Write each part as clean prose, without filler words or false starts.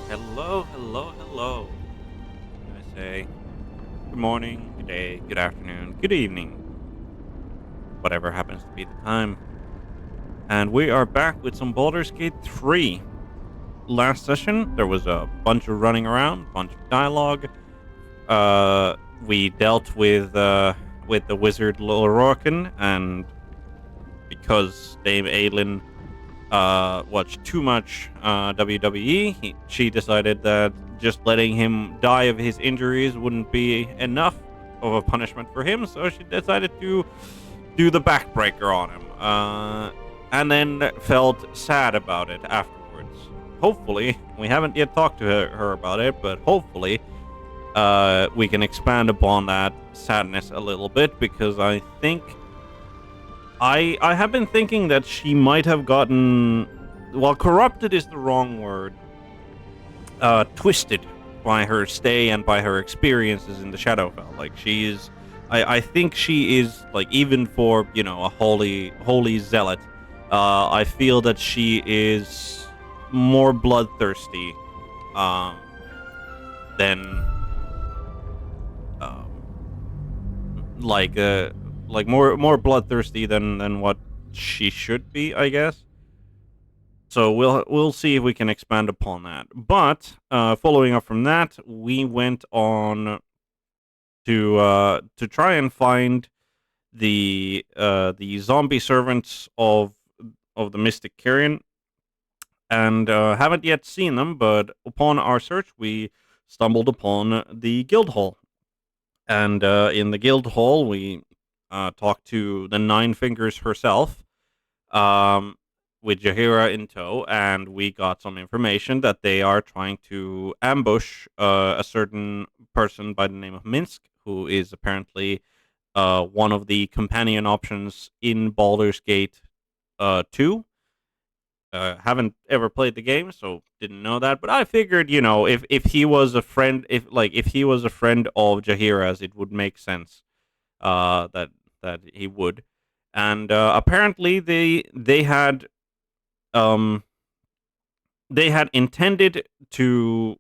Hello, hello, hello. I say good morning, good day, good afternoon, good evening, whatever happens to be the time. And we are back with some Baldur's Gate 3. Last session, there was a bunch of running around, bunch of dialogue. We dealt with the wizard Lororkin, and because Dame Aelin watched too much WWE, she decided that just letting him die of his injuries wouldn't be enough of a punishment for him, so she decided to do the backbreaker on him, and then felt sad about it afterwards. Hopefully, we haven't yet talked to her about it, but hopefully, we can expand upon that sadness a little bit because I think I have been thinking that she might have gotten, well, corrupted is the wrong word, twisted by her stay and by her experiences in the Shadowfell. Like she is, I think she is like, even for a holy zealot. I feel that she is more bloodthirsty, um, than um, like more bloodthirsty than what she should be, I guess. So we'll see if we can expand upon that. But following up from that, we went on to try and find the zombie servants of the Mystic Carrion, and haven't yet seen them. But upon our search, we stumbled upon the guild hall, and in the guild hall, we talked to the Nine Fingers herself, um, with Jahira in tow, and we got some information that they are trying to ambush a certain person by the name of Minsk, who is apparently one of the companion options in Baldur's Gate 2. Haven't ever played the game, so didn't know that. But I figured, if he was a friend, if he was a friend of Jahira's, it would make sense that he would. And apparently um they had intended to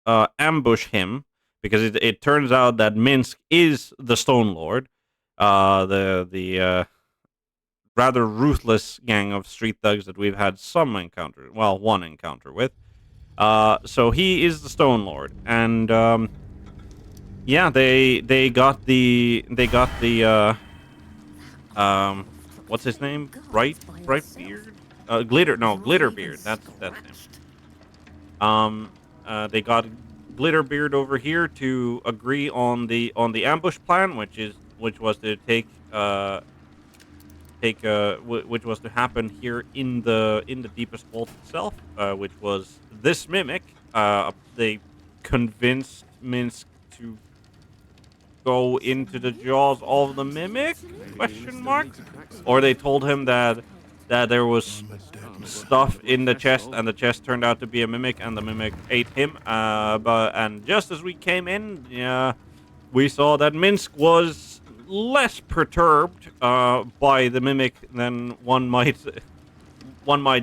ambush him because it turns out that Minsk is the Stone Lord, the rather ruthless gang of street thugs that we've had some encounter, well, one encounter with. So he is the Stone Lord, and yeah, they got the what's his name? Brightbeard? Glitter, no, Glitterbeard. That's him. They got Glitterbeard over here to agree on the ambush plan, which was to which was to happen here in the deepest vault itself, which was this mimic. They convinced Minsk to go into the jaws of the mimic? Question mark. Or they told him that there was stuff in the chest, and the chest turned out to be a mimic, and the mimic ate him. And just as we came in, we saw that Minsk was less perturbed by the mimic than one might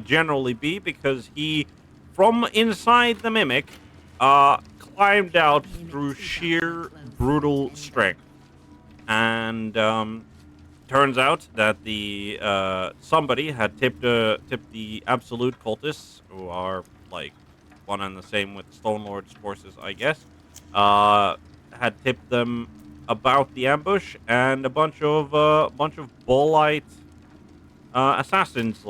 generally be, because he, from inside the mimic, climbed out through sheer brutal strength. And turns out that the somebody had tipped the absolute cultists, who are like one and the same with the Stone Lord's forces, I guess. Had tipped them about the ambush, and a bunch of Bolite assassins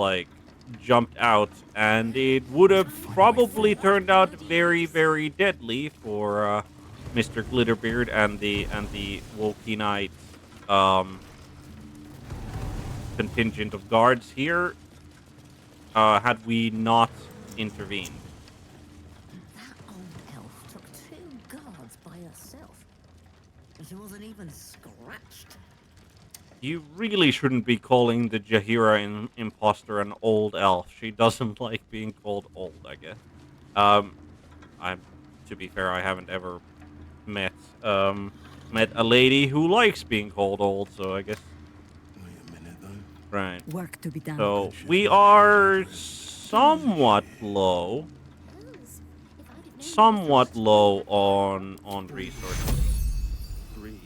jumped out, and it would have probably turned out very, very deadly for Mr. Glitterbeard and the Wokinite um, contingent of guards here, had we not intervened. That old elf took 2 guards by herself. She wasn't even scratched. You really shouldn't be calling the Jahira imposter an old elf. She doesn't like being called old, I guess. Um, I'm To be fair, I haven't ever met um met a lady who likes being called old, so I guess. Wait a minute, though. Work to be done. So we are somewhat low. somewhat low on resources. Breathe.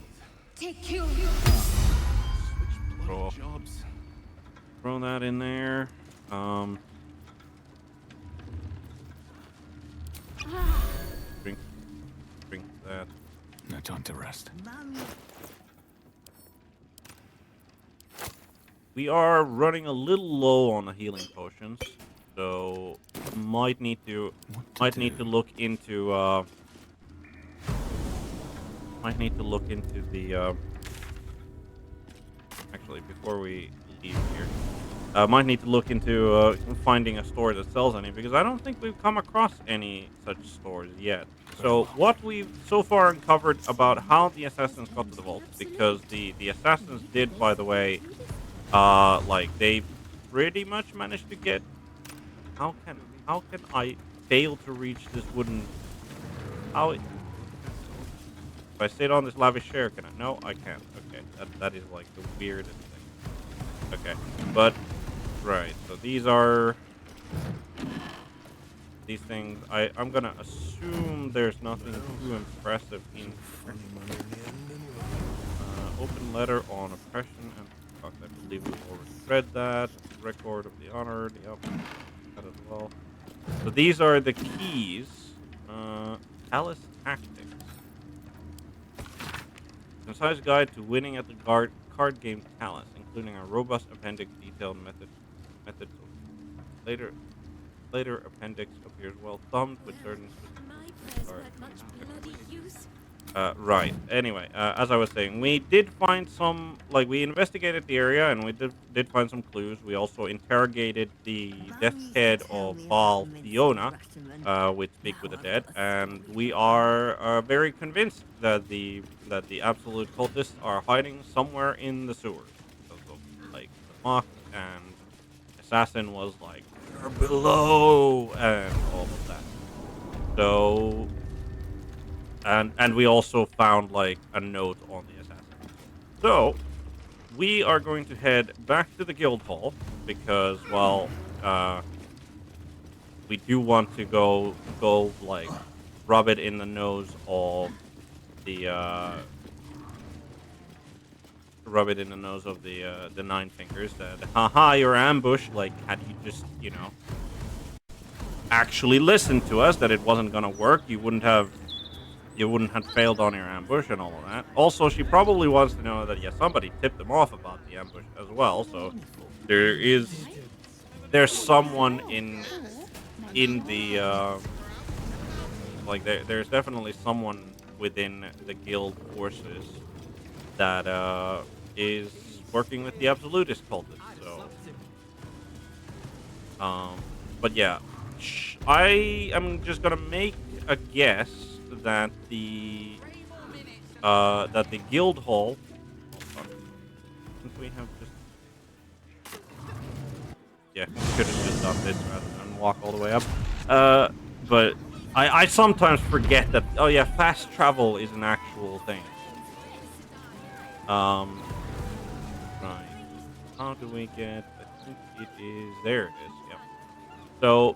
Take you. Switch Throw, bloody jobs. throw that in there. Drink, drink that. No time to rest. Man, We are running a little low on the healing potions, so might need to look into the actually before we leave here. Might need to look into finding a store that sells any, because I don't think we've come across any such stores yet. So what we've so far uncovered about how the assassins got to the vault, because the assassins did, by the way, like they pretty much managed to get. How can I fail to reach this wooden? How? If I sit on this lavish chair, can I? No, I can't. Okay, that is like the weirdest thing. Okay, but right. So these are these things. I'm gonna assume there's nothing too impressive in. Funny money in the end, anyway. Open letter on oppression and fuck. I believe we've already read that. Record of the honored. Yep, that as well. So these are the keys. Alice tactics. Concise guide to winning at the card game Talus, including a robust appendix detailed methods of later appendix appears well thumbed with certain specific cards. Right. Anyway, as I was saying, we did find some, like, we investigated the area and we did find some clues. We also interrogated the death's head of Baal Fiona, with Speak with the Dead, and we are very convinced that the absolute cultists are hiding somewhere in the sewers. So, like, the mock and assassin was like, "You're below," and all of that. So. And we also found like a note on the assassin. So we are going to head back to the guild hall because, well, we do want to go like rub it in the nose of the the Nine Fingers that, haha, you're ambushed. Like, had you just actually listened to us that it wasn't gonna work, you wouldn't have failed on your ambush and all of that. Also, she probably wants to know that, yeah, somebody tipped them off about the ambush as well. So there's someone in the like there's definitely someone within the guild forces that is working with the absolutist cultists. So but yeah, I am just gonna make a guess that the guild hall. Oh, since we have just, yeah, we could have just done this rather than walk all the way up. But I sometimes forget that. Oh yeah, fast travel is an actual thing. Right. How do we get? I think it is. There it is. Yeah. So.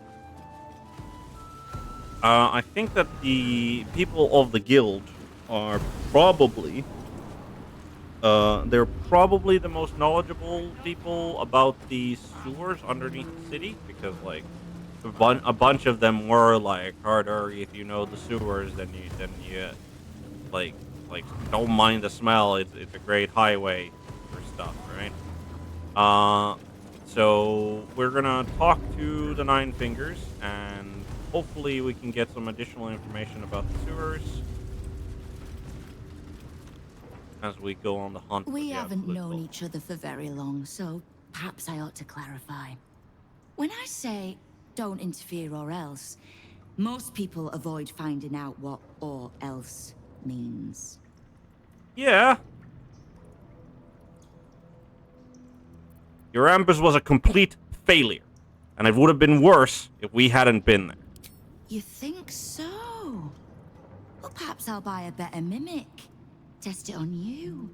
I think that the people of the guild are probably they're probably the most knowledgeable people about the sewers underneath the city, because like a bunch of them were like, harder, if you know the sewers, then you like don't mind the smell. It's a great highway for stuff, right? So we're gonna talk to the Nine Fingers, and hopefully we can get some additional information about the sewers as we go on the hunt. We haven't known each other for very long, so perhaps I ought to clarify. When I say don't interfere or else, most people avoid finding out what or else means. Yeah. Your ambush was a complete failure, and it would have been worse if we hadn't been there. You think so? Well, perhaps I'll buy a better mimic. Test it on you.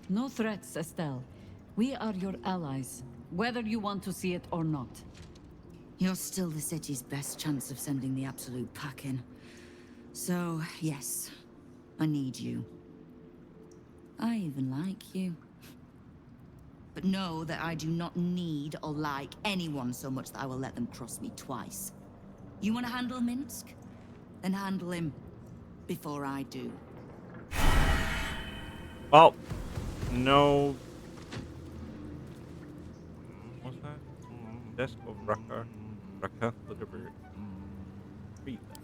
No threats, Estelle. We are your allies, whether you want to see it or not. You're still the city's best chance of sending the absolute packing. So, yes, I need you. I even like you. But know that I do not need or like anyone so much that I will let them cross me twice. You want to handle Minsk? Then handle him before I do. Well, no. What's that? Desk of Raka Litterbird. Read that.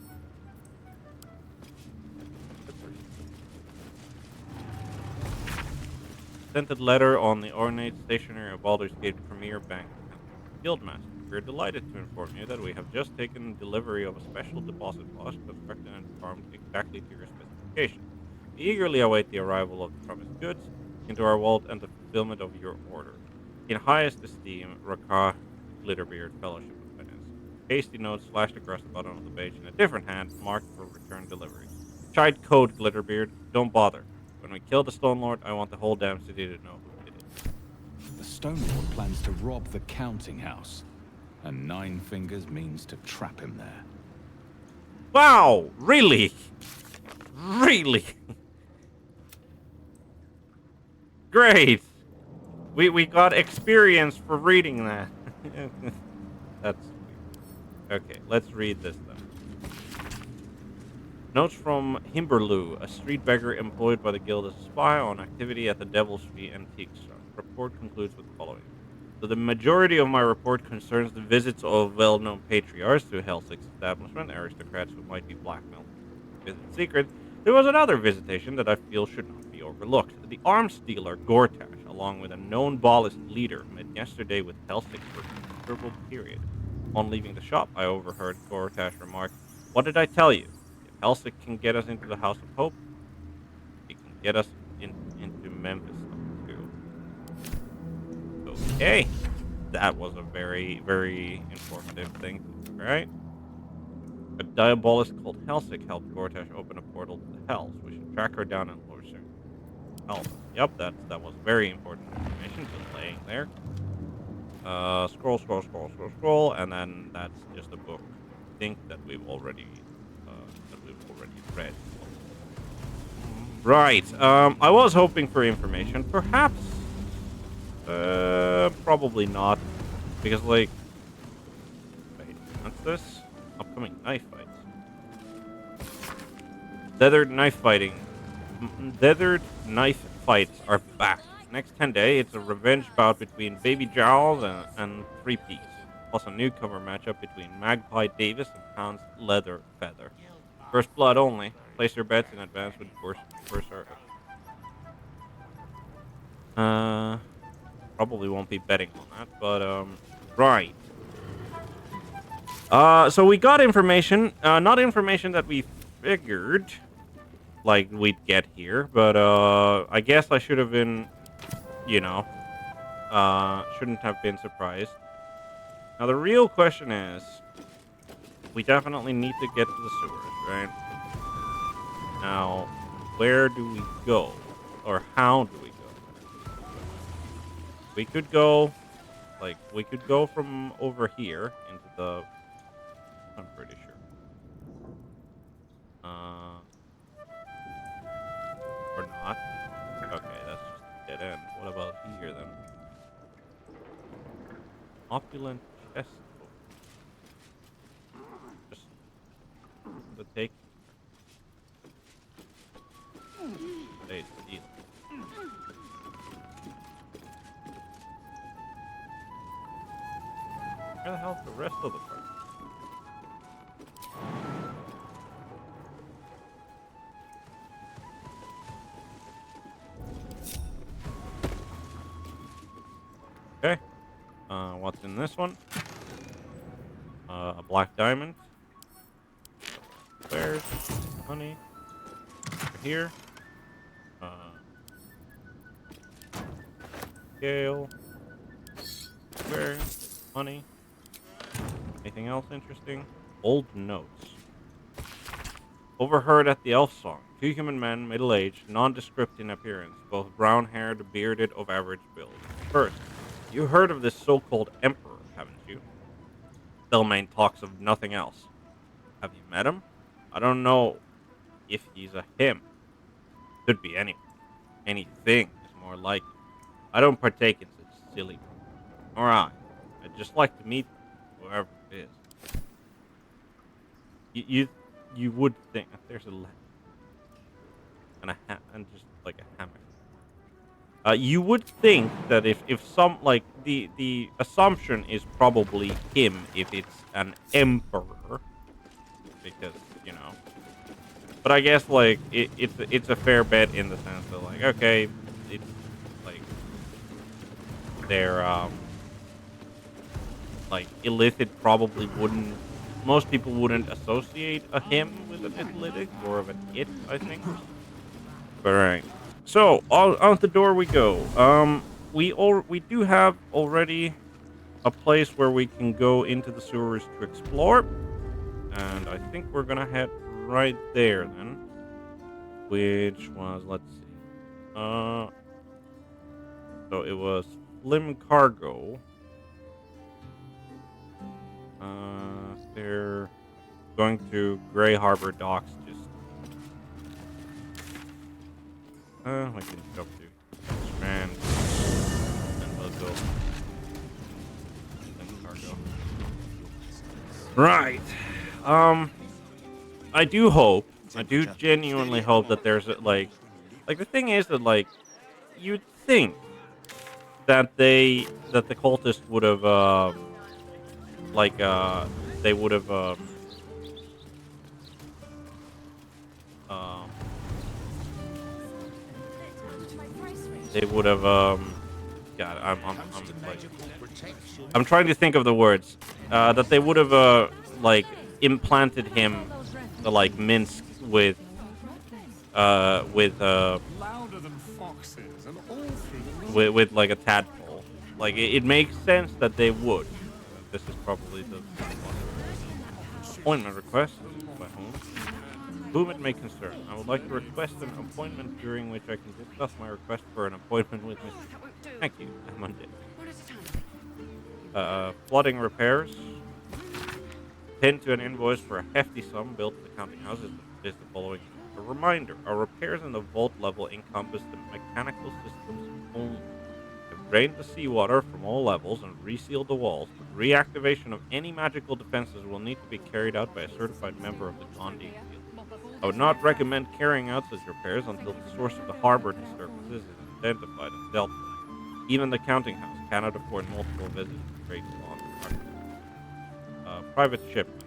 Sent a letter on the ornate stationery of Baldur's Gate Premier Bank. Guildmaster, we are delighted to inform you that we have just taken delivery of a special deposit box constructed and farmed exactly to your specifications. We eagerly await the arrival of the promised goods into our vault and the fulfillment of your order. In highest esteem, Rakah Glitterbeard Fellowship of Penance. Hasty note slashed across the bottom of the page in a different hand, marked for return delivery. Chide code, Glitterbeard. Don't bother. When we kill the Stone Lord, I want the whole damn city to know who did it. The Stone Lord plans to rob the counting house, and Nine Fingers means to trap him there. Wow! Really? Really? Great! We got experience for reading that. That's weird. Okay, let's read this then. Notes from Himberloo, a street beggar employed by the guild as a spy on activity at the Devil's Tree Antique Shop. Report concludes with the following. So the majority of my report concerns the visits of well-known patriarchs to Helsing's establishment, aristocrats who might be blackmailed to visit secret. There was another visitation that I feel should not be overlooked. The arms dealer Gortash, along with a known Ballist leader, met yesterday with Helsing for a considerable period. On leaving the shop, I overheard Gortash remark, "What did I tell you? If Helsing can get us into the House of Hope, he can get us into Memphis too." Okay. That was a very, very informative thing, right? A diabolist called Helsing helped Gortash open a portal to the Hells. We should track her down and lure her. Hells. Yep, that was very important information just laying there. Scroll, and then that's just a book. I think that we've already read. Right. I was hoping for information. Perhaps. Probably not, because like, wait, what's this? Upcoming knife fights. Tethered knife fights are back. Next 10 days, it's a revenge bout between Baby Jowls and Three Piece, plus a newcomer matchup between Magpie Davis and Hans Leather Feather. First blood only. Place your bets in advance with Berserk. Probably won't be betting on that, but right. So we got information, not information that we figured like we'd get here, but I guess I should have been, shouldn't have been surprised. Now the real question is, we definitely need to get to the sewers, right? Now, where do we go, or how do we go? We could go, from over here into the. I'm pretty sure. Or not. Okay, that's just a dead end. What about here then? Opulent chest. Just the take. Today's deal. Where the hell's the rest of the party? Okay. What's in this one? A black diamond. Bears. Honey. Over here. Gale. Bears. Honey. Anything else interesting? Old notes. Overheard at the elf song. Two human men, middle-aged, nondescript in appearance, both brown-haired, bearded, of average build. First, you heard of this so-called emperor, haven't you? Belmain talks of nothing else. Have you met him? I don't know if he's a him. Could be anyone. Anything is more like it. I don't partake in such silly. Nor I. I'd just like to meet whoever it is. You you would think there's a and and just like a hammer. You would think that if some like the assumption is probably him if it's an emperor because you know. But I guess like it's a fair bet in the sense that like okay, it's like they're like illithid probably wouldn't. Most people wouldn't associate a him with an illithid or of an it. I think. All right. So out the door we go. We do have already a place where we can go into the sewers to explore, and I think we're gonna head right there then. Which was let's see. So it was Flim Cargo. They're going to Grey Harbor Docks. Just we can jump to Strand and we'll go Flim Cargo. Right. I do hope. I do genuinely hope that there's a, like the thing is that like you'd think that the cultists would have they would have um they would have God I'm trying to think of the words that they would have like implanted him like Minsk with with like a tadpole. Like it makes sense that they would. This is probably the appointment request by whom it may concern. I would like to request an appointment during which I can discuss my request for an appointment with Mr. Thank you. I'm on flooding repairs. Pinned to an invoice for a hefty sum built to the counting house is the following. A reminder, our repairs in the vault level encompass the mechanical systems only. Have drained the seawater from all levels and resealed the walls, but reactivation of any magical defenses will need to be carried out by a certified member of the Gondian Guild. I would not recommend carrying out such repairs until the source of the harbor disturbances is identified and dealt with. Even the counting house cannot afford multiple visits to great long. Private shipment.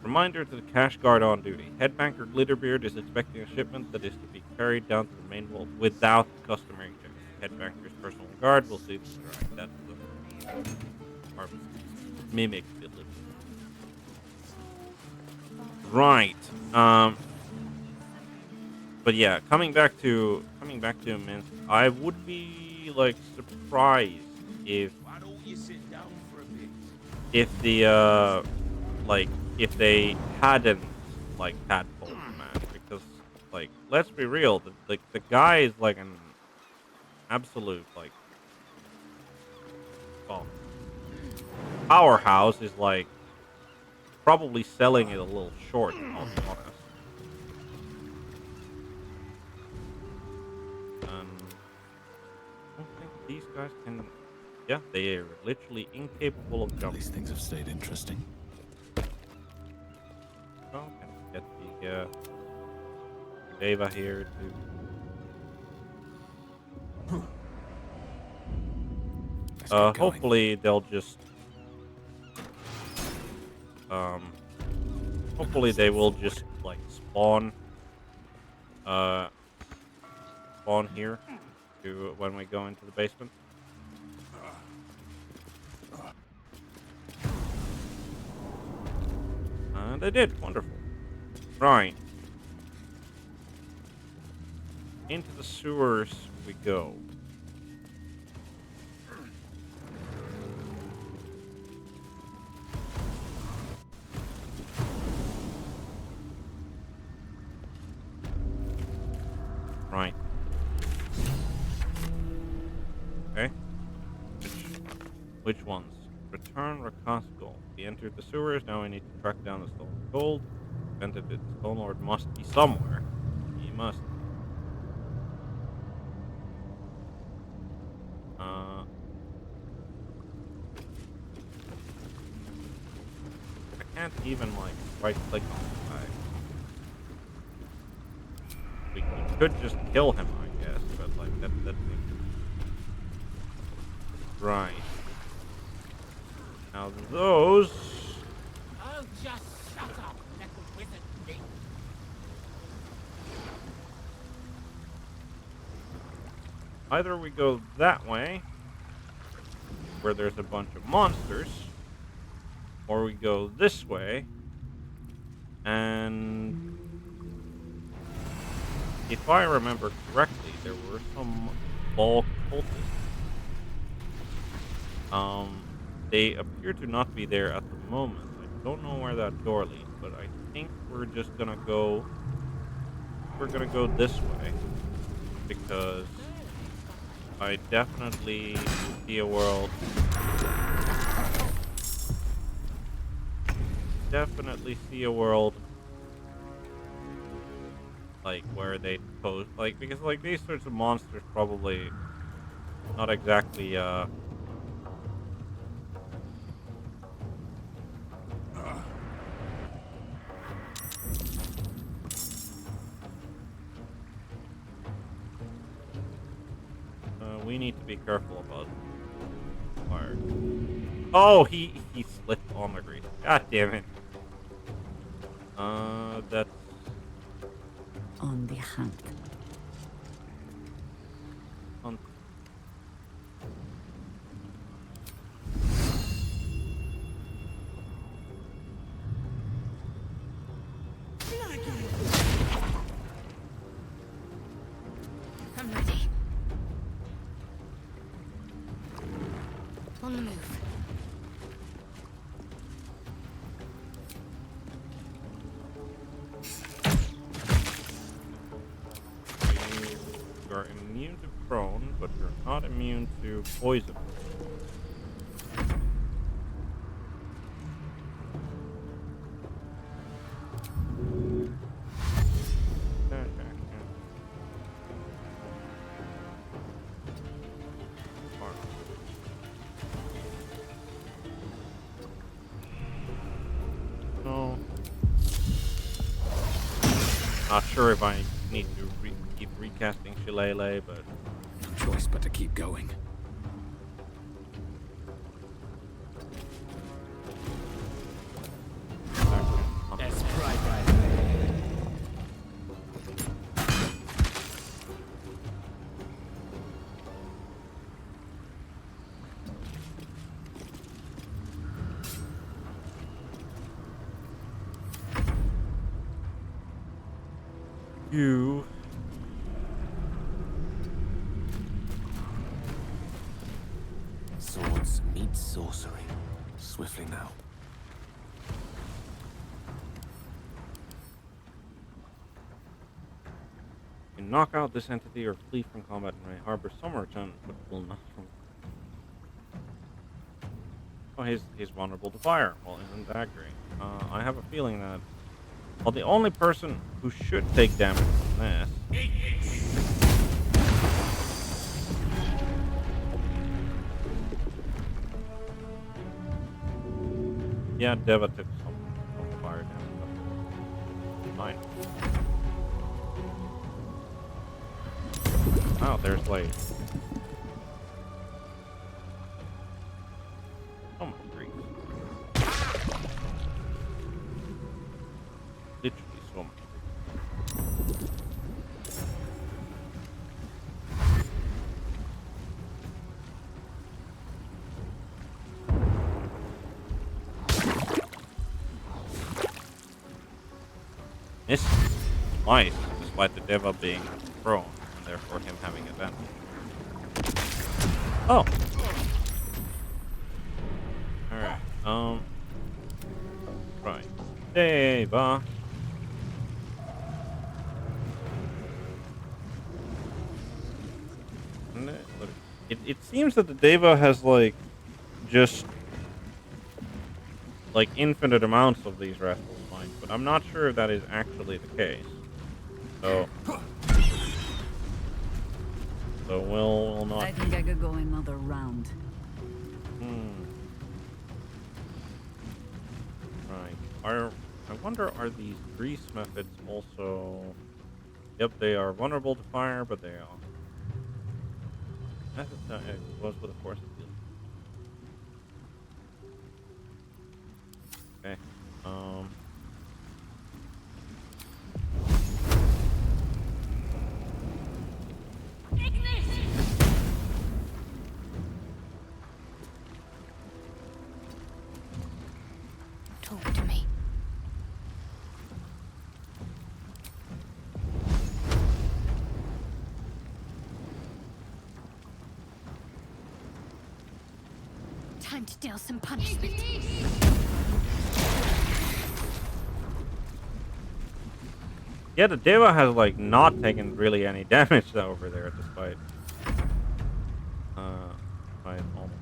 Reminder to the cash guard on duty. Head banker Glitterbeard is expecting a shipment that is to be carried down to the main vault without customary checks. Head banker's personal guard will see that our mimic delivery. Right. But yeah, coming back to Minsk, I would be like surprised if the like if they hadn't like tadpole man, because like let's be real, the guy is like an absolute like powerhouse is like probably selling it a little short, I'll be honest. I don't think these guys can. Yeah, they are literally incapable of jumping. These things have stayed interesting. Oh, can we get the Deva here to hopefully they'll just hopefully they will just like spawn here to when we go into the basement. They did. Wonderful. Right. Into the sewers we go. Right. Okay. Which ones? Return Rakat's gold. We entered the sewers. Now we need to track down the stolen gold. Prevented it. The Stone Lord must be somewhere. He must. I can't even like right click on the guy. We could just kill him, I guess, but like that right. Now those. Oh, just shut up and let the wizard think. Either we go that way, where there's a bunch of monsters, or we go this way, and if I remember correctly, there were some ball cultists. They appear to not be there at the moment. I don't know where that door leads, but I think we're just gonna go. We're gonna go this way because I definitely see a world. Definitely see a world like where they pose like because like these sorts of monsters probably not exactly we need to be careful about fire. Oh, he slipped on the grease. God damn it. That's On the hunt. on. I'm ready. On the move. You're immune to prone, but you're not immune to poison. No. Not sure if I need to keep recasting Shillelagh, but No choice but to keep going. That's right. you. Swords meet sorcery. Swiftly now. You can knock out this entity or flee from combat and may harbor some return, but will not from. Oh, he's vulnerable to fire. Well, isn't that great? I have a feeling that well, the only person who should take damage from this. Yeah, Deva took some fire damage. Fine. Wow, there's like so much grief. Literally so much grief. Miss twice, despite the Deva being prone, and therefore him having advantage. Oh! Alright, right. Deva. And look, it seems that the Deva has, like, just like infinite amounts of these rascals find, but I'm not sure if that is actually the case. So, we'll not. I think I could go another round. Hmm. Right. I wonder, are these grease methods also? Yep, they are vulnerable to fire, but they are. As it was with the force field. Okay. Talk to me. Time to deal some punishment. Yeah, the Deva has like not taken really any damage over there, despite almost.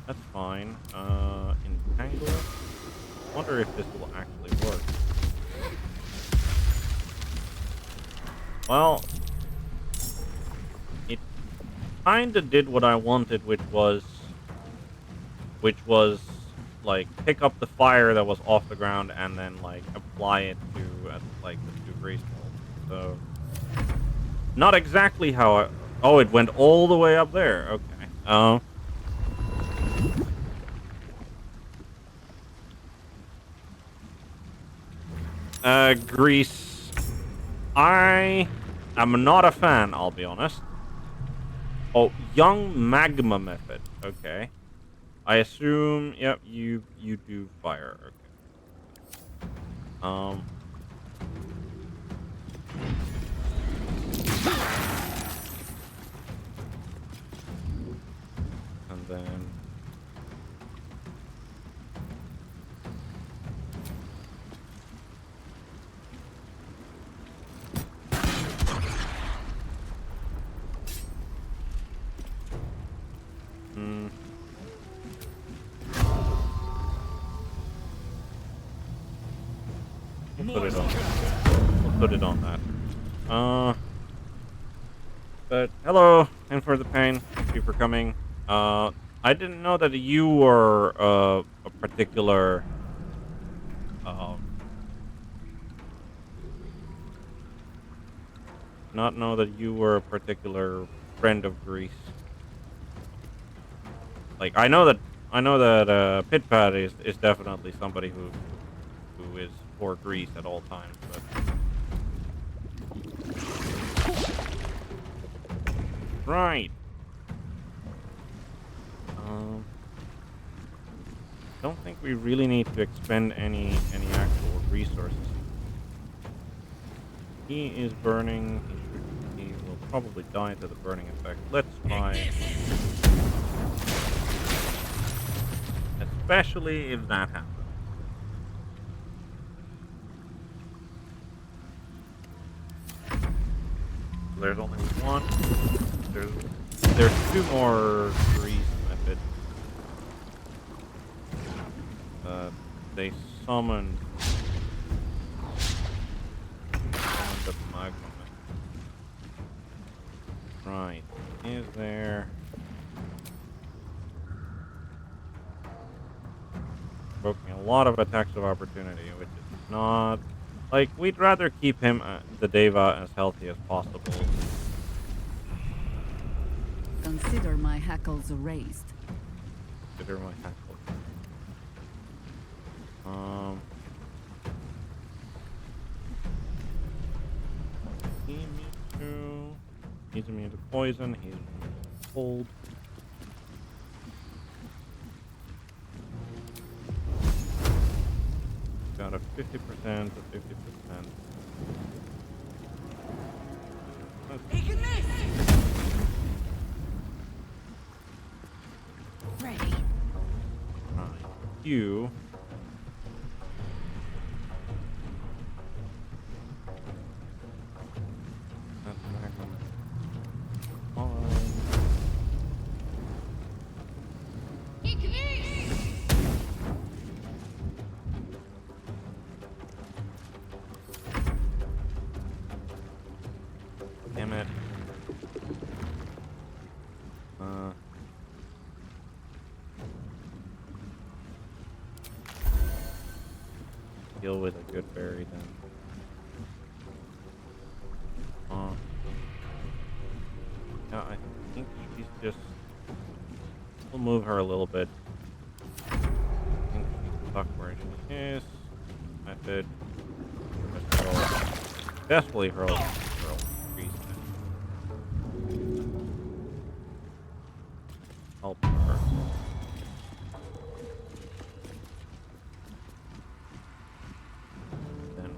That's fine. Entangle. Wonder if this will actually work. Well, it kinda did what I wanted, which was like pick up the fire that was off the ground and then like apply it to like the two grease balls. So not exactly how I. Oh, it went all the way up there. Okay. Grease. I am not a fan, I'll be honest. Oh, young magma method. Okay. I assume, yep, you do fire. Okay. And then we'll put it on. We'll put it on that. But hello, and for the pain. Thank you for coming. I didn't know that you were a particular. Not know that you were a particular friend of Greece. Like I know that Pitpat is definitely somebody who is for Greece at all times, but right. Don't think we really need to expend any actual resources. He is burning. He will probably die to the burning effect. Let's try. Especially if that happens. There's only one. There's two more grease methods. They summoned the magma. Right. Is there provoking a lot of attacks of opportunity, which is not like we'd rather keep him the Deva as healthy as possible. Consider my hackles raised. Consider my hackle. He's immune to poison. He's immune to cold. Got a 50% to 50%. Ready. Right. You. heal with a good berry then. Yeah, I think she's just. We'll move her a little bit. I think she's stuck where she is. Method. Just roll. Successfully hurl. Freeze. Help her. Then.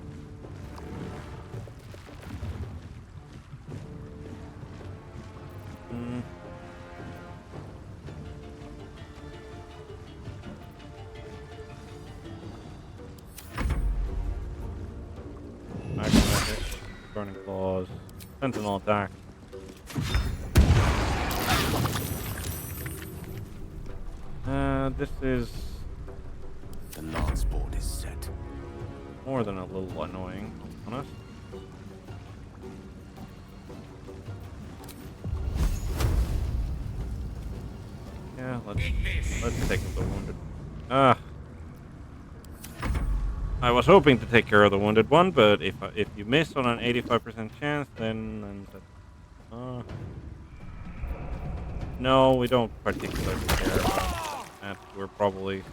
Burning claws. Sentinel attack. This is The lance board is set. more than a little annoying, to be honest. Yeah, let's take the wounded. I was hoping to take care of the wounded one, but if you miss on an 85% chance, then no, we don't particularly care about that. We're probably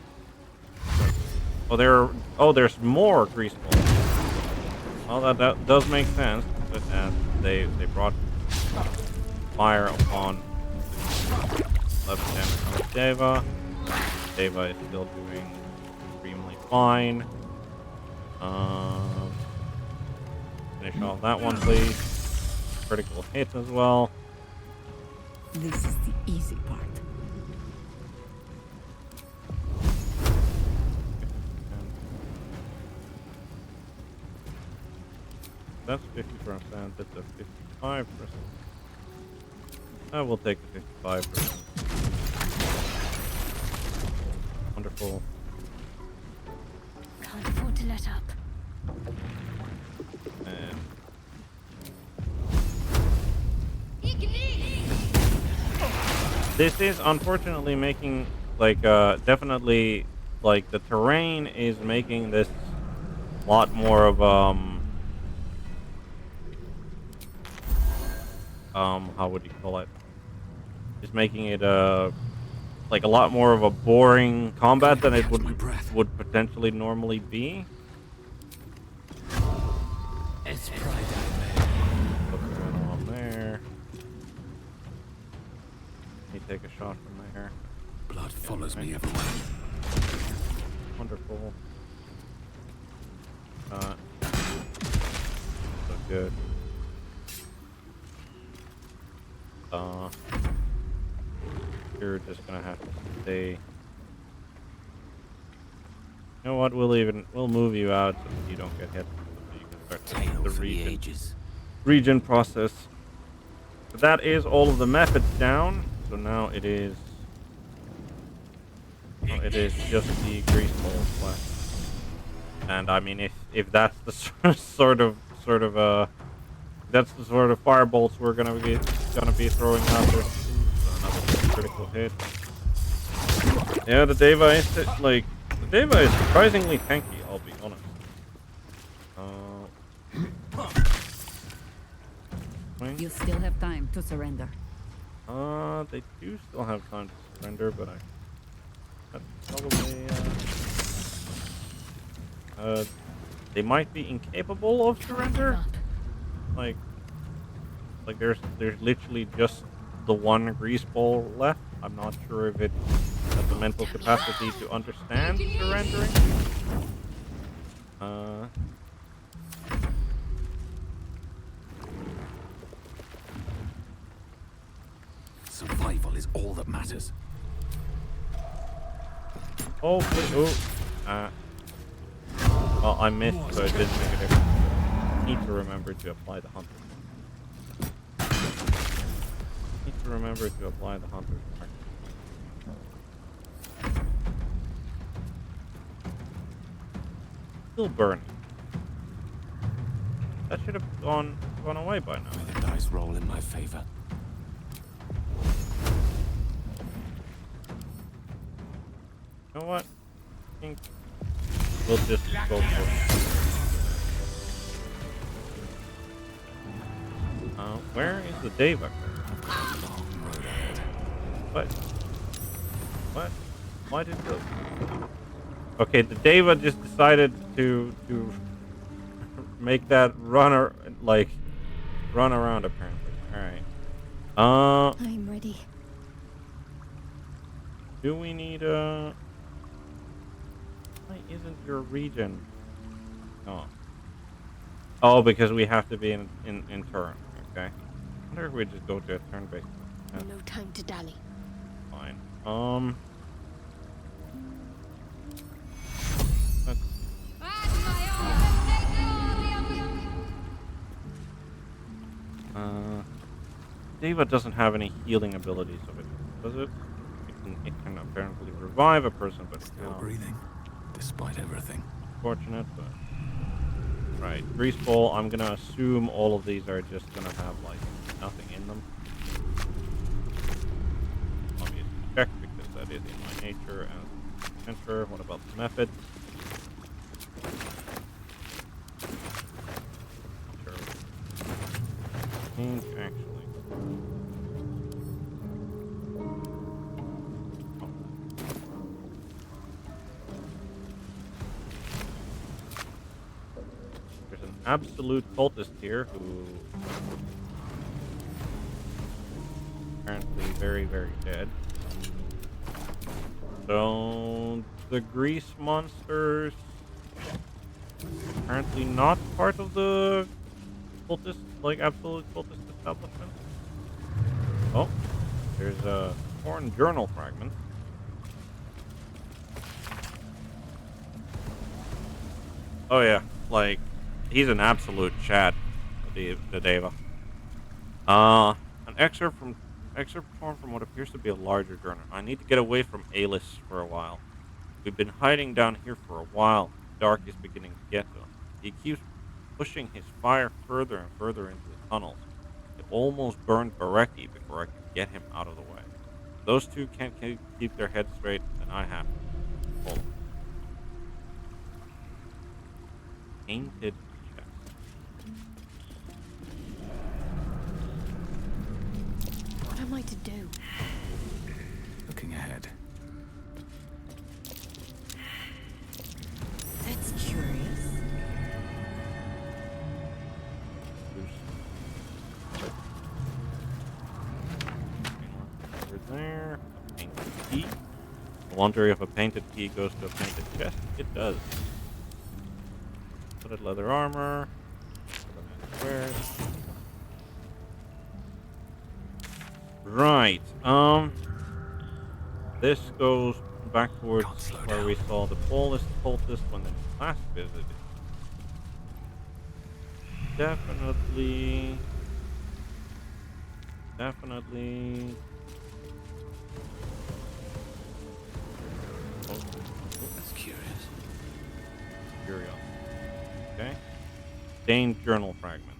there's more grease balls. Well, that does make sense, but they brought fire upon left hand of Deva. Deva is still doing extremely fine. Finish off that one, please. Critical hit as well. This is the easy part. That's 50%. That's a 55%. I will take the 55%. Wonderful. Can't afford to let up. And this is unfortunately making definitely the terrain is making this a lot more of how would you call it? It's making it a lot more of a boring combat than it would potentially normally be. It's pride What's going on there? Let me take a shot from there. Blood follows me everywhere. Wonderful. So good. You're just gonna have to stay. You know what? We'll move you out so that you don't get hit. So you can start the region process. So that is all of the methods down. So now it is just the grease balls left. And I mean, if that's the sort of that's the sort of firebolts we're gonna be throwing out there. Another critical hit. Yeah, the Deva is surprisingly tanky. I'll be honest. You still have time to surrender. They do still have time to surrender, but that's probably they might be incapable of surrender. Like there's literally just the one grease ball left. I'm not sure if it has the mental capacity to understand surrendering. Survival is all that matters. Oh, well, I missed, so it didn't make a difference. Need to remember to apply the hunter. Need to remember to apply the hunter's mark. Still burning. That should have gone away by now. May the dice roll in my favor. You know what? I think we'll just go for it. Where is the Deva? I've got a long road ahead. What? What? Why did the... Okay, the Deva just decided to make that runner like run around apparently. All right. I'm ready. Do we need a? Why isn't your region? Oh. Oh, because we have to be in turn. Okay. I wonder if we just go to a turn-based. No time to dally. Fine. Deva doesn't have any healing abilities of it, does it? It can apparently revive a person, but Still breathing, despite everything. Fortunate, but right. Grease ball. I'm gonna assume all of these are just gonna have like nothing in them. Obviously, check because that is in my nature as adventurer. What about the method? Sure. Change actually. Absolute cultist here who apparently very, very dead. So the grease monsters apparently not part of the cultist, like absolute cultist establishment. Oh, there's a torn journal fragment. Oh yeah, like he's an absolute Chad, the Deva. An excerpt torn from what appears to be a larger journal. I need to get away from Alice for a while. We've been hiding down here for a while. The dark is beginning to get to him. He keeps pushing his fire further and further into the tunnels. It almost burned Bareki before I could get him out of the way. Those two can't keep their heads straight, and I have to. Hold on. Painted. What am I to do? Looking ahead. That's curious. Over there. A painted key. I wonder if a painted key goes to a painted chest. It does. Hooded leather armor. Squares. Right. This goes back towards where we saw the tallest cultist when they last visited. Definitely. Oh, That's curious. curiosity. Okay. Stained journal fragment.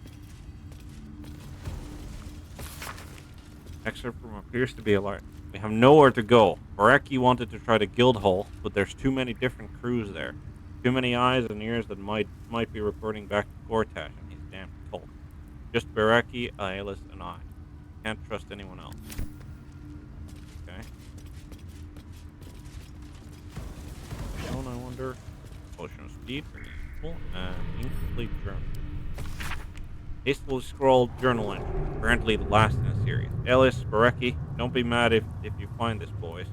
Excerpt from appears to be a large. We have nowhere to go. Bareki wanted to try the guild hall, but there's too many different crews there. Too many eyes and ears that might be reporting back to Gortash and his damn cult. Just Bareki, Aelis, and I. Can't trust anyone else. Okay. Stone, I wonder. Potion of speed, and incomplete journal. Hastily scrawled journal entry. Apparently the last in a series. Ellis, Bareki, don't be mad if you find this, boys.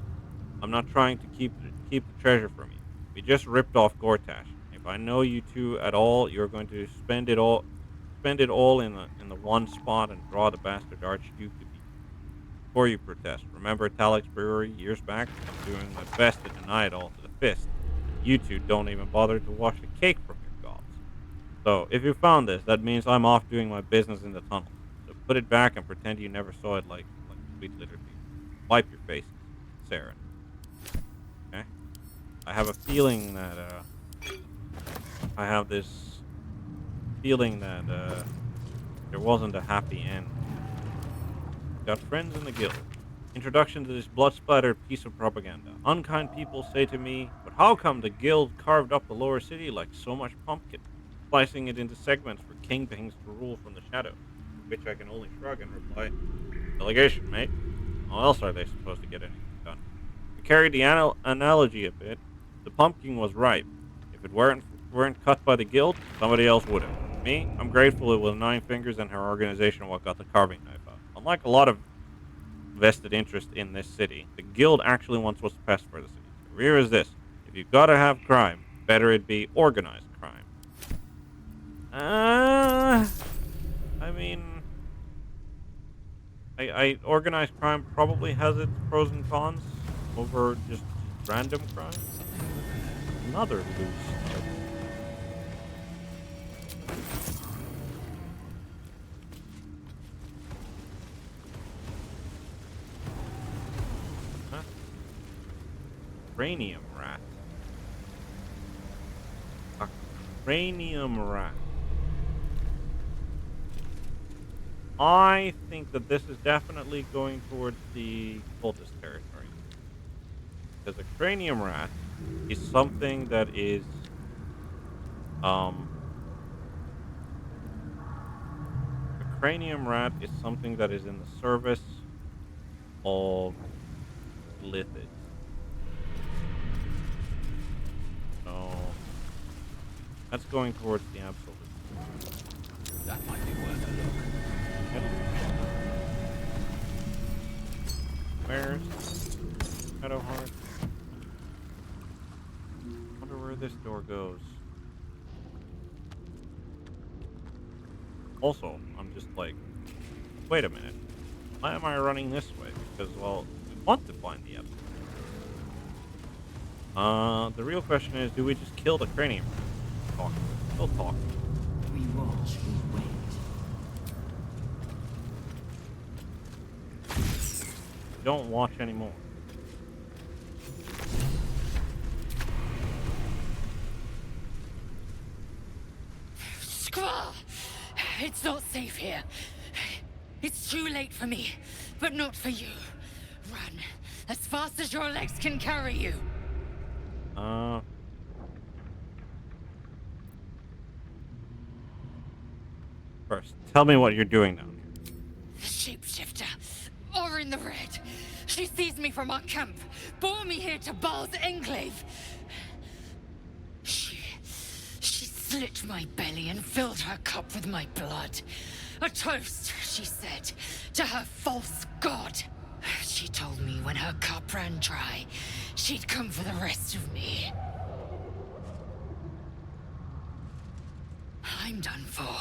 I'm not trying to keep the treasure from you. We just ripped off Gortash. If I know you two at all, you're going to spend it all in the one spot and draw the bastard Archduke to be before you protest. Remember Talek's brewery years back? I'm doing my best to deny it all to the fist. You two don't even bother to wash the cake from your gobs. So, if you found this, that means I'm off doing my business in the tunnel. So put it back and pretend you never saw it like sweet literature. Wipe your faces. Saren. Okay? I have a feeling that, I have this feeling that, there wasn't a happy end. Got friends in the guild. Introduction to this blood-splattered piece of propaganda. Unkind people say to me, but But how come the guild carved up the lower city like so much pumpkin, slicing it into segments for kingpins to rule from the shadows? To which I can only shrug and reply, delegation, mate. How else are they supposed to get anything done? To carry the analogy a bit, the pumpkin was ripe. If it weren't cut by the guild, somebody else would have. Me, I'm grateful it was Nine Fingers and her organization what got the carving knife out. Unlike a lot of vested interest in this city, the guild actually wants what's best for the city. So here is this: if you gotta have crime, better it be organized crime. I mean, I organized crime probably has its pros and cons over just random crime. Another loose start. Huh? Cranium rat. A cranium rat. I think that this is definitely going towards the cultist territory. Because a cranium rat is something that is a cranium rat is something that is in the service of lithids. So that's going towards the absolute. That might be worth a look. Where's Shadowheart? Wonder where this door goes. Also, I'm just like, wait a minute. Why am I running this way? Because, well, we want to find the episode. The real question is, do we just kill the cranium? Talk. Still talk. We watch, we wait. Don't watch anymore. Squall! It's not safe here. It's too late for me, but not for you. Run as fast as your legs can carry you. First, tell me what you're doing down here. The shapeshifter, or in the red. She seized me from our camp, bore me here to Baal's enclave. She slit my belly and filled her cup with my blood. A toast, she said, to her false god. She told me when her cup ran dry, she'd come for the rest of me. I'm done for.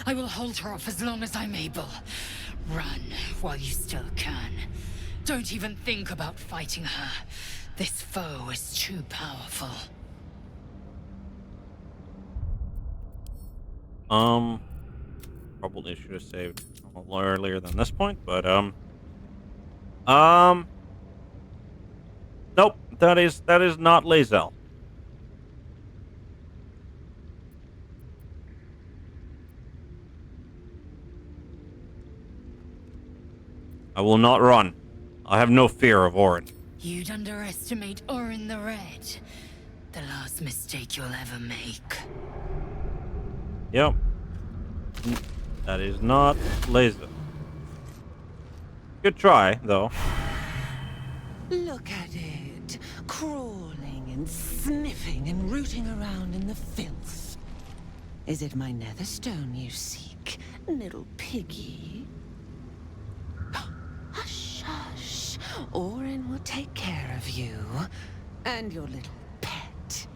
I will hold her off as long as I'm able. Run while you still can. Don't even think about fighting her. This foe is too powerful. Probably should have saved a little earlier than this point, but nope, that is not Lae'zel. I will not run. I have no fear of Orin. You'd underestimate Orin the Red. The last mistake you'll ever make. Yep. That is not Lae'zel. Good try, though. Look at it, crawling and sniffing and rooting around in the filth. Is it my netherstone you seek, little piggy? Hush, hush. Orin will take care of you and your little pet.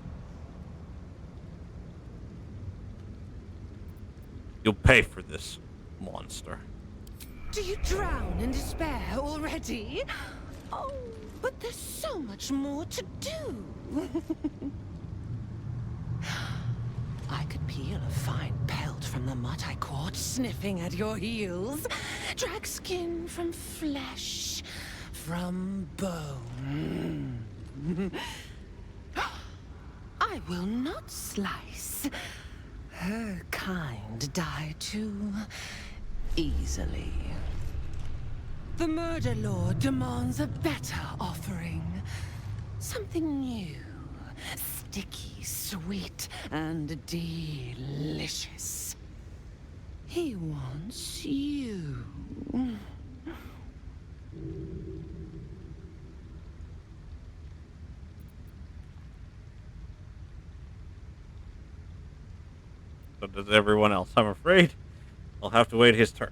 You'll pay for this, monster. Do you drown in despair already? Oh, but there's so much more to do. I could peel a fine pelt from the mutt I caught sniffing at your heels. Drag skin from flesh, from bone. I will not slice. Her kind die too easily. The Murder Lord demands a better offering. Something new, sticky, sweet, and delicious. He wants you. So does everyone else. I'm afraid I'll have to wait his turn.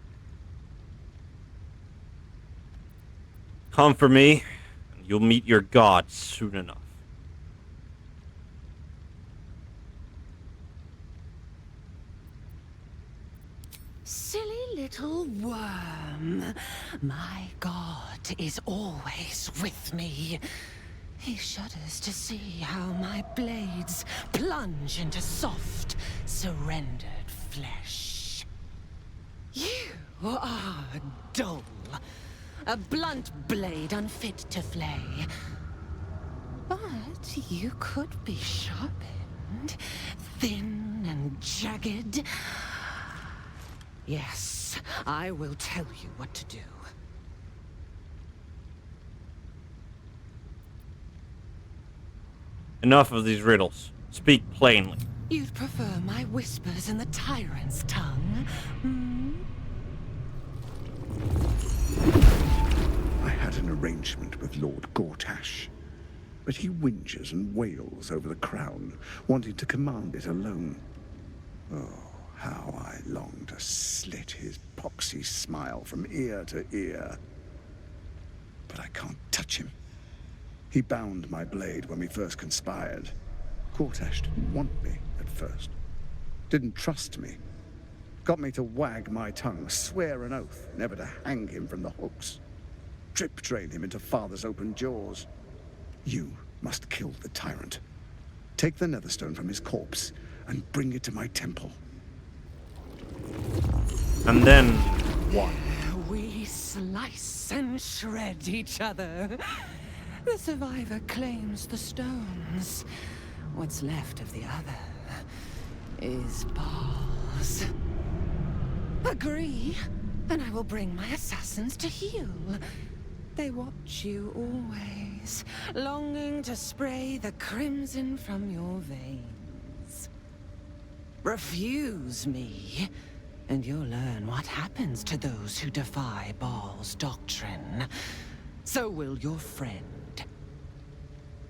Come for me, and you'll meet your god soon enough. Silly little worm. My god is always with me. He shudders to see how my blades plunge into soft, surrendered flesh. You are dull. A blunt blade unfit to flay. But you could be sharpened, thin and jagged. Yes, I will tell you what to do. Enough of these riddles. Speak plainly. You'd prefer my whispers in the tyrant's tongue? I had an arrangement with Lord Gortash, but he whinges and wails over the crown, wanting to command it alone. Oh, how I long to slit his poxy smile from ear to ear. But I can't touch him. He bound my blade when we first conspired. Gortash didn't want me at first. Didn't trust me. Got me to wag my tongue, swear an oath never to hang him from the hooks. Drip train him into father's open jaws. You must kill the tyrant. Take the netherstone from his corpse and bring it to my temple. And then what? We slice and shred each other. The survivor claims the stones. What's left of the other is bars. Agree, and I will bring my assassins to heal. They watch you always, longing to spray the crimson from your veins. Refuse me, and you'll learn what happens to those who defy Baal's doctrine. So will your friend.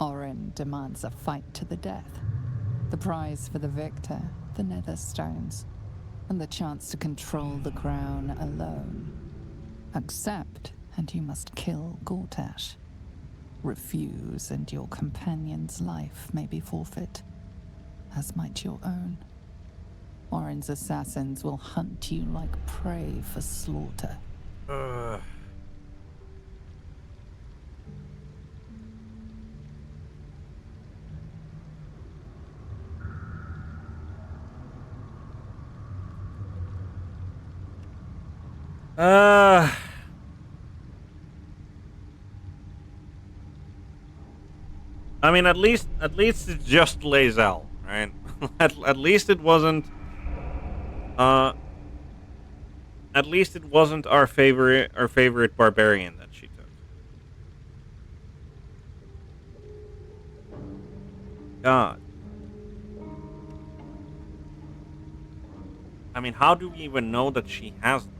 Orin demands a fight to the death. The prize for the victor, the Netherstones, and the chance to control the crown alone. Accept, and you must kill Gortash. Refuse, and your companion's life may be forfeit, as might your own. Orin's assassins will hunt you like prey for slaughter. I mean, at least it just lays out, right? at least it wasn't. At least it wasn't our favorite barbarian that she took. God. I mean, how do we even know that she has them?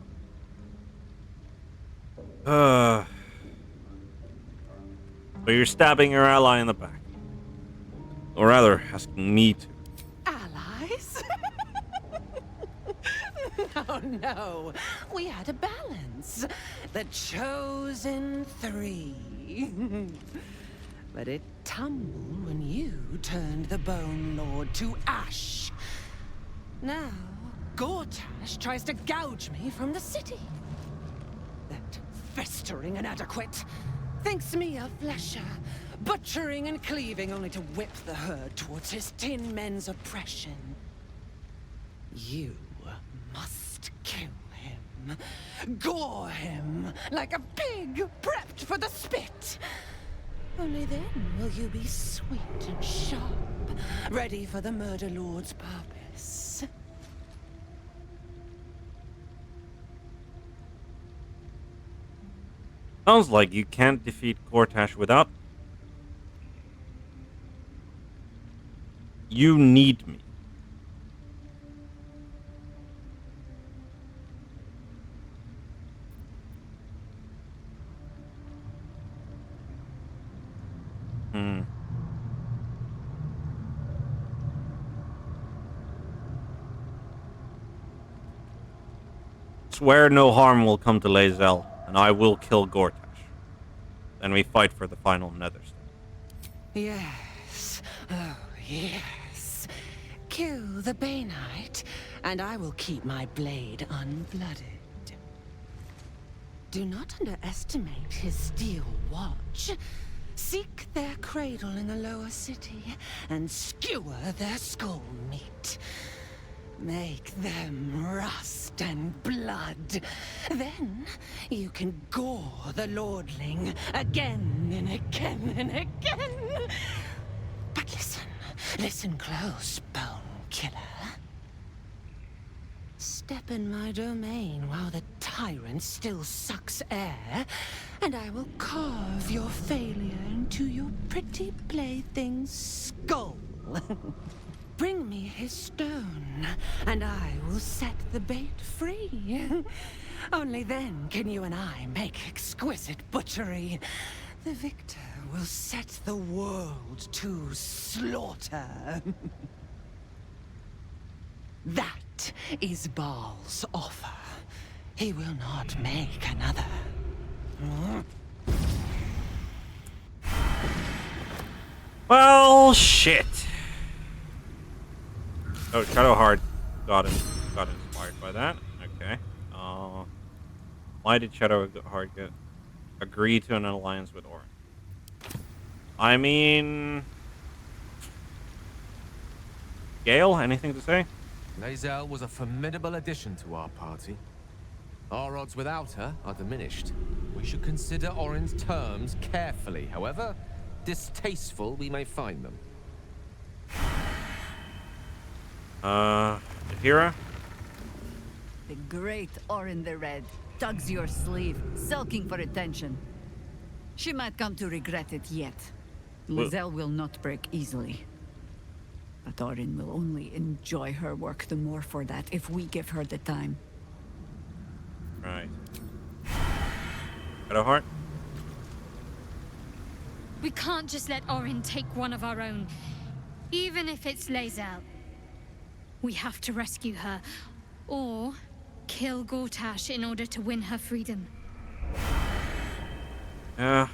So you're stabbing your ally in the back. Or rather, asking me to. Allies? No. We had a balance. The chosen three. But it tumbled when you turned the Bone Lord to ash. Now, Gortash tries to gouge me from the city. That festering inadequate thinks me a flesher, butchering and cleaving only to whip the herd towards his tin men's oppression. You must kill him. Gore him like a pig prepped for the spit. Only then will you be sweet and sharp, ready for the Murder Lord's purpose. Sounds like you can't defeat Gortash without. You need me. Hmm. Swear no harm will come to Lae'zel, and I will kill Gortash. Then we fight for the final Netherstone. Yes. Oh, yes. Kill the Bay Knight, and I will keep my blade unblooded. Do not underestimate his steel watch. Seek their cradle in the lower city, and skewer their skull meat. Make them rust and blood. Then you can gore the lordling again and again and again. But listen close, Bone Killer. Step in my domain while the tyrant still sucks air, and I will carve your failure into your pretty plaything's skull. Bring me his stone, and I will set the bait free. Only then can you and I make exquisite butchery. The victor will set the world to slaughter. That is Baal's offer. He will not make another. Well, shit. Oh, Shadowheart got inspired by that. Okay. Why did Shadowheart agree to an alliance with Orin? I mean, Gale, anything to say? Lae'zel was a formidable addition to our party. Our odds without her are diminished. We should consider Orin's terms carefully. However distasteful we may find them. Hira? The great Orin the Red tugs your sleeve, sulking for attention. She might come to regret it yet. Lae'zel will not break easily. But Orin will only enjoy her work the more for that if we give her the time. Right. Shadowheart? We can't just let Orin take one of our own, even if it's Lae'zel. We have to rescue her, or kill Gortash in order to win her freedom. Yeah.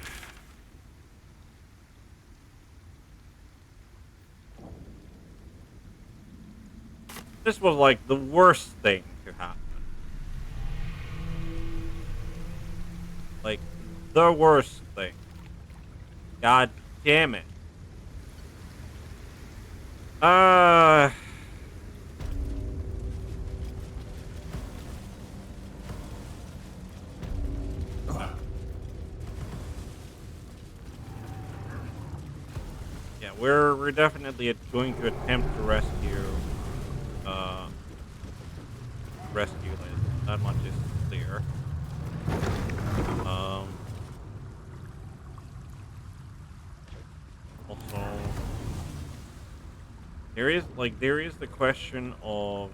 This was like the worst thing to happen. Like, the worst thing. God damn it. Yeah, we're definitely going to attempt to rescue Liz. That much is clear. Also, there is the question of,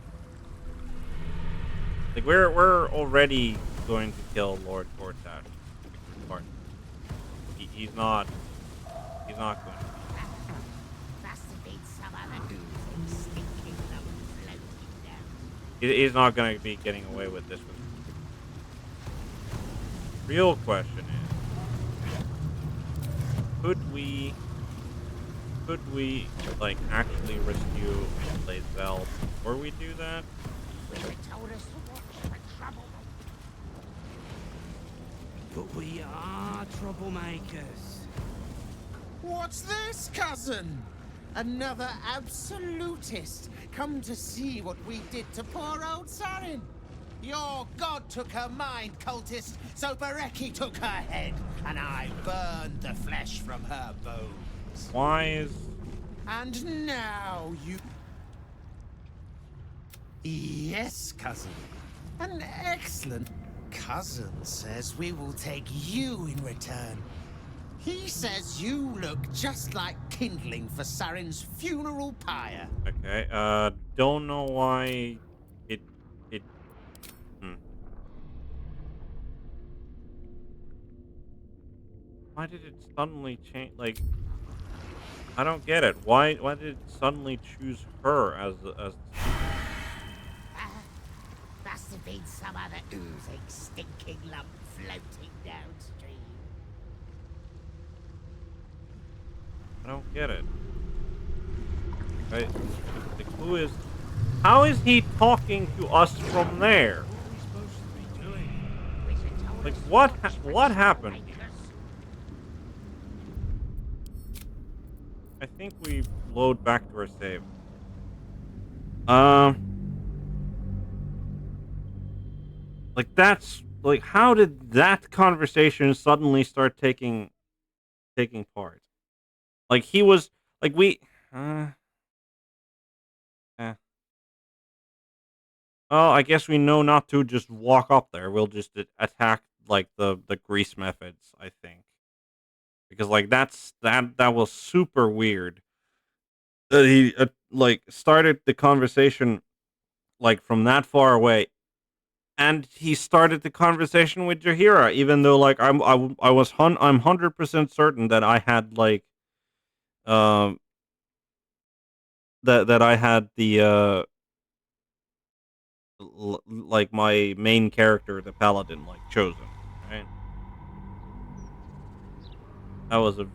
like, we're already going to kill Lord Gortash. He's not going to. He's not going to be getting away with this one. Real question is, could we like actually rescue Lae'zel before we do that? But we are troublemakers. What's this, cousin? Another absolutist come to see what we did to poor old Sarin. Your god took her mind, cultist, so Bereki took her head, and I burned the flesh from her bones. Why is... And now you... Yes, cousin. An excellent cousin says we will take you in return. He says you look just like kindling for Saren's funeral pyre. Okay. Don't know why it. Hmm. Why did it suddenly change? Like, I don't get it. Why did it suddenly choose her as the speaker? Must have been some other oozing, stinking lump floating downstream. I don't get it. Right? Like, who is? How is he talking to us from there? Like, what happened? I think we load back to our save. Like that's like, how did that conversation suddenly start taking part? Like he was like we. Eh. Oh, I guess we know not to just walk up there. We'll just attack like the grease methods. I think because like that was super weird. That he like started the conversation like from that far away, and he started the conversation with Jahira, even though like I'm 100% certain that I had like um that I had the like my main character, the Paladin, like chosen, right? That was a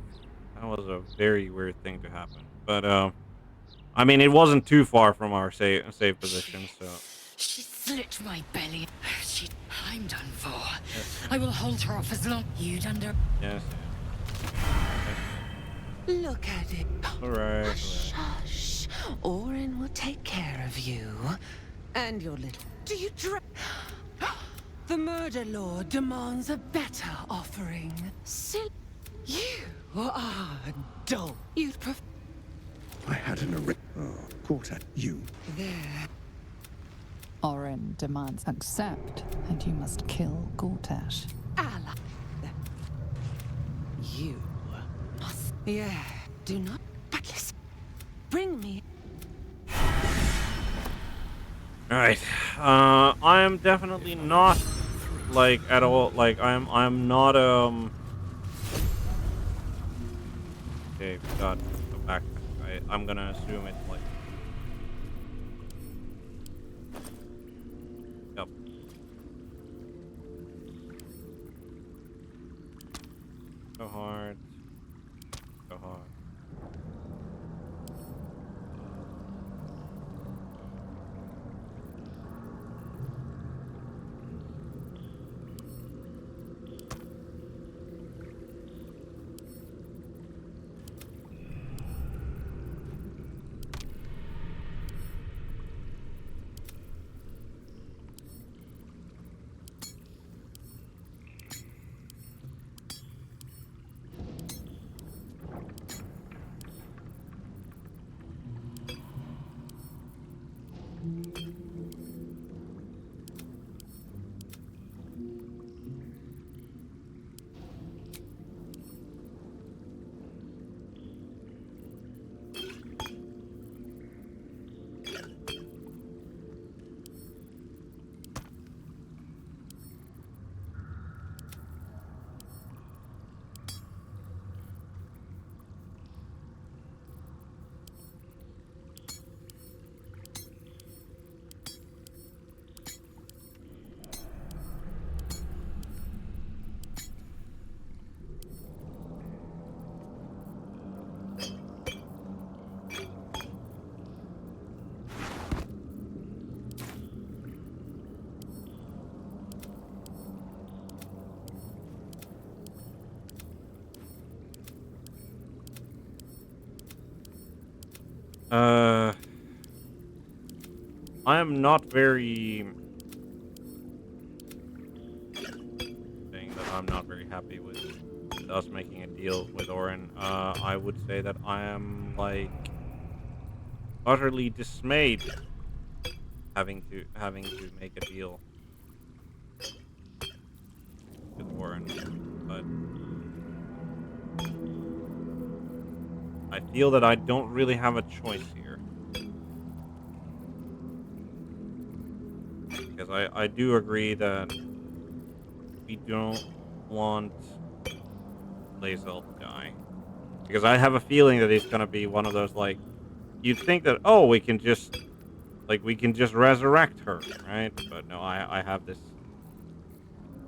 very weird thing to happen, but I mean, it wasn't too far from our save position, so. She slit my belly. I'm done for. Yes. I will hold her off as long you'd under. Yes. Look at it. All right. Hush, hush. Orin will take care of you. And your little... Do you The murder lord demands a better offering. You are dull. You'd prefer... I had an array. Oh, quarter. You. There. Orin demands accept, and you must kill Gortash. Allah. You must... Yeah. Do not... But listen. Bring me... Alright. I am definitely not like at all like I'm not okay, we got the backpack. I'm gonna assume it's like yep. Go hard. Go hard. I am not very saying that I'm not very happy with us making a deal with Orin. I would say that I am like utterly dismayed having to make a deal with Orin, but I feel that I don't really have a choice here. Because I do agree that we don't want Lae'zel to die. Because I have a feeling that he's gonna be one of those, like, you'd think that, oh, we can just resurrect her, right? But no, I have this.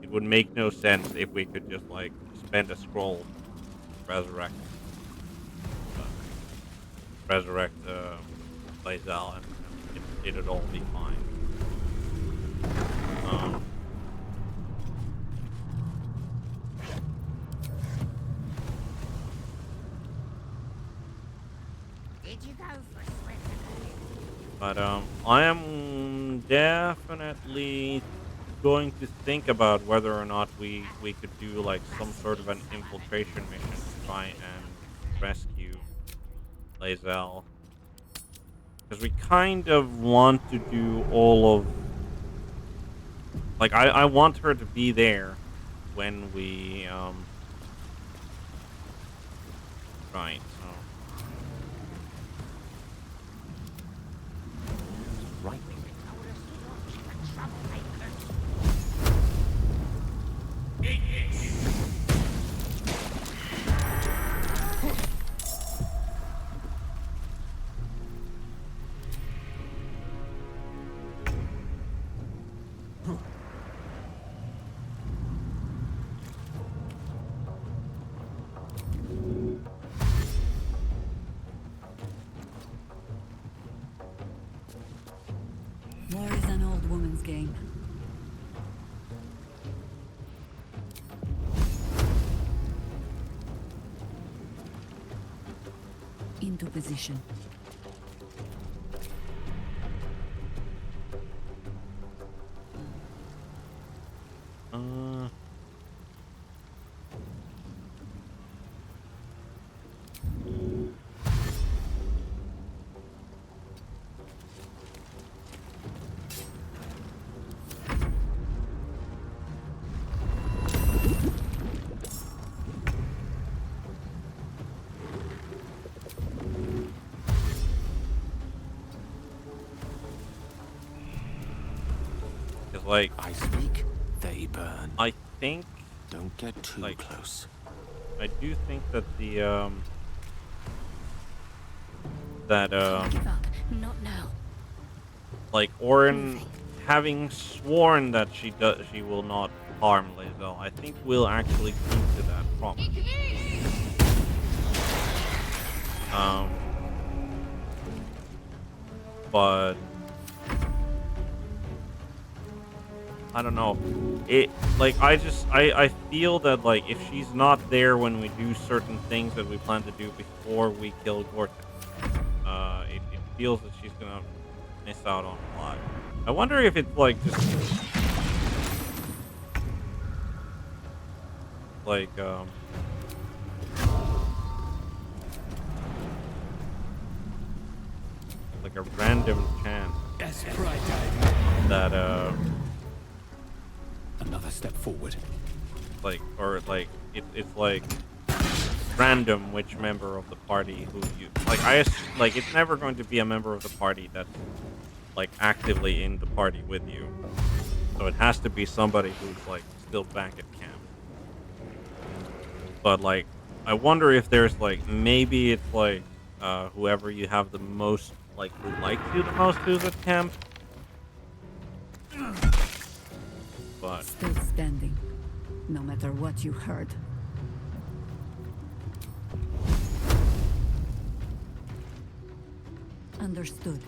It would make no sense if we could just, like, spend a scroll resurrect Lae'zel, and it'd all be fine. Did you go for swim? But I am definitely going to think about whether or not we could do like some sort of an infiltration mission to try and rescue Lae'zel. Because we kind of want to do all of... Like, I want her to be there when we... Right, so... Right. War is an old woman's game. Into position. Like, I speak, they burn. I think... Don't get too like, close. I do think that the, Give up. Not now. like, Orin having sworn that she will not harm Lae'zel, I think we'll actually keep to that promise. But I don't know. I feel that, like, if she's not there when we do certain things that we plan to do before we kill Gortek, it feels that she's gonna miss out on a lot. I wonder if it's, like, just... Like, like a random chance that, Another step forward. like, or like it's like random which member of the party who you like. Like, it's never going to be a member of the party that's like actively in the party with you. So it has to be somebody who's like still back at camp. But like, I wonder if there's like, maybe it's like whoever you have the most, like, who likes you the most who's at camp. But Still standing, no matter what you heard. Understood.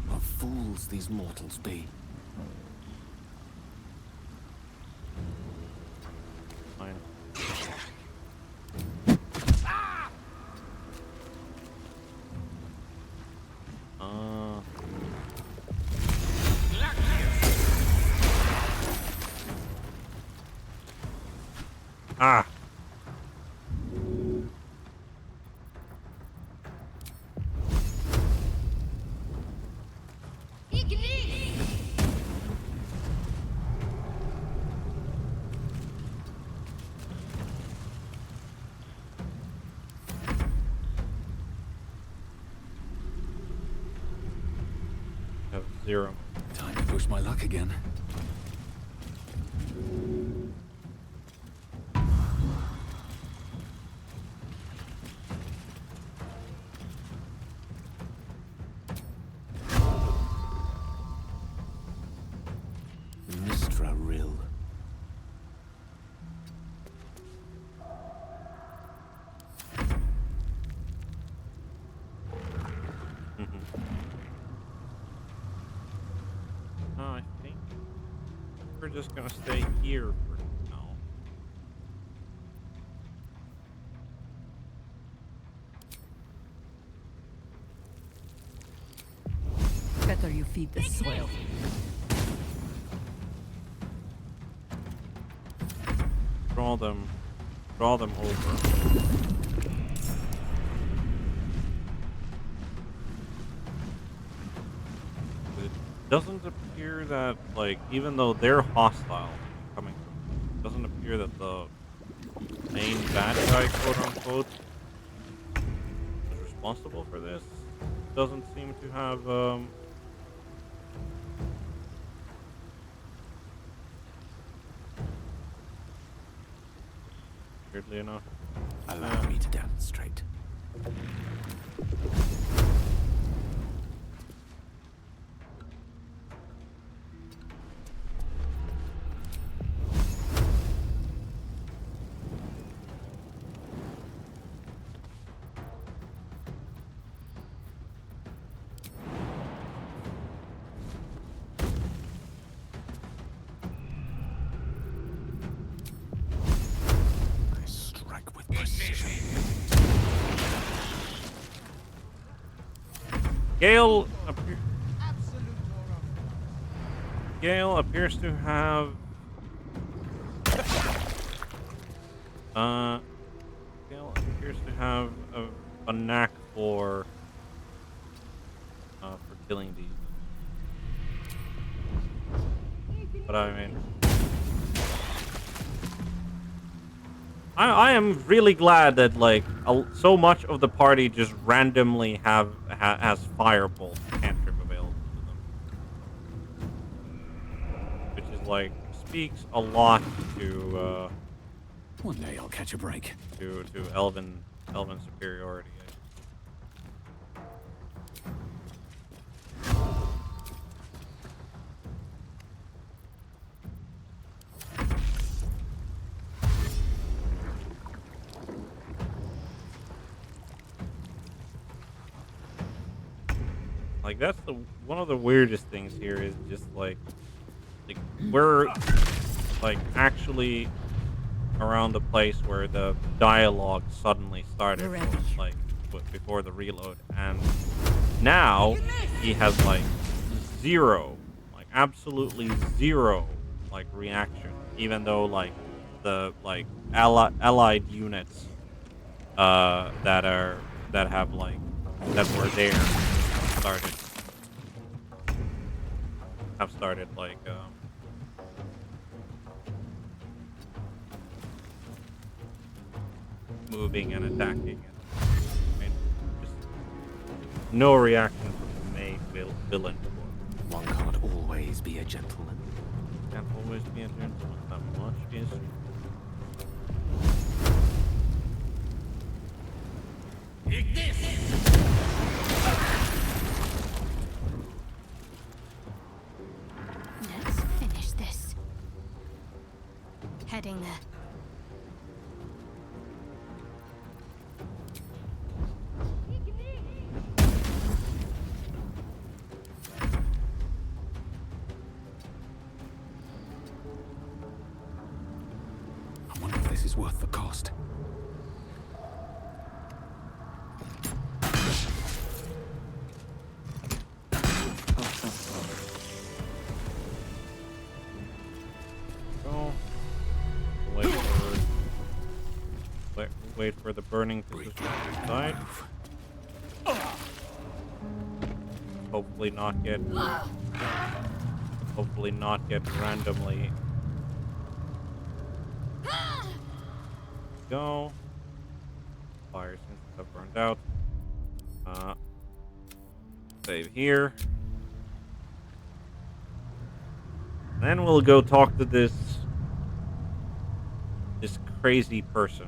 What fools these mortals be. fine. 0. Time to push my luck again. Mistra Rill. No, I think we're just gonna stay here for now. Better you feed the soil. Draw them over. It doesn't appear that, like, even though they're hostile coming from, it doesn't appear that the main bad guy, quote unquote, is responsible for this. Doesn't seem to have weirdly enough. Allow me to demonstrate. I strike with precision. Gale appears to have Gale appears to have a knack for killing these. But I mean, I am really glad that, like, so much of the party just randomly has firebolt cantrip available to them, which is, like, speaks a lot to One day I'll catch a break. to elven superiority. Like, that's one of the weirdest things here is just like we're like actually around the place where the dialogue suddenly started, like before the reload, and now he has like absolutely zero like reaction, even though like the allied units that have like that were there started like moving and attacking. I mean, just no reaction from the main villain. One can't always be a gentleman. Can't always be a gentleman. Not much is. Let's finish this. Heading there. I wonder if this is worth the cost. Wait for the burning to subside. Hopefully not get randomly. Go. Fire since have burned out. Save here. Then we'll go talk to this crazy person.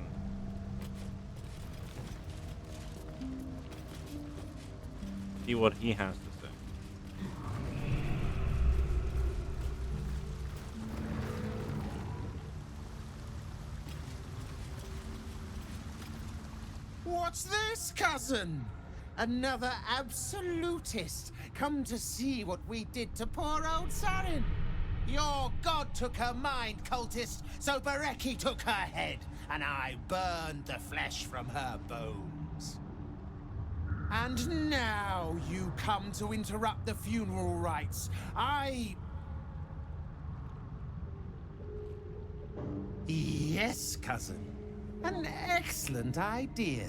See what he has to say. What's this, cousin? Another absolutist come to see what we did to poor old Sarin. Your god took her mind, cultist, so Bereki took her head, and I burned the flesh from her bones. And now you come to interrupt the funeral rites. Yes, cousin. An excellent idea.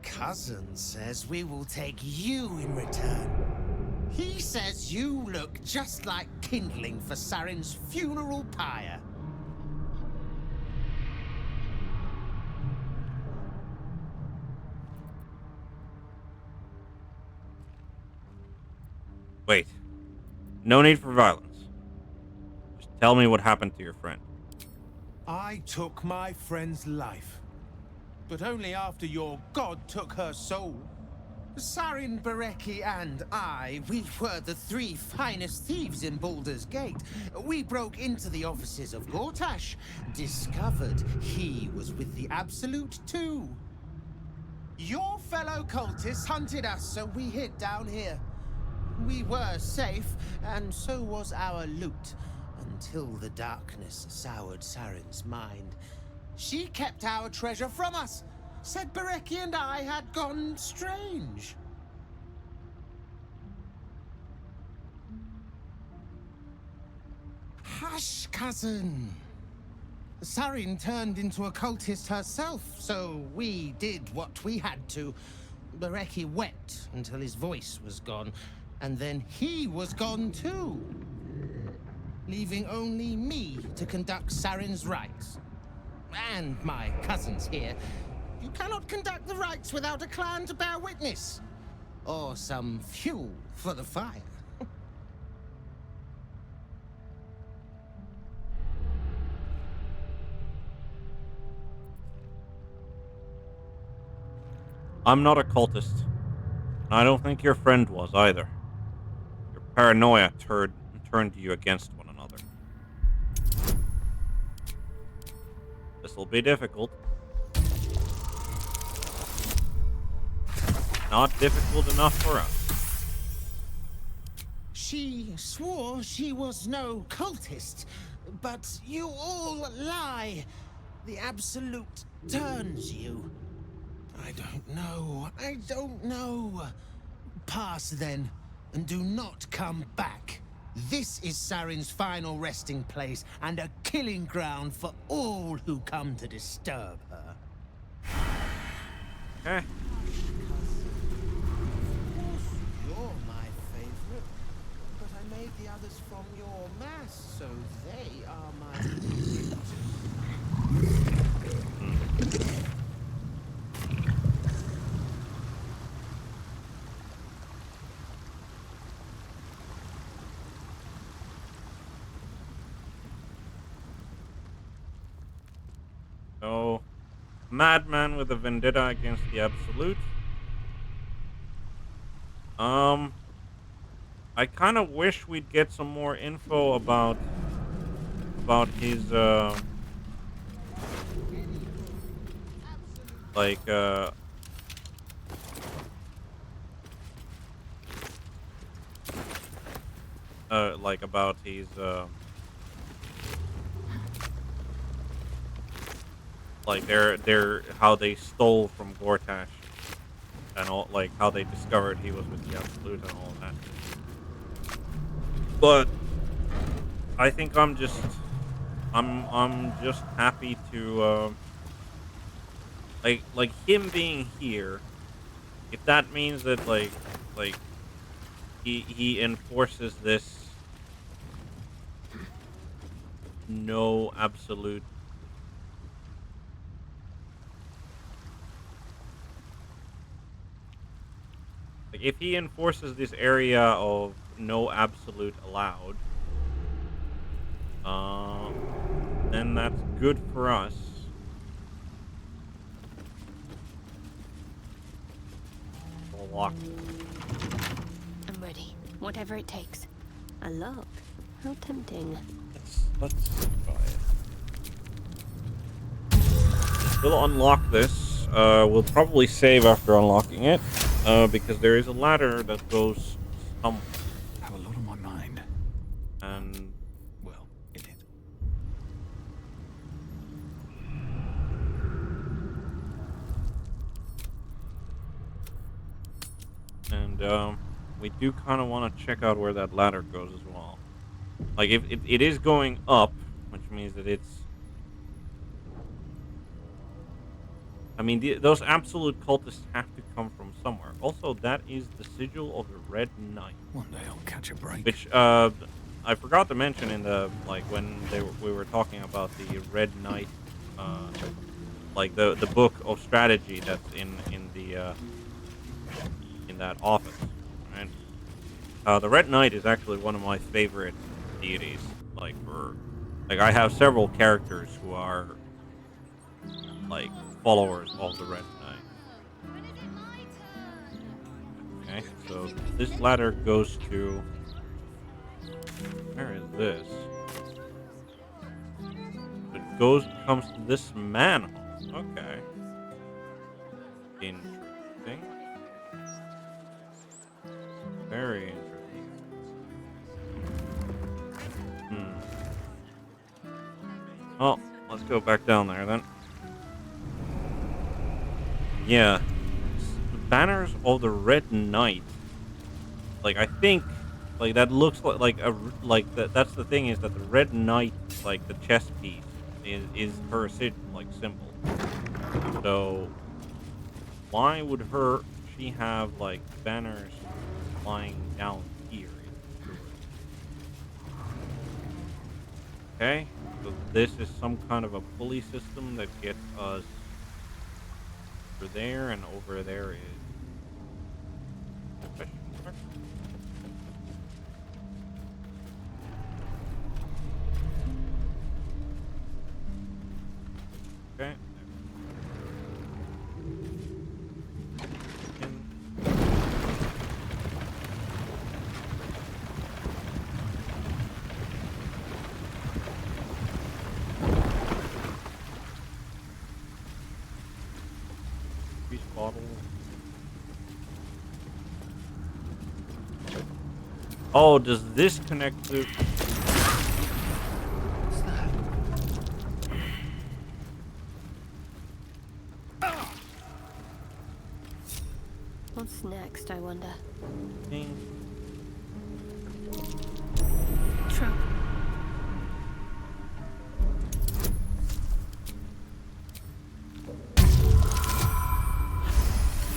Cousin says we will take you in return. He says you look just like kindling for Sarin's funeral pyre. Wait. No need for violence. Just tell me what happened to your friend. I took my friend's life, but only after your god took her soul. Sarin, Bereki, and I, we were the 3 finest thieves in Baldur's Gate. We broke into the offices of Gortash, discovered he was with the Absolute too. Your fellow cultists hunted us, so we hid down here. We were safe, and so was our loot, until the darkness soured Sarin's mind. She kept our treasure from us, said Bereki and I had gone strange. Hush, cousin. Sarin turned into a cultist herself, so we did what we had to. Bereki wept until his voice was gone, and then he was gone too, leaving only me to conduct Sarin's rites. And my cousins here. You cannot conduct the rites without a clan to bear witness. Or some fuel for the fire. I'm not a cultist. And I don't think your friend was either. Your paranoia turned you against one another. This'll be difficult. Not difficult enough for us. She swore she was no cultist, but you all lie. The Absolute turns you. I don't know. Pass then, and do not come back. This is Sarin's final resting place, and a killing ground for all who come to disturb her. Okay. You're my favorite, but I made the others from your mass, so they are my favorite. So, madman with a vendetta against the Absolute. I kind of wish we'd get some more info about his like like about his like their how they stole from Gortash and all, like how they discovered he was with the Absolute and all of that. But I think I'm just happy to like him being here. If that means that like he enforces this no absolute like if he enforces this area of no absolute allowed, then that's good for us. We'll lock this. I'm ready. Whatever it takes. A lock. How tempting. Let's try it. We'll unlock this. We'll probably save after unlocking it, because there is a ladder that goes somewhere. I have a lot on my mind. And well, it is. And we do kind of want to check out where that ladder goes as well. Like, if it is going up, which means that it's... I mean, those absolute cultists have to come from somewhere. Also, that is the sigil of the Red Knight. One day I'll catch a break. Which, I forgot to mention in the, like, when we were talking about the Red Knight, like, the book of strategy that's in that office, right? The Red Knight is actually one of my favorite deities. Like, I have several characters who are, like, followers of the Red Knight. Okay, so this ladder goes to... Where is this? It comes to this manhole. Okay. Interesting. Very interesting. Oh, let's go back down there then. Yeah. The banners of the Red Knight. Like, I think, like, that looks like that's the thing, is that the Red Knight, like, the chest piece is her symbol. So why would she have, like, banners flying down here? Okay, so this is some kind of a pulley system that gets us over there, and over there is question mark? Okay. Bottle. Oh, does this connect to... What's that? What's next, I wonder? Trap.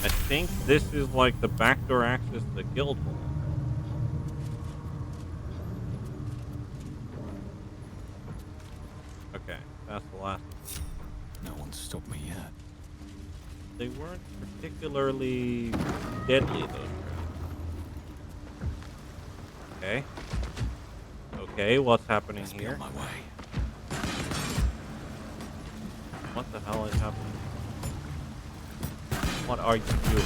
I think this is like the backdoor access to the guild hall. Okay, that's the last one. No one's stopped me yet. They weren't particularly deadly, those traps. Okay. Okay, what's happening Let's here? be on my way. What the hell is happening? What are you doing?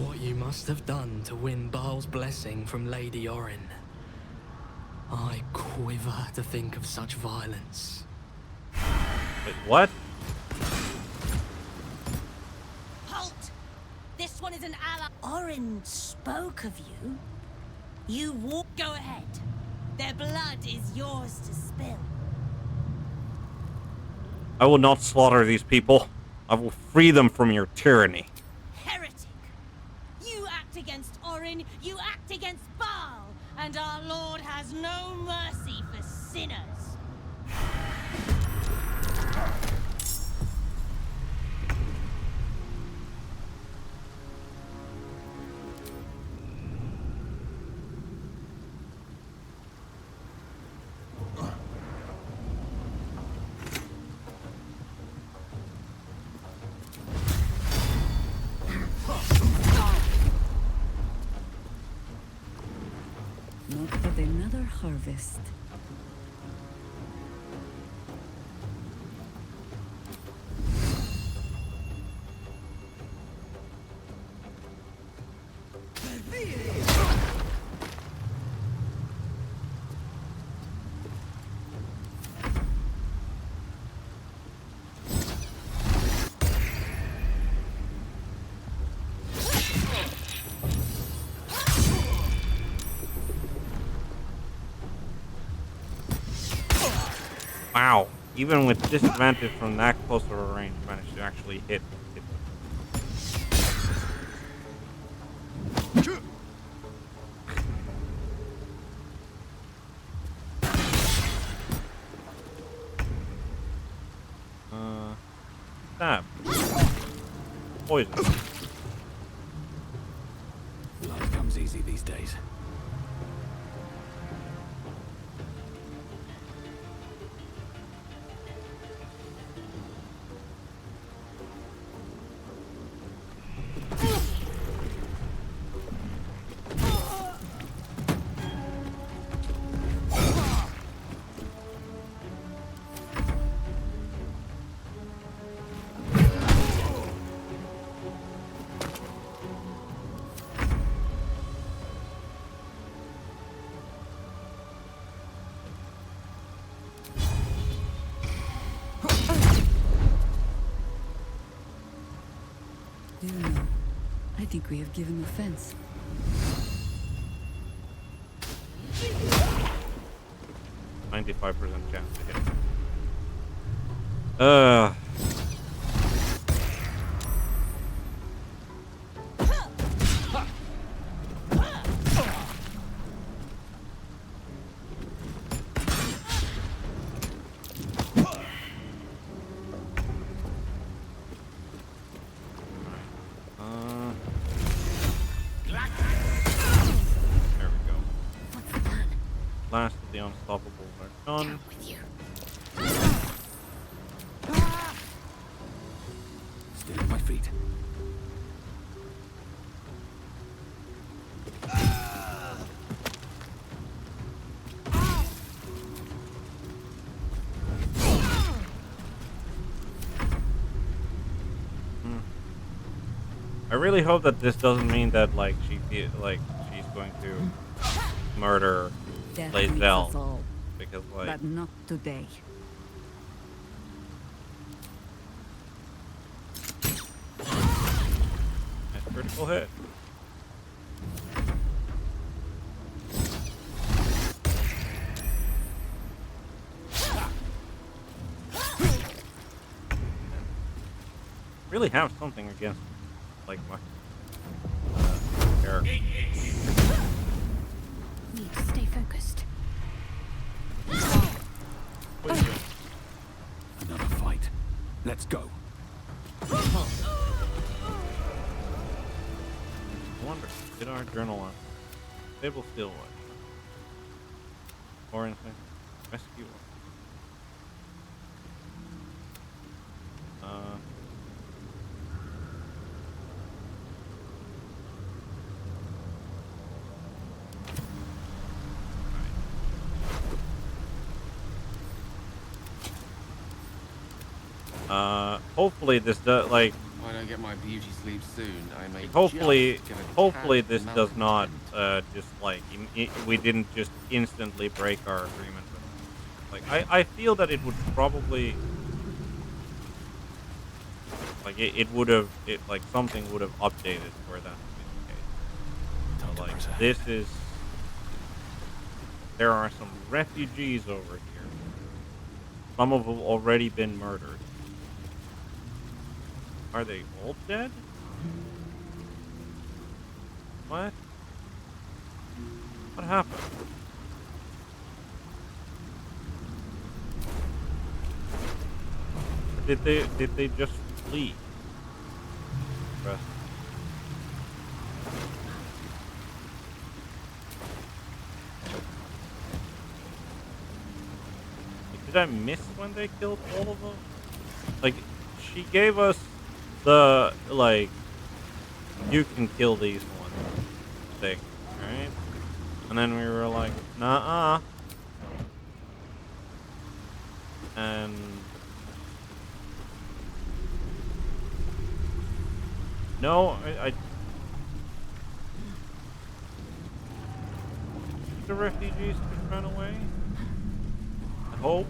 What you must have done to win Baal's blessing from Lady Orin. I quiver to think of such violence. Wait, what? Halt! This one is an ally. Orin spoke of you. You walk. Go ahead. Their blood is yours to spill. I will not slaughter these people. I will free them from your tyranny. Heretic! You act against Orin, you act against Baal, and our Lord has no mercy for sinners. another harvest. Wow. Even with disadvantage from that close of a range, managed to actually hit. Stab. Poison. Life comes easy these days. You know, I think we have given offense. 95% chance to hit. There we go. Last of the unstoppables are done. Still on my feet. I really hope that this doesn't mean that like she's going to murder Death Lae'zel, meets us all, because like but not today. nice critical hit. Really have something against like my character. Need to stay focused. Another fight. Let's go. I wonder, did our journal on table still what? Or anything? Rescue. Hopefully this does like. If I don't get my beauty sleep soon, I may. Hopefully just this does not just like we didn't just instantly break our agreement with them. Like I feel that it would probably like it would have like something would have updated for that to be the case. So, like this is there are some refugees over here. Some of them have already been murdered. Are they all dead? What? What happened? Did they just flee? Rest. Did I miss when they killed all of them? Like, she gave us the, like, you can kill these ones thing, right? And then we were like, nah, and no, I the refugees just ran away. I hope.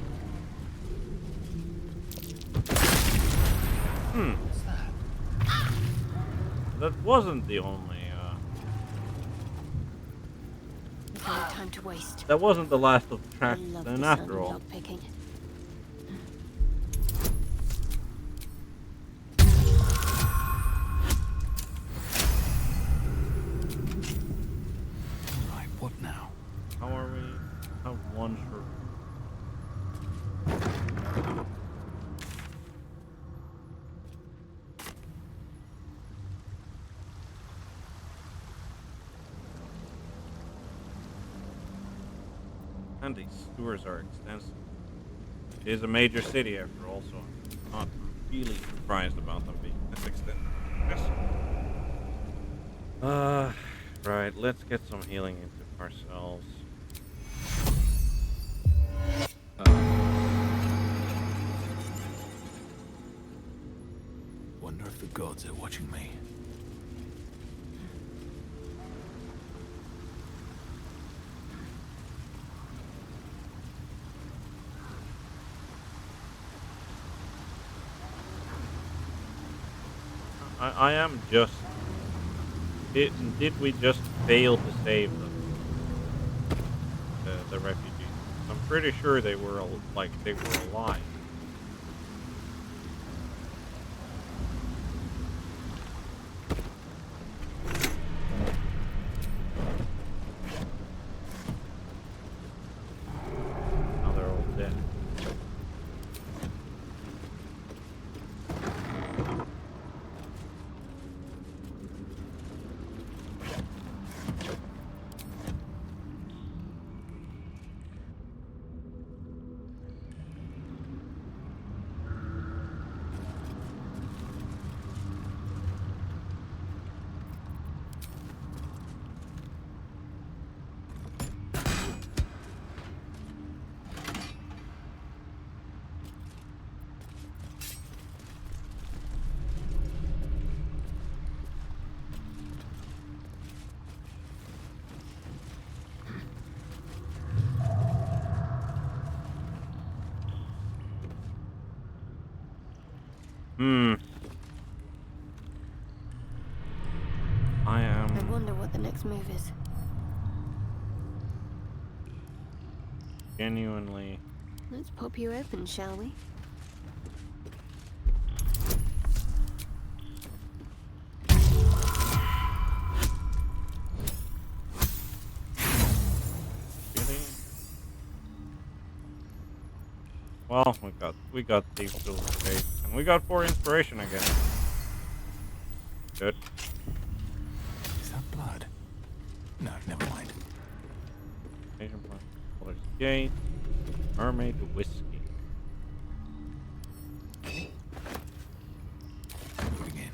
What's that? That wasn't the only. No time to waste. That wasn't the last of the I tracks. love Then the sound after of all. lockpicking. Right, what now? How are we? Have one short. And these sewers are extensive. It is a major city after all, so I'm not really surprised about them being this extensive. Yes. Right, let's get some healing into ourselves. Wonder if the gods are watching me. I am just. Did we just fail to save them? The refugees. I'm pretty sure they were they were alive. Now they're all dead. I am. I wonder what the next move is. Genuinely. Let's pop you open, shall we? Really? Well, we got these two face, and we got 4 inspiration again. Good. Is that blood? No, never mind. Asian plant, Colors Gate, Mermaid Whiskey. Moving in.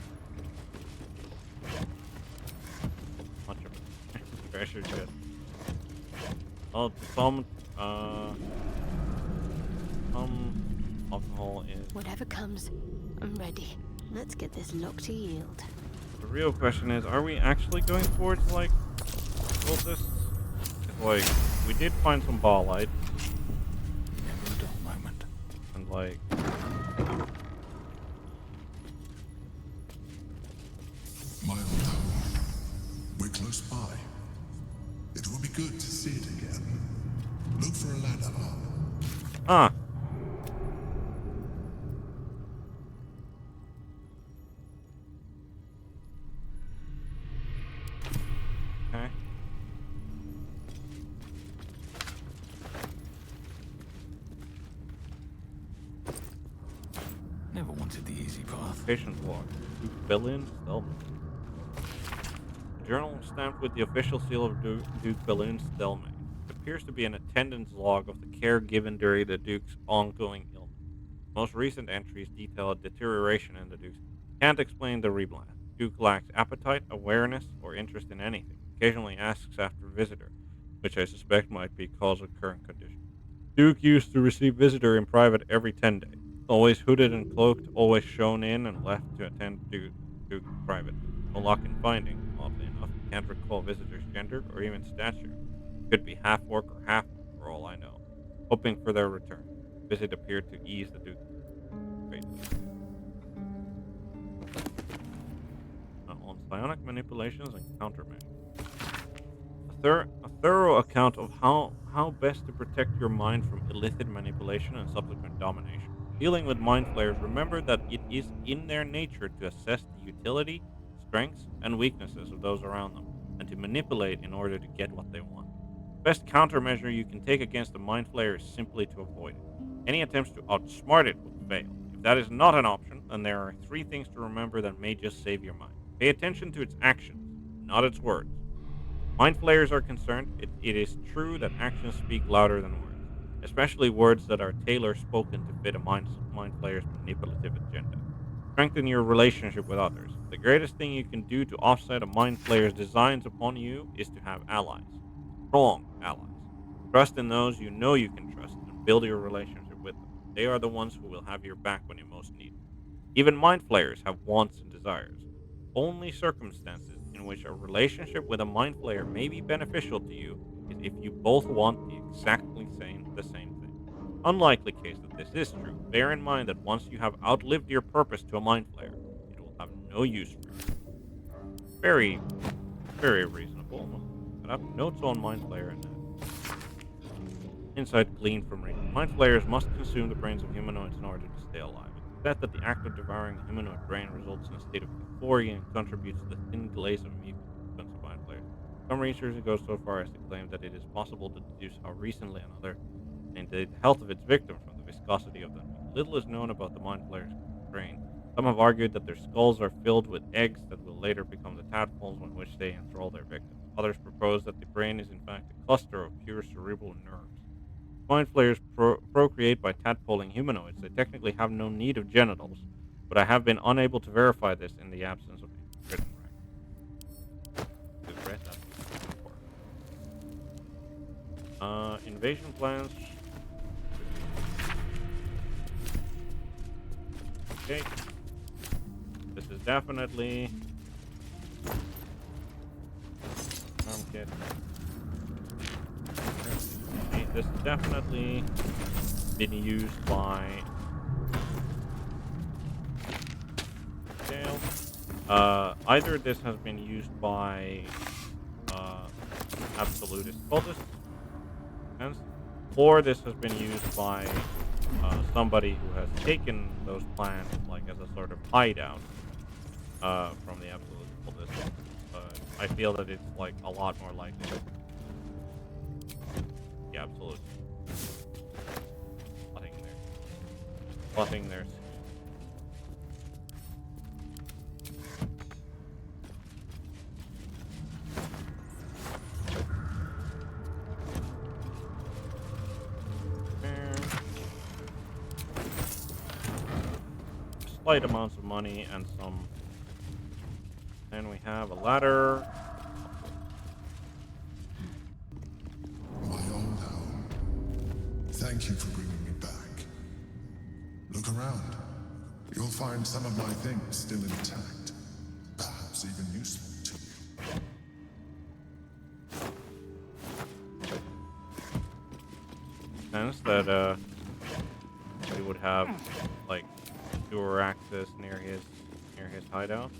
Much of treasure chest. Oh, some alcohol is. Whatever comes, I'm ready. Let's get this lock to yield. The real question is, are we actually going towards like cultists? Like, we did find some ball light. Never a dull moment. And like, My old home. We're close by. It will be good to see it again. Look for a ladder up. ah. Okay. Never wanted the easy path. Patient log. Duke Stelman. Journal stamped with the official seal of Duke Stelman. It appears to be an attendance log of the care given during the Duke's ongoing illness. Most recent entries detail a deterioration in the Duke's. Can't explain the reblast. Duke lacks appetite, awareness, or interest in anything. Occasionally asks after visitor. which I suspect might be cause of current condition. Duke used to receive visitor in private every 10 days. Always hooded and cloaked, always shown in and left to attend Duke privately. No luck in finding, oddly enough. Can't recall visitor's gender or even stature. Could be half orc or half for all I know. Hoping for their return. Visit appeared to ease the Duke's greatly. On psionic manipulations and countermeasures. A thorough account of how best to protect your mind from illicit manipulation and subsequent domination. Dealing with mind flayers, remember that it is in their nature to assess the utility, strengths, and weaknesses of those around them, and to manipulate in order to get what they want. Best countermeasure you can take against a mind flayer is simply to avoid it. Any attempts to outsmart it would fail. If that is not an option, then there are three things to remember that may just save your mind. Pay attention to its actions, not its words. Mind flayers are concerned, it is true that actions speak louder than words, especially words that are tailor spoken to fit a mind flayer's manipulative agenda. Strengthen your relationship with others. The greatest thing you can do to offset a mind flayer's designs upon you is to have allies. Strong allies. Trust in those you know you can trust and build your relationship with them. They are the ones who will have your back when you most need it. Even mind flayers have wants and desires. Only circumstances in which a relationship with a mind flayer may be beneficial to you is if you both want the same thing. Unlikely case that this is true. Bear in mind that once you have outlived your purpose to a mind flayer, it will have no use for you. Very, very reasonable. We'll look up notes on mind flayer and insight gleaned from reading. Mind flayers must consume the brains of humanoids in order to stay alive. It is said that the act of devouring a humanoid brain results in a state of euphoria and contributes to the thin glaze of mucus of mind flayers. Some researchers go so far as to claim that it is possible to deduce how recently another and the health of its victim from the viscosity of the meat. Little is known about the mind flayer's brain. Some have argued that their skulls are filled with eggs that will later become the tadpoles on which they enthrall their victims. Others propose that the brain is in fact a cluster of pure cerebral nerves. Mind flayers procreate by tadpoling humanoids. They technically have no need of genitals, but I have been unable to verify this in the absence of any written record. We've read that before. Invasion plans. Okay. This is definitely kit. Okay, this has definitely been used by scale. Either this has been used by absolutist cultists, or this has been used by somebody who has taken those plans like as a sort of hideout from the absolute cultists. But I feel that it's like a lot more likely. Yeah, absolutely. Plotting their slight amounts of money and some. And we have a ladder. My old home. Thank you for bringing me back. Look around. You'll find some of my things still intact. Perhaps even useful to you. Sense that we would have like sewer access near his hideout.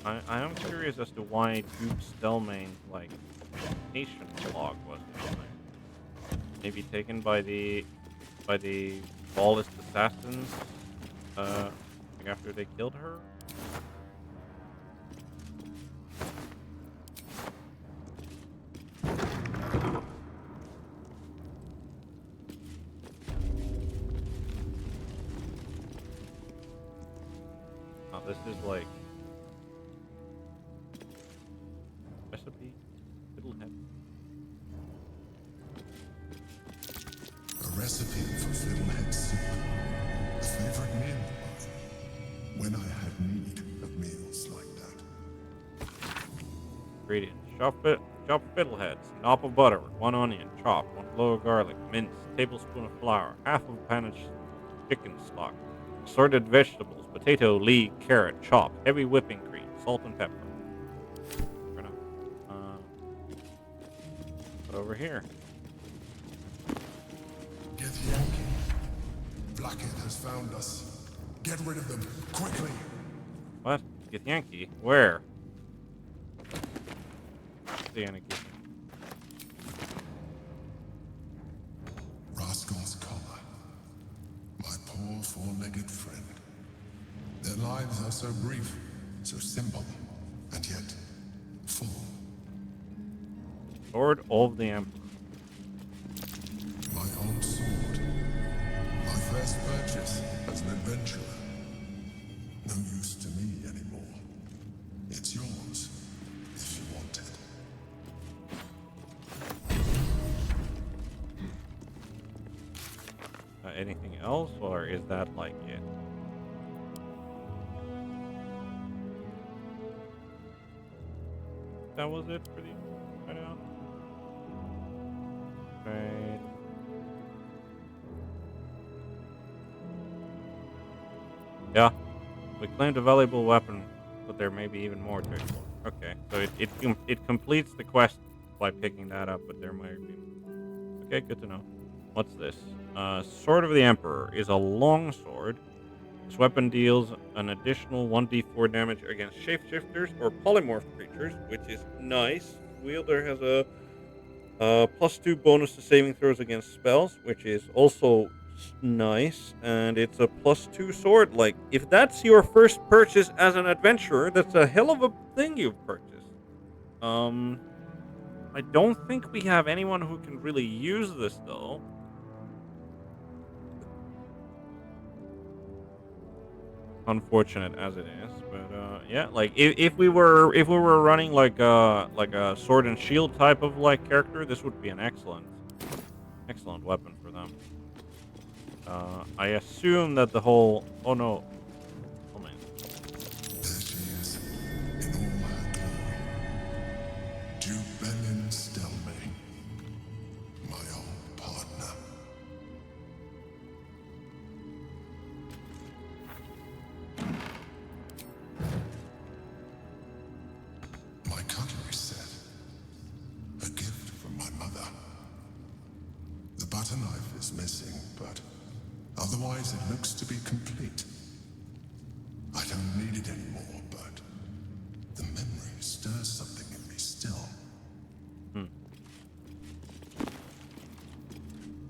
I am curious as to why Duke Stelmane's like nation log was down there. Maybe taken by the Ballist assassins after they killed her. This is like recipe fiddlehead. A recipe for fiddlehead soup. A favorite meal of mine. When I had need of meals like that. Chop fiddleheads, knop of butter, 1 onion, chopped, 1 clove of garlic, minced, tablespoon of flour, half of a pan of chicken stock, assorted vegetables, potato, leek, carrot, chopped, heavy whipping cream, salt and pepper. Fair enough. But over here. Githyanki. Blackhead has found us. Get rid of them, quickly. What? Githyanki? Where? See any Rascal's collar. My poor four-legged friend. Their lives are so brief, so simple, and yet full. Sword of the Emperor. My old sword. My first purchase as an adventurer. No use to me anymore. It's yours, if you want it. Anything else, or is that like it? That was it for the right now. Right. Yeah, we claimed a valuable weapon, but there may be even more to explore. Okay, so it completes the quest by picking that up, but there might be. Okay, good to know. What's this? Sword of the Emperor is a long sword. This weapon deals an additional 1d4 damage against shapeshifters or polymorph creatures, which is nice. Wielder has a +2 bonus to saving throws against spells, which is also nice. And it's a +2 sword. Like, if that's your first purchase as an adventurer, that's a hell of a thing you've purchased. I don't think we have anyone who can really use this, though. Unfortunate as it is, but yeah, like if we were running like a sword and shield type of like character, this would be an excellent weapon for them. I assume that the whole oh man, There she is, in all her glory. Jubelin Stelmane, my old partner. My cutlery set, a gift from my mother. The butter knife is missing, but otherwise it looks to be complete. I don't need it anymore, but the memory stirs something in me still.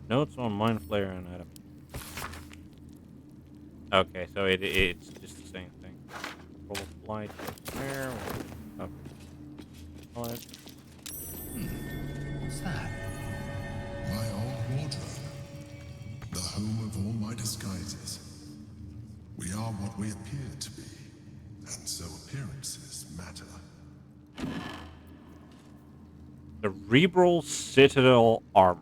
Notes on Mind Flayer and Adam. Okay, so it's just the same thing. Roll of flight there. Up. What's that? My old wardrobe. The home of all my disguises. We are what we appear to be, and so appearances matter. Cerebral Citadel armor.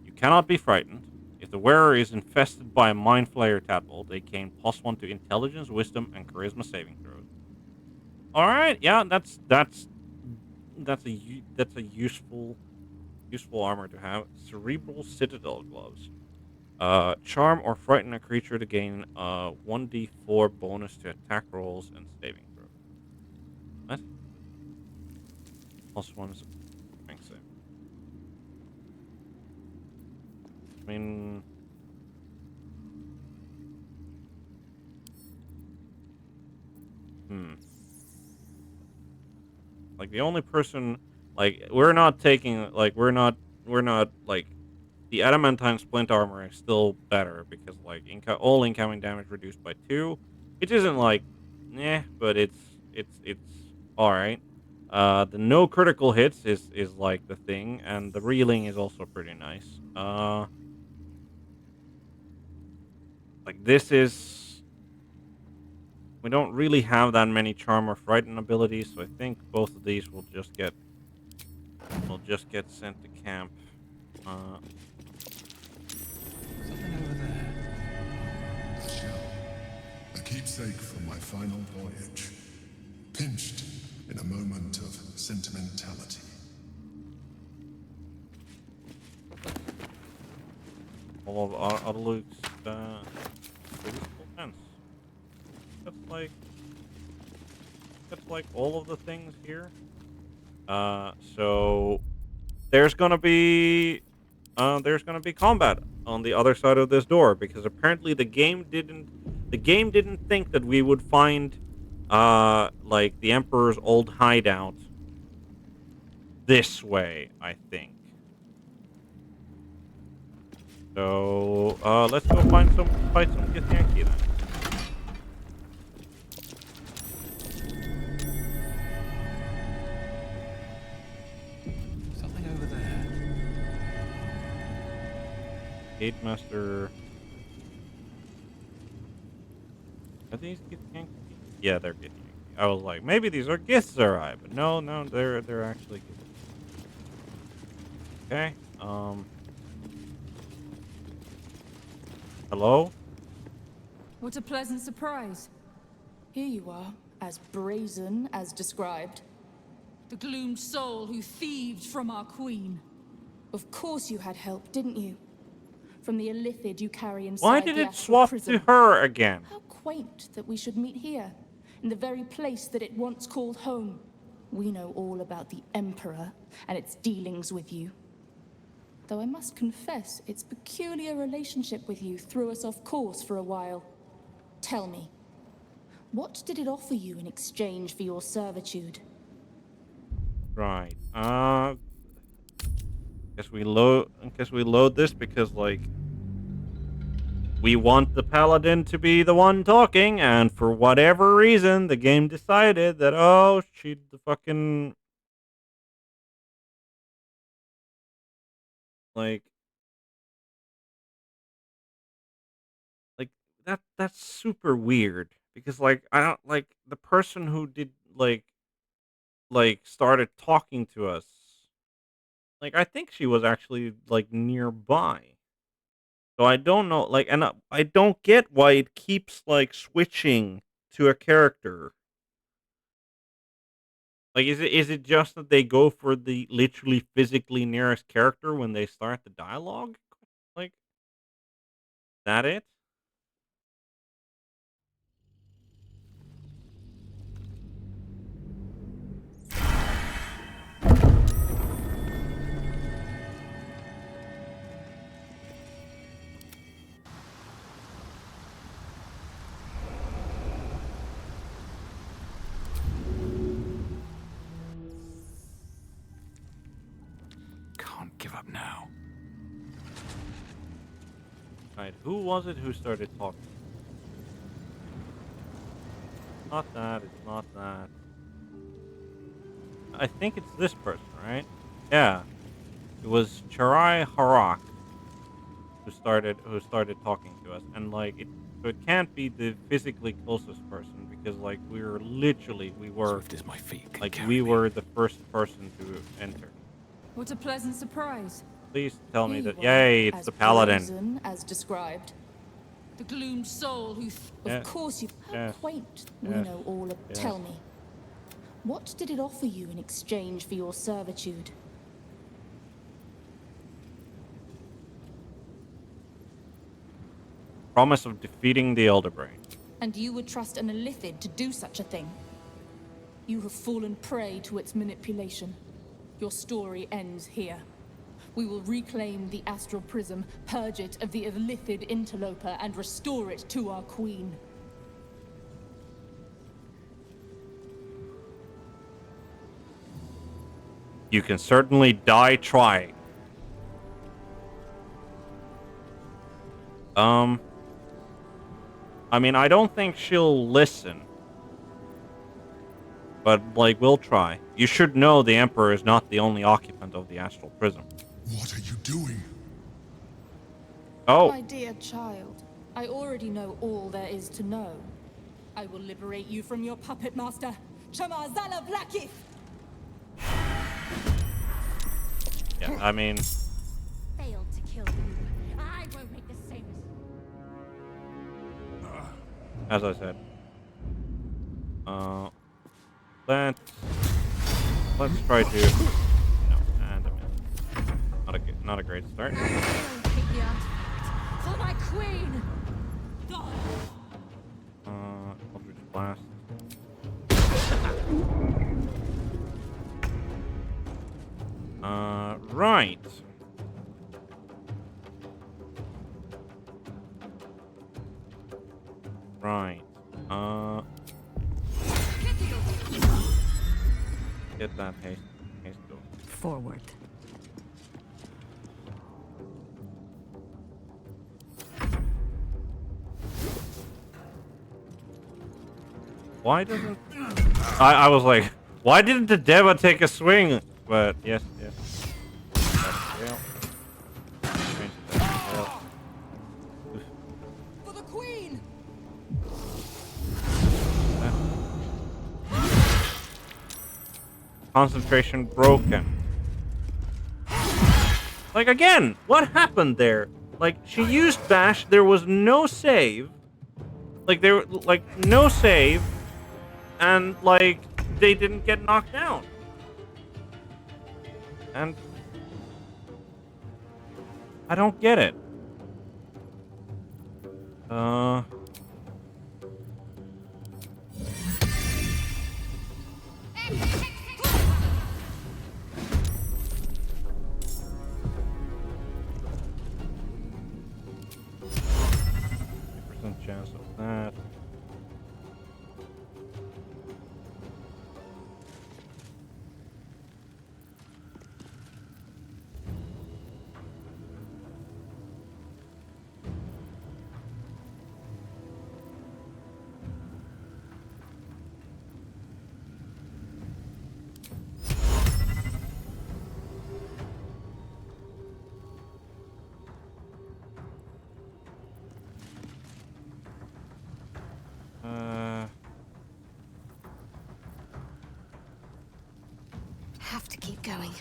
You cannot be frightened. If the wearer is infested by a Mind Flayer tadpole, they gain +1 to intelligence, wisdom, and charisma saving throws. All right, yeah, that's a useful armor to have. Cerebral Citadel gloves. Charm or frighten a creature to gain 1d4 bonus to attack rolls and saving throws. What? +1 is a strength save. I mean, like the only person, like we're not taking, like we're not like the adamantine splint armor is still better because like all incoming damage reduced by 2, which isn't like, but it's all right. The no critical hits is like the thing, and the reeling is also pretty nice. Like this is. We don't really have that many charm or frighten abilities, so I think both of these will just get sent to camp. Something over there. A shell. A keepsake from my final voyage. Pinched, in a moment of sentimentality. All of our Luke's physical sense. That's like all of the things here. So there's gonna be combat on the other side of this door because apparently the game didn't think that we would find like the Emperor's old hideout this way, I think. So let's go fight some Githyanki then. Something over there. Gate Master. Are these Githyanki? Yeah, they're Githyanki. I was like, maybe these are Githzerai, but no, they're actually Githyanki. Okay. Hello? What a pleasant surprise. Here you are, as brazen as described. The gloomed soul who thieved from our queen. Of course you had help, didn't you? From the illithid you carry inside. Why did it swap to her again? How quaint that we should meet here, in the very place that it once called home. We know all about the Emperor and its dealings with you. Though I must confess, its peculiar relationship with you threw us off course for a while. Tell me, what did it offer you in exchange for your servitude? Right. Guess we load this because like we want the Paladin to be the one talking, and for whatever reason, the game decided that she'd the fucking like that's super weird because like I don't like the person who did like started talking to us. Like I think she was actually like nearby. So I don't know like and I don't get why it keeps like switching to a character. Like is it just that they go for the literally physically nearest character when they start the dialogue? Like that it? Can't give up now. Right, who was it who started talking? Not that, it's not that. I think it's this person, right? Yeah. It was Charai Harak who started talking to us. And like so it can't be the physically closest person because like we were Swift as my feet can carry we me. were the first person to enter. What a pleasant surprise. Please tell me Here that you yay, are, it's as the Paladin. brazen as described. The gloomed soul who Yes. Of course you How Yes. quaint. We Yes. know all of Yes. Tell me. What did it offer you in exchange for your servitude? Promise of defeating the Elder Brain. And you would trust an illithid to do such a thing? You have fallen prey to its manipulation. Your story ends here. We will reclaim the astral prism, purge it of the illithid interloper, and restore it to our queen. You can certainly die trying. I mean, I don't think she'll listen. But, like, we'll try. You should know the Emperor is not the only occupant of the astral prism. What are you doing? Oh. My dear child, I already know all there is to know. I will liberate you from your puppet master, Chamazala Blakith! Yeah, I mean... Failed to kill you. I won't make the same As I said. Let's let's try to. No, and a miss. Not a great start. For my queen! Eldritch Blast. Right. Right. Get that haste go. Forward. Why doesn't... I was like, why didn't the Deva take a swing? But yes. For the queen! Concentration broken. Like, again, what happened there? Like, she used Bash, there was no save. Like, no save. And, like, they didn't get knocked down. And I don't get it. % chance of that. Have to keep going.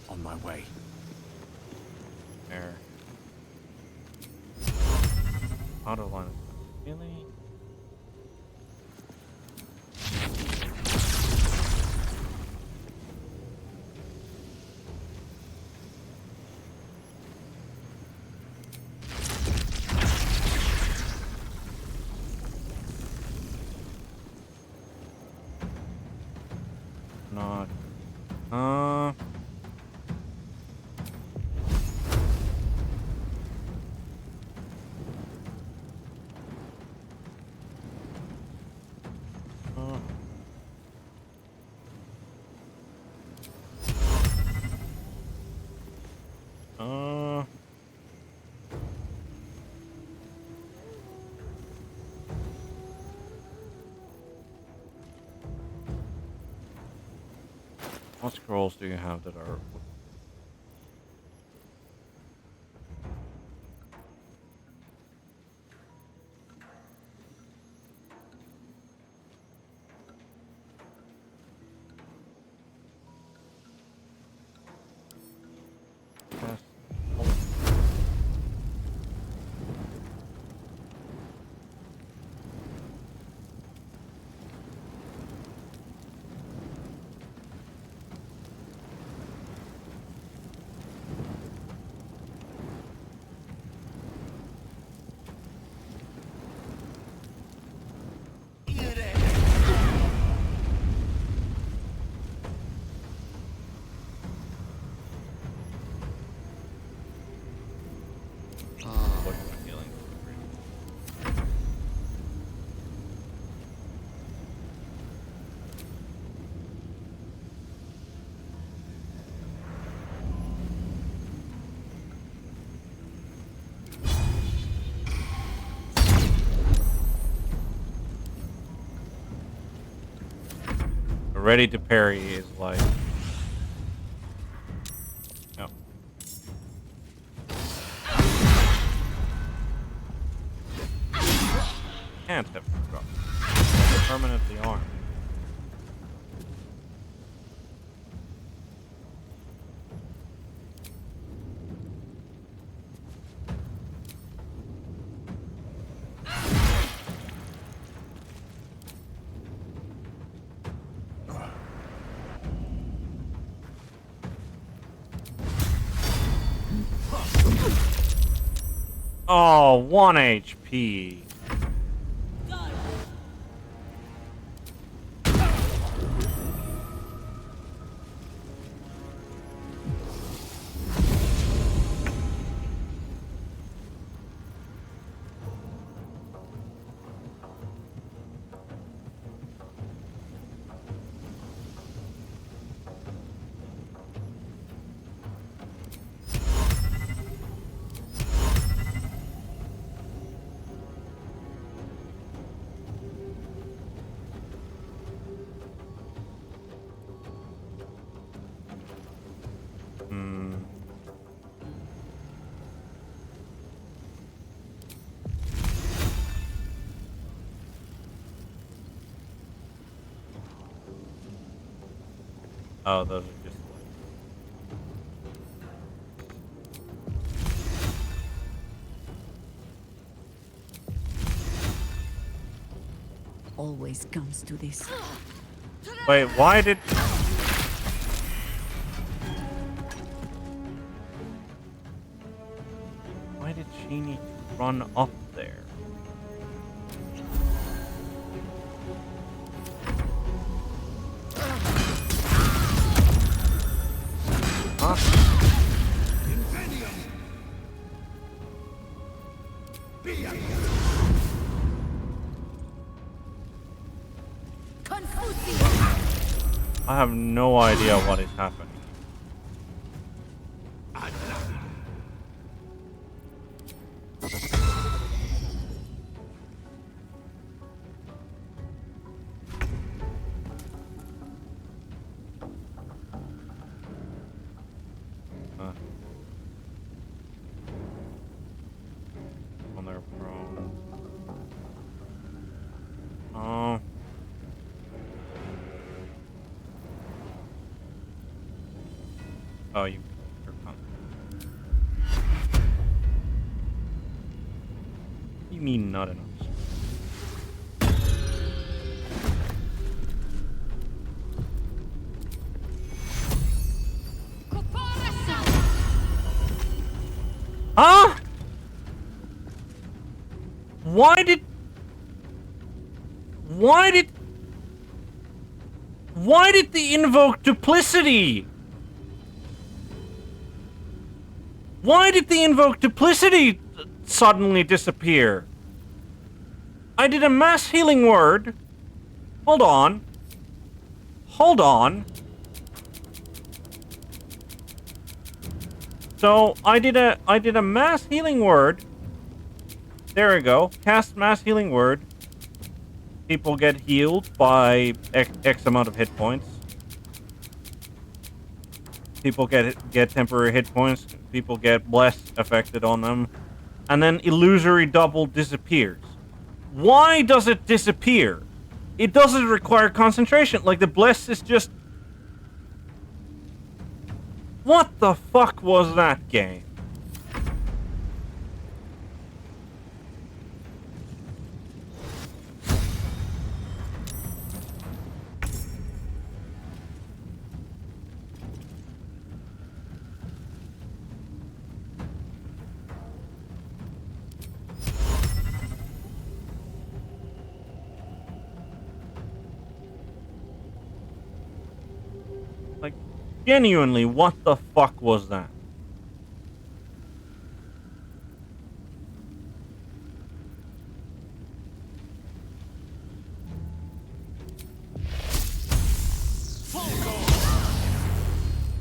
On my way. There. Auto line. Really? Not. What scrolls do you have that are... Ready to parry is like... No. Can't have dropped. Permanently armed. Oh, 1 HP. Oh, those are just Always comes to this. Wait, why did... Why did she need to run up there? Huh? I have no idea what is happening. On their throne. Oh. Oh, you're coming. You mean not enough? Huh? Why did they invoke duplicity? Why did the invoke duplicity suddenly disappear? I did a mass healing word. Hold on. Hold on. So I did a mass healing word. There we go. Cast mass healing word. People get healed by X amount of hit points. People get temporary hit points. People get blessed affected on them. And then illusory double disappears. Why does it disappear? It doesn't require concentration. Like the bless is just... What the fuck was that game? Like, genuinely, what the fuck was that?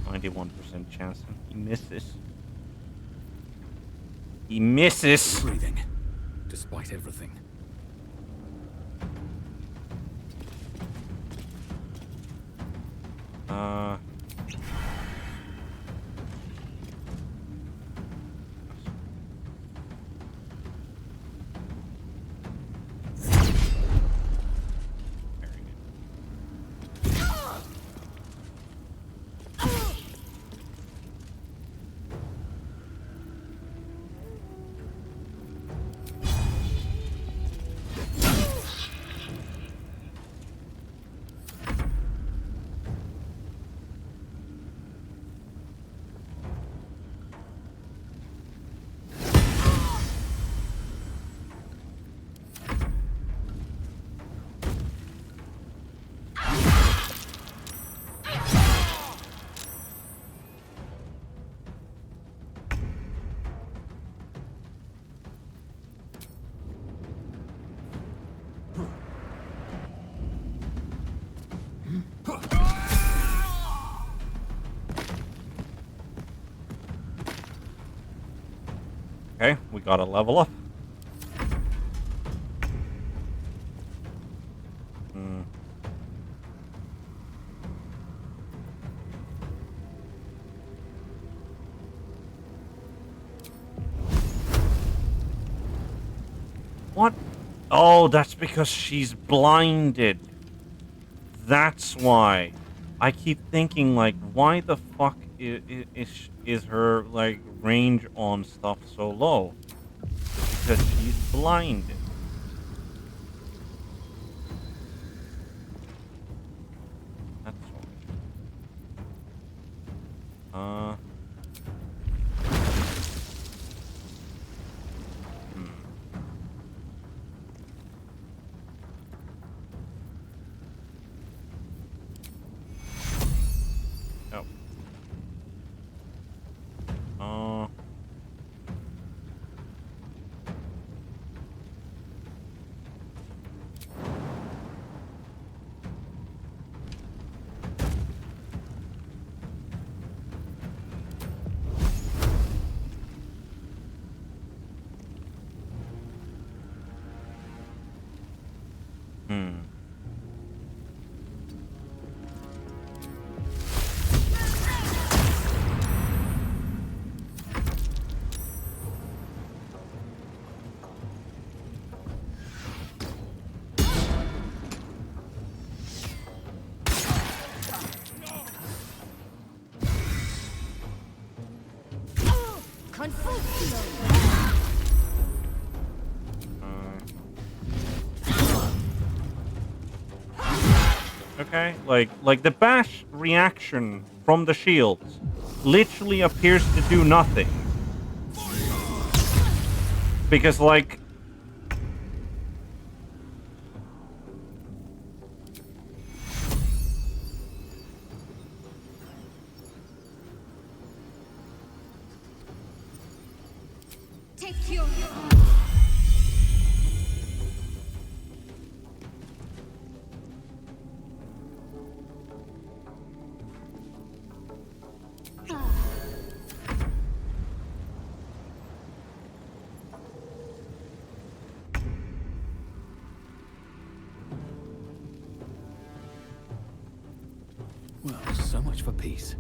.91% chance. He misses. He misses. Breathing, despite everything. Uh. Okay, we got a level up. What? Oh, that's because she's blinded. That's why. I keep thinking, like, why the fuck is her, like, range on stuff so low? It's because she's blinded. That's why. Okay, like the bash reaction from the shields literally appears to do nothing. Because, like, Take your... Well, so much for peace.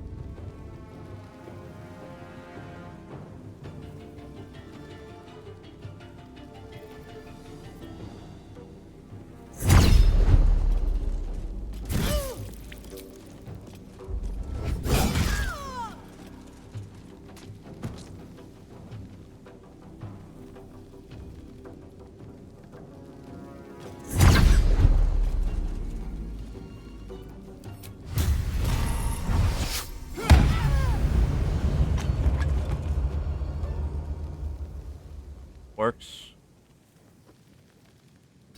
works.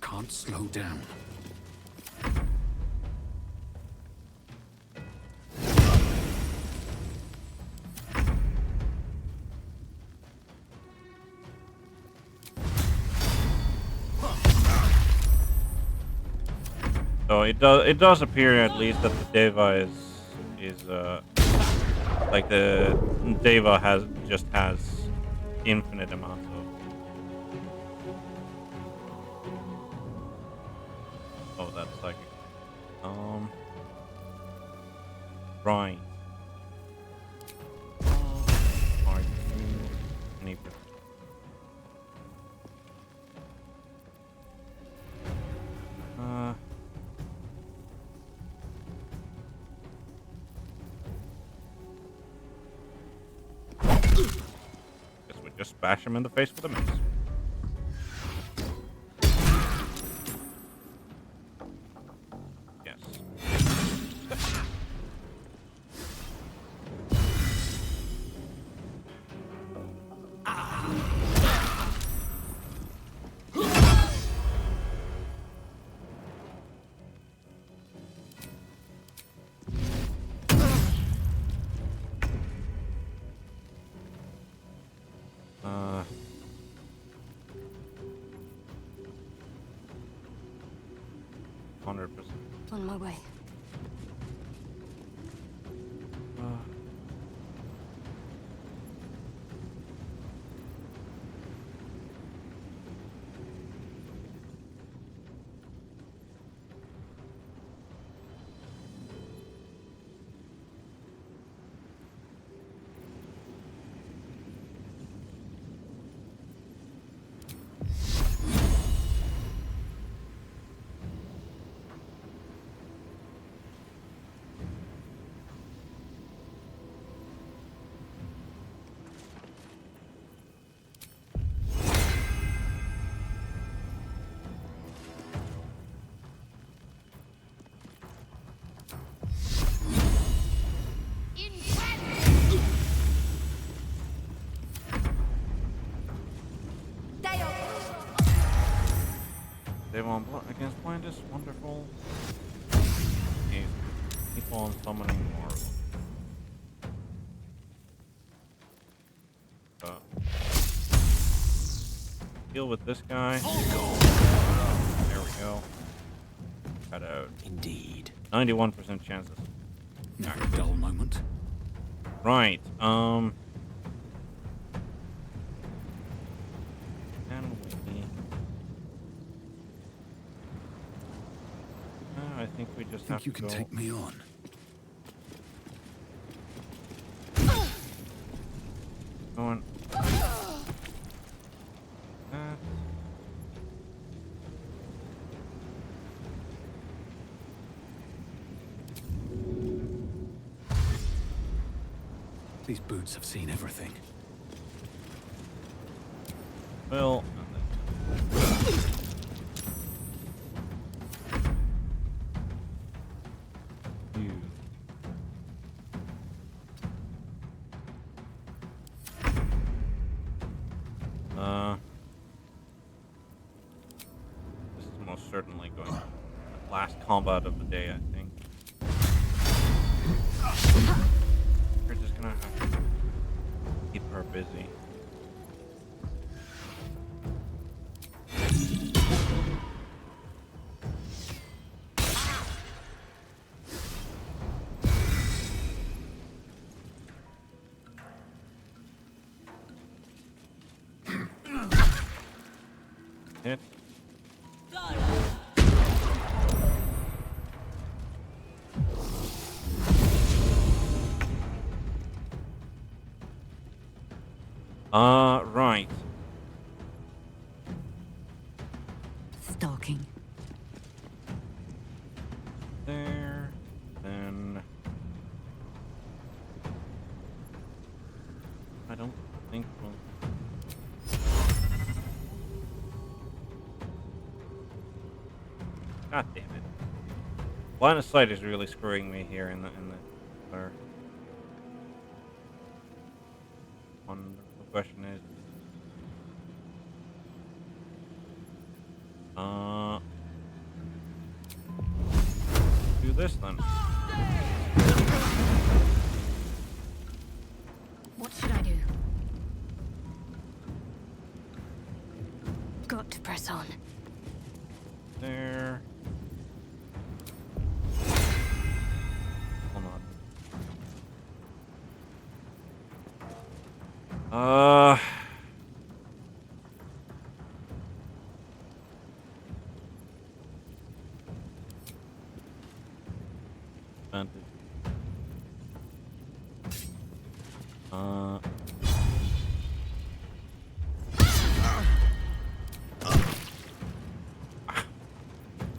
Can't slow down. So it does appear at least that the Deva is like the Deva has infinite amounts of. Oh, that's psychic. Right. Are you any? Guess we just bash him in the face with a mace. Yes. Uh, 100%. On my way. Save on against blindness. Wonderful. Keep on summoning more. Deal with this guy. There we go. Cut out. Indeed. 91% chances. Never a dull moment. Right. And we. I think we just have to You can go. take me on. Going. These boots have seen everything. Well. This is most certainly going to be the last combat of the day, I think. We're just gonna have to keep her busy. Hit. Right. Stalking. There. Then. I don't think we'll. God damn it. Line of sight is really screwing me here in the blur. The question is do this then. What should I do? Got to press on. There. Hold on. Advantage. Uh.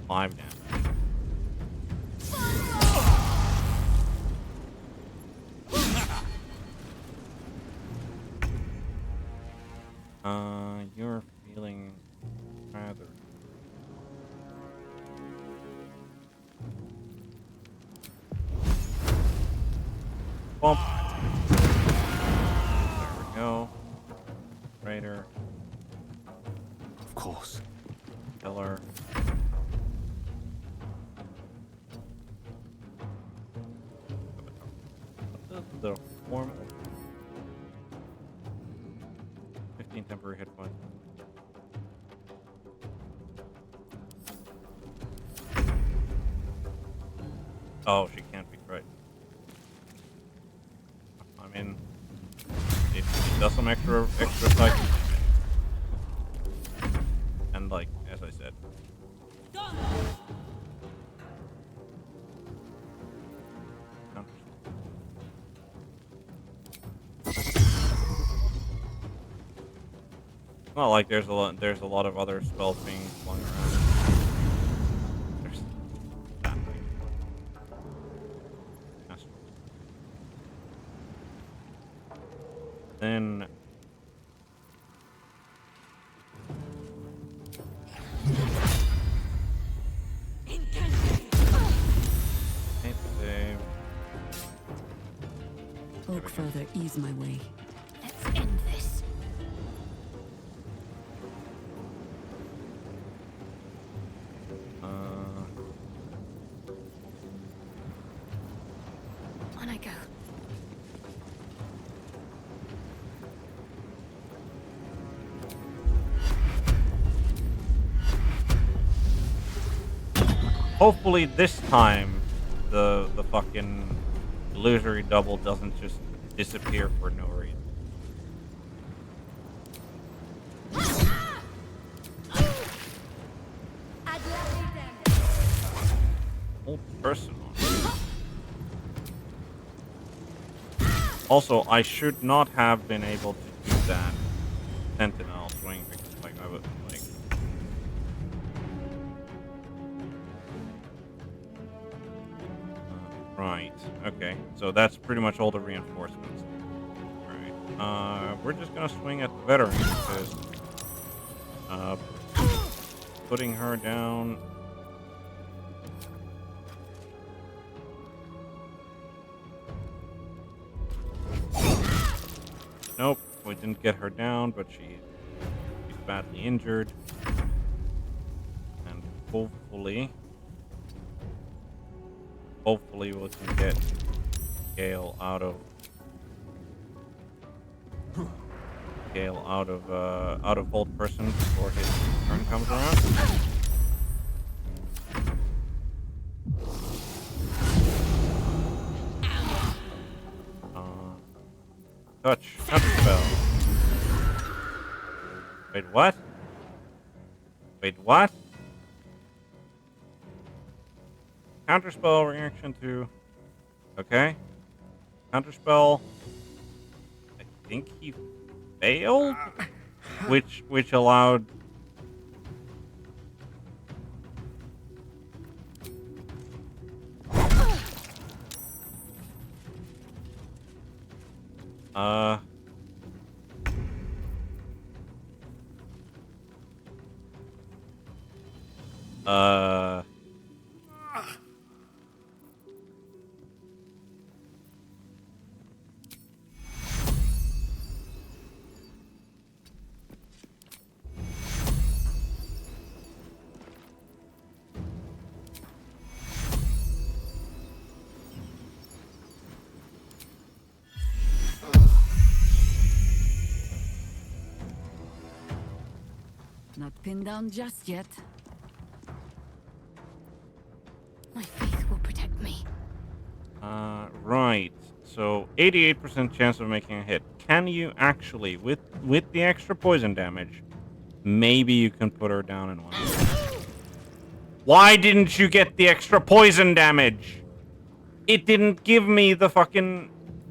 5 damage. You're feeling rather. Bump. There we go. Raider. Of course. Killer. The form of 15 temporary hit points. Oh, she can't be right. I mean, it does some extra cycles. And like, as I said. Not like there's a lot of other spells being flung around. There's that thing. Then save. Walk further, ease my way. Let's end this. On I go. Hopefully this time the fucking illusory double doesn't just disappear for no reason. Whole person on it. Also, I should not have been able to do that sentinel swing because like I would like right. Okay. So that's pretty much all the reinforcements. Alright. We're just gonna swing at the veteran because putting her down. Nope, we didn't get her down, but she's badly injured. And hopefully we can get Gale out of hold person before his turn comes around. Touch spell. Wait, what? Wait, what? Counterspell reaction to. Okay. Counterspell. I think he failed, which allowed. Not pinned down just yet. My faith will protect me. Right. So 88% chance of making a hit. Can you actually, with the extra poison damage, maybe you can put her down in one? Why didn't you get the extra poison damage? It didn't give me the fucking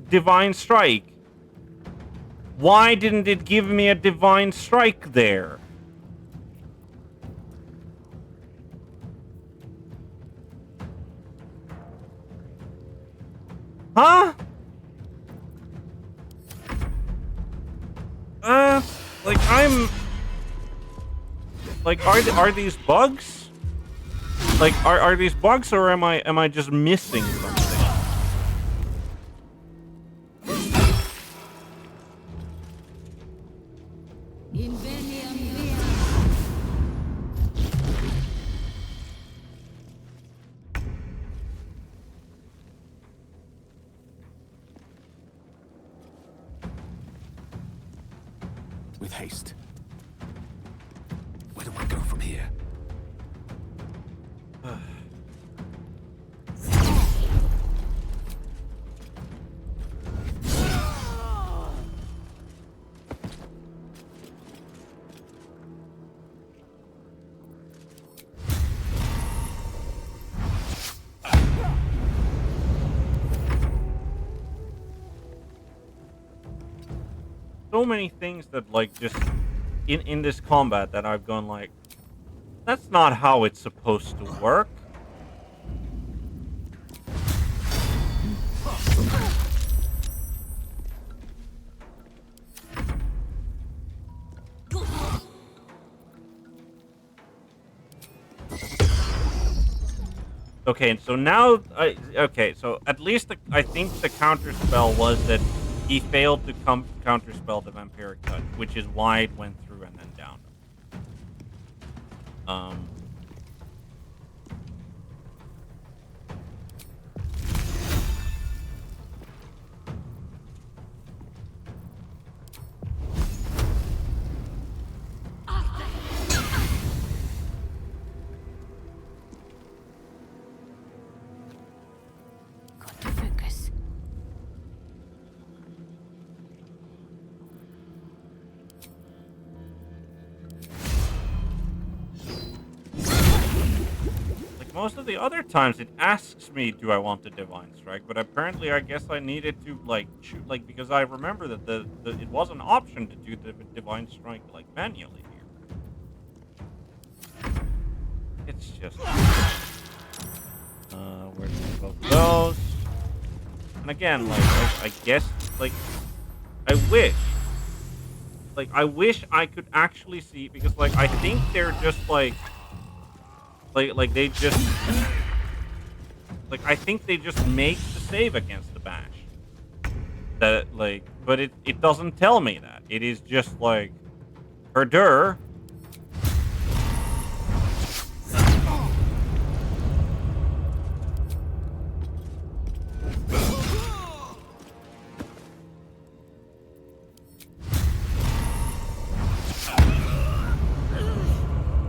divine strike. Why didn't it give me a divine strike there? Huh? Like I'm... Like, are these bugs? Like, are these bugs, or am I just missing something? With haste. Where do I go from here? So many things that, like, just in this combat that I've gone like, that's not how it's supposed to work. Okay, so now okay, so at least I think the counter spell was that he failed to counter spell the vampiric touch, which is why it went through and then down. Got to focus. Most of the other times it asks me, do I want the divine strike? But apparently I guess I needed to, like, shoot, like, because I remember that it was an option to do the divine strike, like, manually here. It's just... where do we both those? And again, like, I guess, like, I wish I could actually see, because, like, I think they're just, like they just, like, I think they just make the save against the bash. That, like, but it doesn't tell me that. It is just like, herder.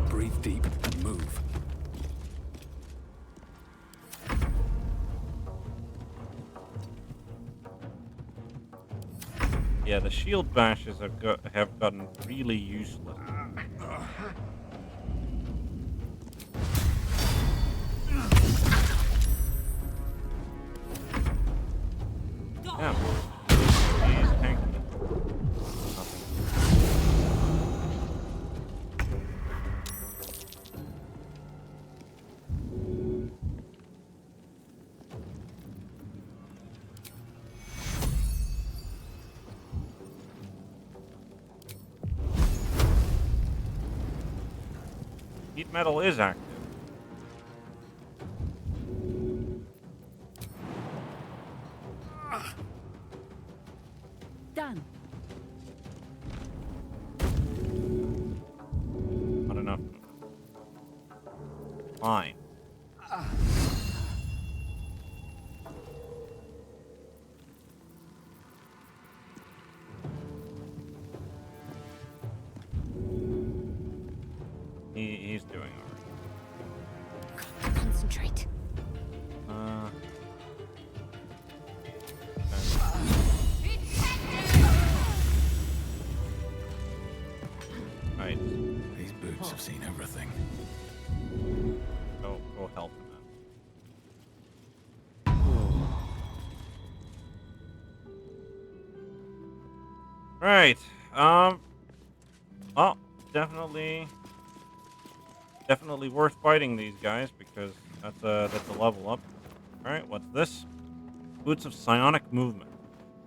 Breathe deep and move. Yeah, the shield bashes have gotten really useless. Yeah. He's tanking it. Nothing. Heat metal is active. Done. Not enough. Fine. He's doing alright. Concentrate. Right. These boots have seen everything. Go help him out. Right. Oh, definitely worth fighting these guys because that's a level up. All right, what's this? Boots of psionic movement.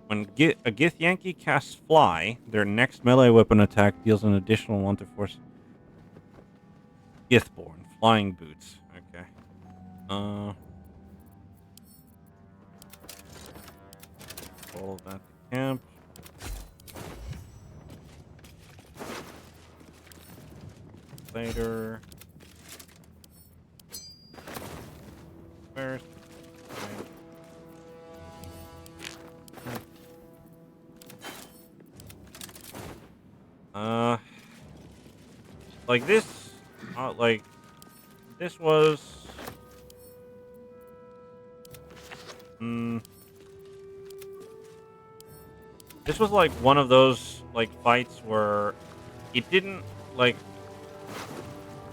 When a Githyanki casts Fly, their next melee weapon attack deals an additional 1 to force. Githborn flying boots. Okay. All of that to camp. Later. First. Like this, this was, this was like one of those like fights where it didn't like,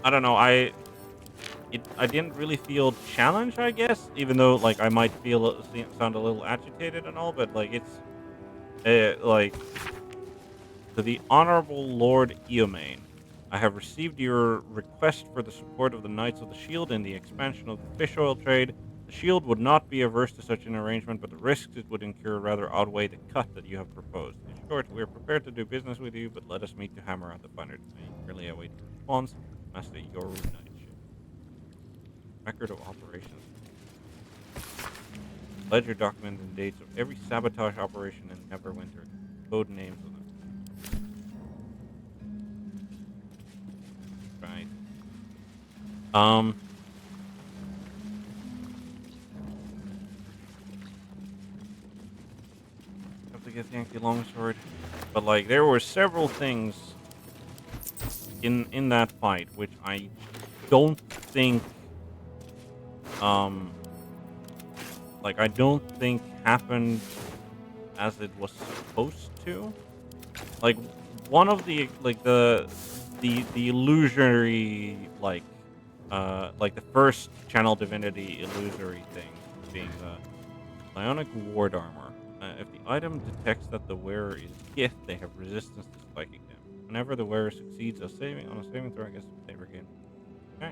I don't know, I didn't really feel challenged, I guess, even though like I might sound a little agitated and all, but like it's, like, to the Honorable Lord Eomain, I have received your request for the support of the Knights of the Shield in the expansion of the fish oil trade. The Shield would not be averse to such an arrangement, but the risks it would incur rather outweigh the cut that you have proposed. In short, we are prepared to do business with you, but let us meet to hammer out the finer details. Eagerly await your response. Master Yoru Knightship. Record of operations. Ledger document and dates of every sabotage operation in Neverwinter. Code names of them. Right. Have to get Yankee Longsword, but like there were several things in that fight which I don't think, like I don't think happened as it was supposed to. Like one of the the illusory like the first channel divinity illusory thing being the psionic ward armor. If the item detects that the wearer is Gith, they have resistance to psychic damage. Whenever the wearer succeeds on a saving throw, I guess they regain. Okay.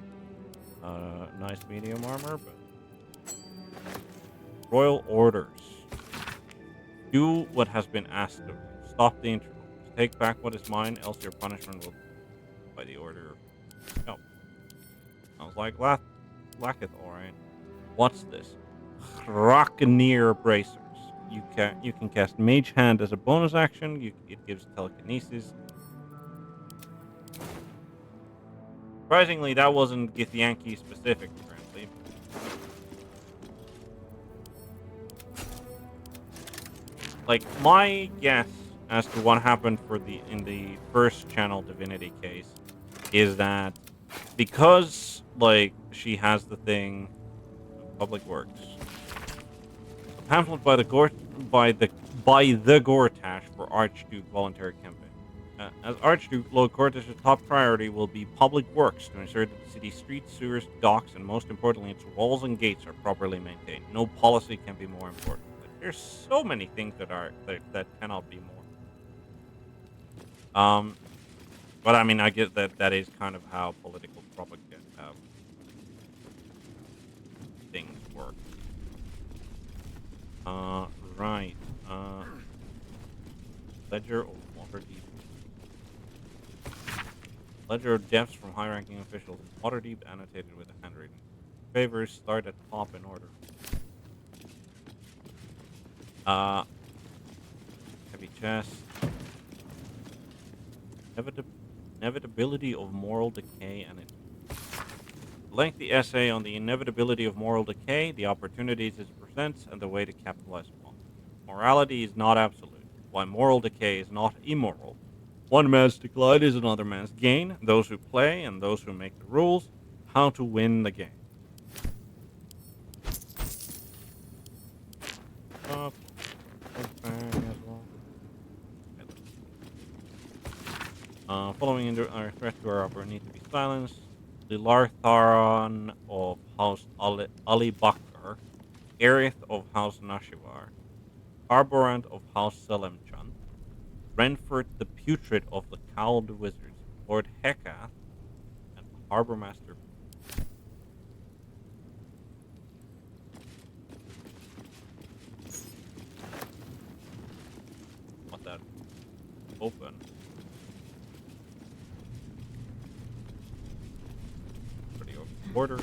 Nice medium armor, but royal orders. Do what has been asked of you. Stop the intervals. Take back what is mine, else your punishment will be by the order. Oh, sounds like Lacketh, all right. What's this? Hraknir bracers. You can cast Mage Hand as a bonus action. It gives telekinesis. Surprisingly, that wasn't Githyanki specific, apparently. Like my guess as to what happened in the first channel divinity case is that because like she has the thing public works, a pamphlet by the Gortash for Archduke voluntary campaign. As Archduke, Lord Gortash's top priority will be public works to ensure that the city's streets, sewers, docks, and most importantly, its walls and gates are properly maintained. No policy can be more important. Like, there's so many things that cannot be more. But I mean, I guess that is kind of how political propaganda things work. Right. Ledger of Waterdeep. Ledger of deaths from high-ranking officials in Waterdeep, annotated with a handwriting. Favors start at top in order. Heavy chest. Inevitability of moral decay and its lengthy essay on the inevitability of moral decay, the opportunities it presents, and the way to capitalize upon them. Morality is not absolute, while moral decay is not immoral. One man's decline is another man's gain. Those who play and those who make the rules, how to win the game. Following our threat to our opera need to be silenced. The Lartharan of House Ali Bakr, Aerith of House Nashivar, Arborant of House Selemchan, Renford the Putrid of the Cowled Wizards, Lord Hekath, and Harbor Master. Want that open? Pretty order.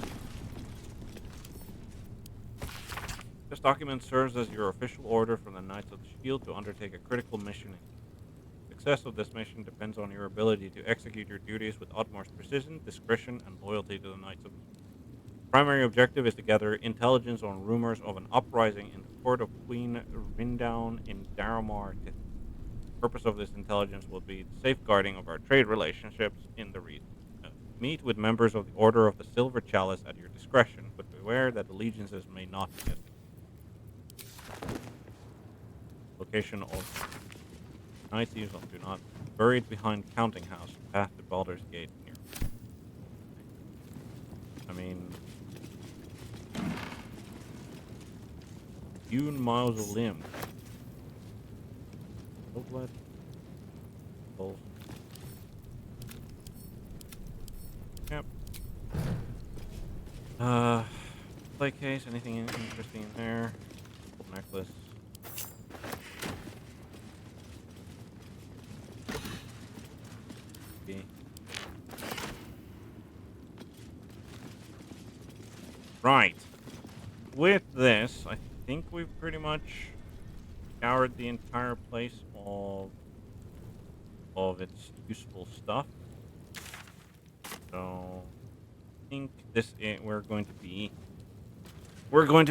This document serves as your official order from the Knights of the Shield to undertake a critical mission. Success of this mission depends on your ability to execute your duties with utmost precision, discretion, and loyalty to the Knights of the Shield. Primary objective is to gather intelligence on rumors of an uprising in the court of Queen Rindown in Daramar. The purpose of this intelligence will be the safeguarding of our trade relationships in the region. Meet with members of the Order of the Silver Chalice at your discretion, but beware that allegiances may not be established. Location of Knights Easel do not buried behind Counting House, path to Baldur's Gate near. I mean, Hewn Mausoleum. What? Yep. Play case. Anything interesting in there? Gold necklace. Okay. Right. With this, I think we've pretty much scoured the entire place of its useful stuff. So I think we're going to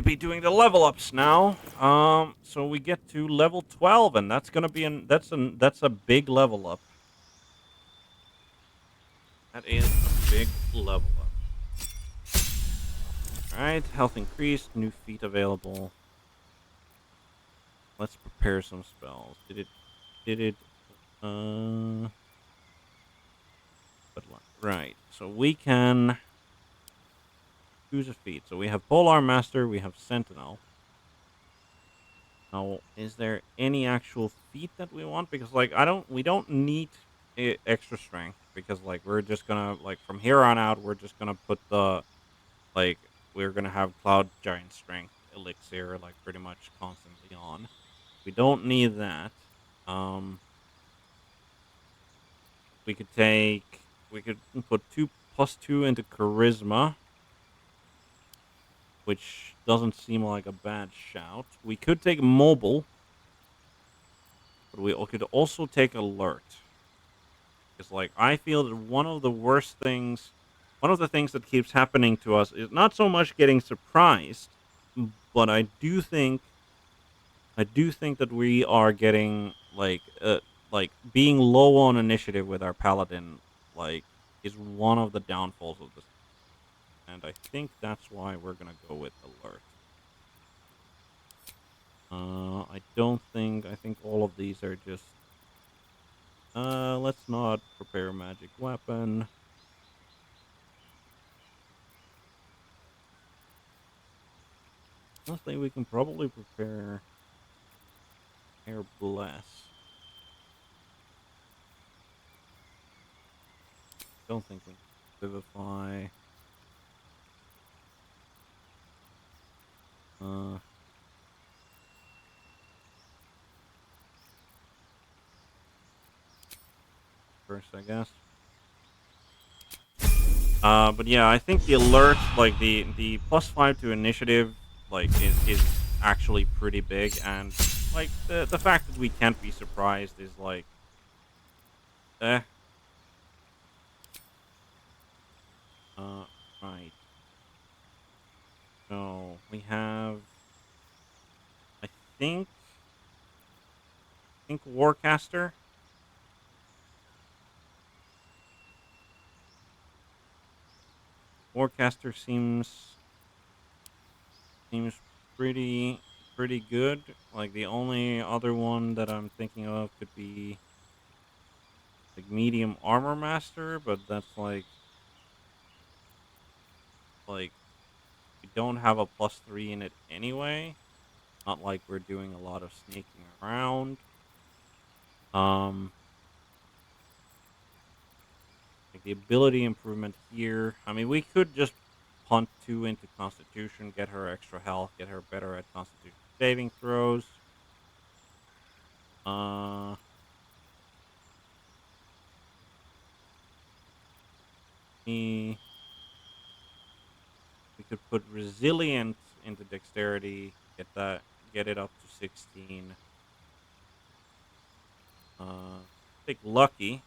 be doing the level ups now. So we get to level 12, and that's gonna be that's a big level up. That is a big level up. All right, health increased, new feat available. Let's prepare some spells. Did it? Right. So we can choose a feat. So we have Polar Master, we have Sentinel. Now, is there any actual feat that we want? Because like we don't need extra strength because like we're just gonna like from here on out we're just gonna put the like we're gonna have Cloud Giant Strength elixir like pretty much constantly on. We don't need that. Um, we could put 2+2 into Charisma, which doesn't seem like a bad shout. We could take Mobile, but we could also take Alert. Because, like, I feel that one of the things that keeps happening to us is not so much getting surprised, but I do think that we are getting like being low on initiative with our paladin like is one of the downfalls of this, and I think that's why we're gonna go with alert. I think all of these are just let's not prepare magic weapon. Honestly, we can probably prepare air bless. Don't think we can vivify. First, I guess. But yeah, I think the alert, like the +5 to initiative, like is actually pretty big, and like the fact that we can't be surprised is like, eh. Uh, right. So we have, I think, Warcaster. Warcaster seems pretty good. Like the only other one that I'm thinking of could be like medium armor master, but that's like we don't have a +3 in it anyway. Not like we're doing a lot of sneaking around. Um, like the ability improvement here. I mean, we could just punt 2 into Constitution, get her extra health, get her better at Constitution saving throws. Uh, we we could put Resilient into Dexterity, get it up to 16. Take Lucky.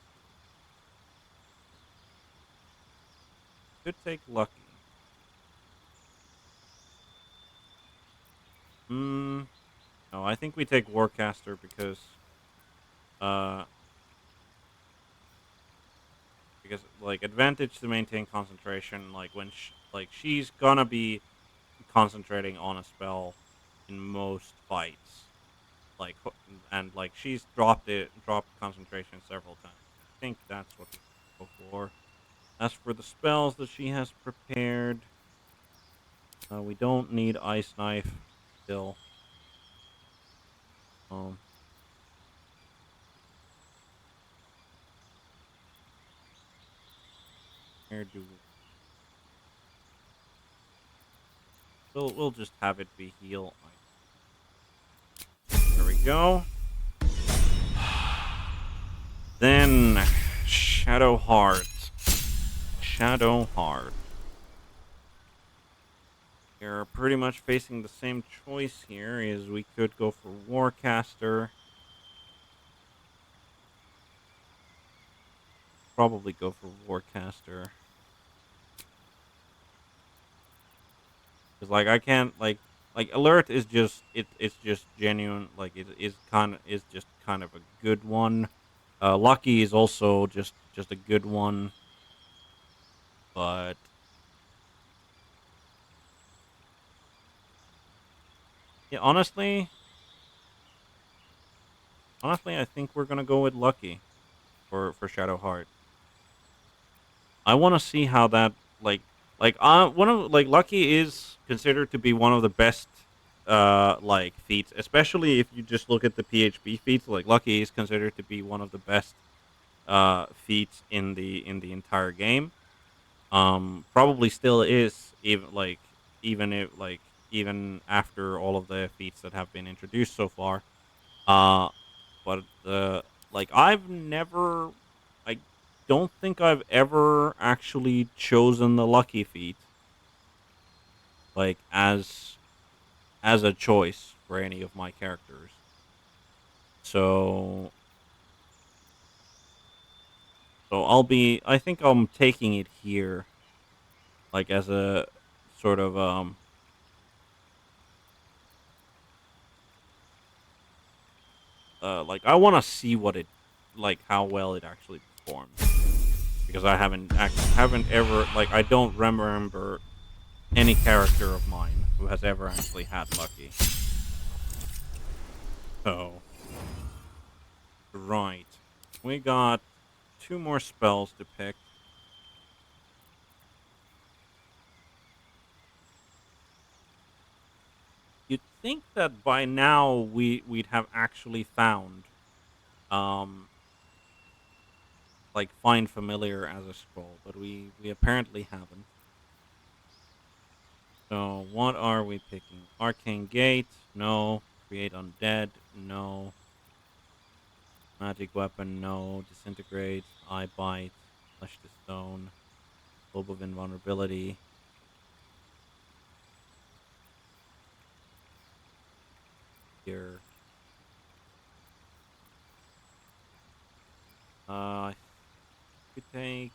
Could take Lucky. Hmm. No, I think we take Warcaster uh because like advantage to maintain concentration. Like when she's gonna be concentrating on a spell in most fights. And like she's dropped concentration several times. I think that's what we go for. As for the spells that she has prepared, we don't need Ice Knife still. Um, where do we? We'll just have it be heal. There we go. Then Shadow Heart. Shadow Heart. We're pretty much facing the same choice here. Is we could go for Warcaster. Probably go for Warcaster. Because like I can't like Alert is just it's just genuine, like it is just kind of a good one. Lucky is also just a good one, but yeah, honestly I think we're gonna go with Lucky for Shadow Heart. I want to see how that one of like Lucky is considered to be one of the best like feats, especially if you just look at the PHP feats. Like Lucky is considered to be one of the best feats in the entire game. Probably still is, even if even after all of the feats that have been introduced so far. Uh but I've never, I don't think I've ever actually chosen the lucky feat like as a choice for any of my characters. So I think I'm taking it here like as a sort of like I want to see what it like how well it actually performs, because I haven't ever, like I don't remember any character of mine who has ever actually had lucky. So right, we got 2 more spells to pick. You'd think that by now we'd have actually found um like find familiar as a scroll, but we apparently haven't. So what are we picking? Arcane Gate? No. Create Undead? No. Magic Weapon? No. Disintegrate? Eye Bite? Flesh to Stone? Globe of Invulnerability? Here. I could take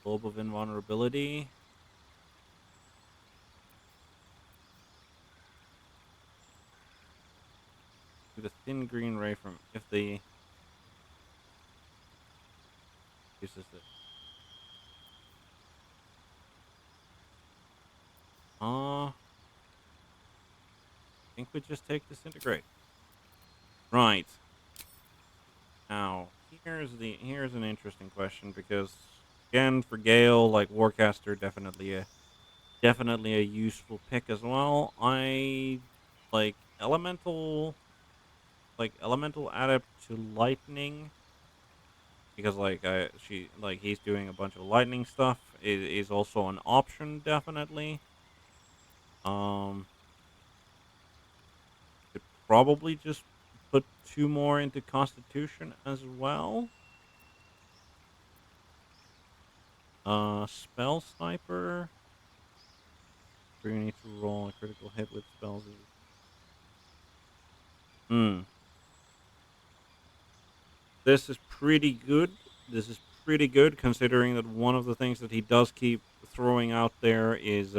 Globe of Invulnerability. Do the Thin Green Ray from if the uses it. I think we just take Disintegrate. Right. Now, here's an interesting question, because again for Gale, like Warcaster, definitely a useful pick as well. I like Elemental. like elemental adept to lightning because he's doing a bunch of lightning stuff. It is also an option definitely. Um, could probably just put 2 more into Constitution as well. Spell sniper. We need to roll a critical hit with spells. Hmm. This is pretty good. This is pretty good considering that one of the things that he does keep throwing out there is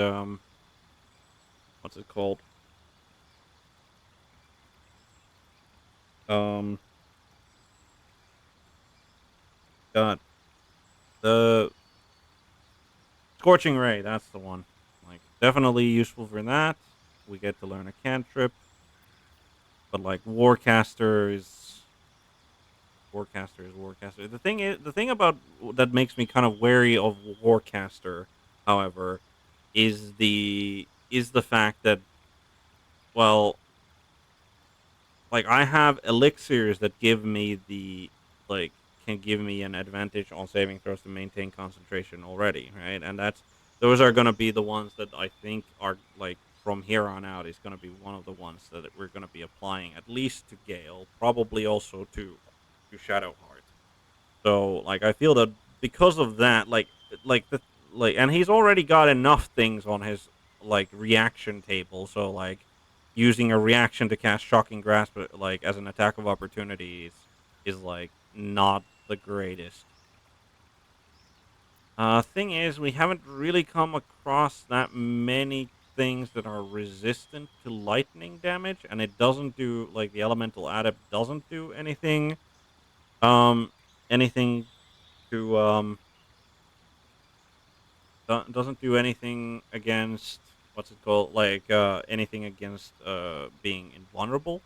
what's it called? Um God. The Scorching Ray, that's the one. Like definitely useful for that. We get to learn a cantrip, but like Warcaster is Warcaster. The thing about that makes me kind of wary of Warcaster, however, is the fact that well, like I have elixirs that give me can give me an advantage on saving throws to maintain concentration already, right? And those are going to be the ones that I think are like from here on out is going to be one of the ones that we're going to be applying at least to Gale, probably also to Shadowheart. So like I feel that because of that, like the and he's already got enough things on his like reaction table. So like using a reaction to cast Shocking Grasp like as an attack of opportunity is like not the greatest. Thing is, we haven't really come across that many things that are resistant to lightning damage, and it doesn't do like the elemental adept doesn't do um anything to doesn't do anything against what's it called anything against being invulnerable,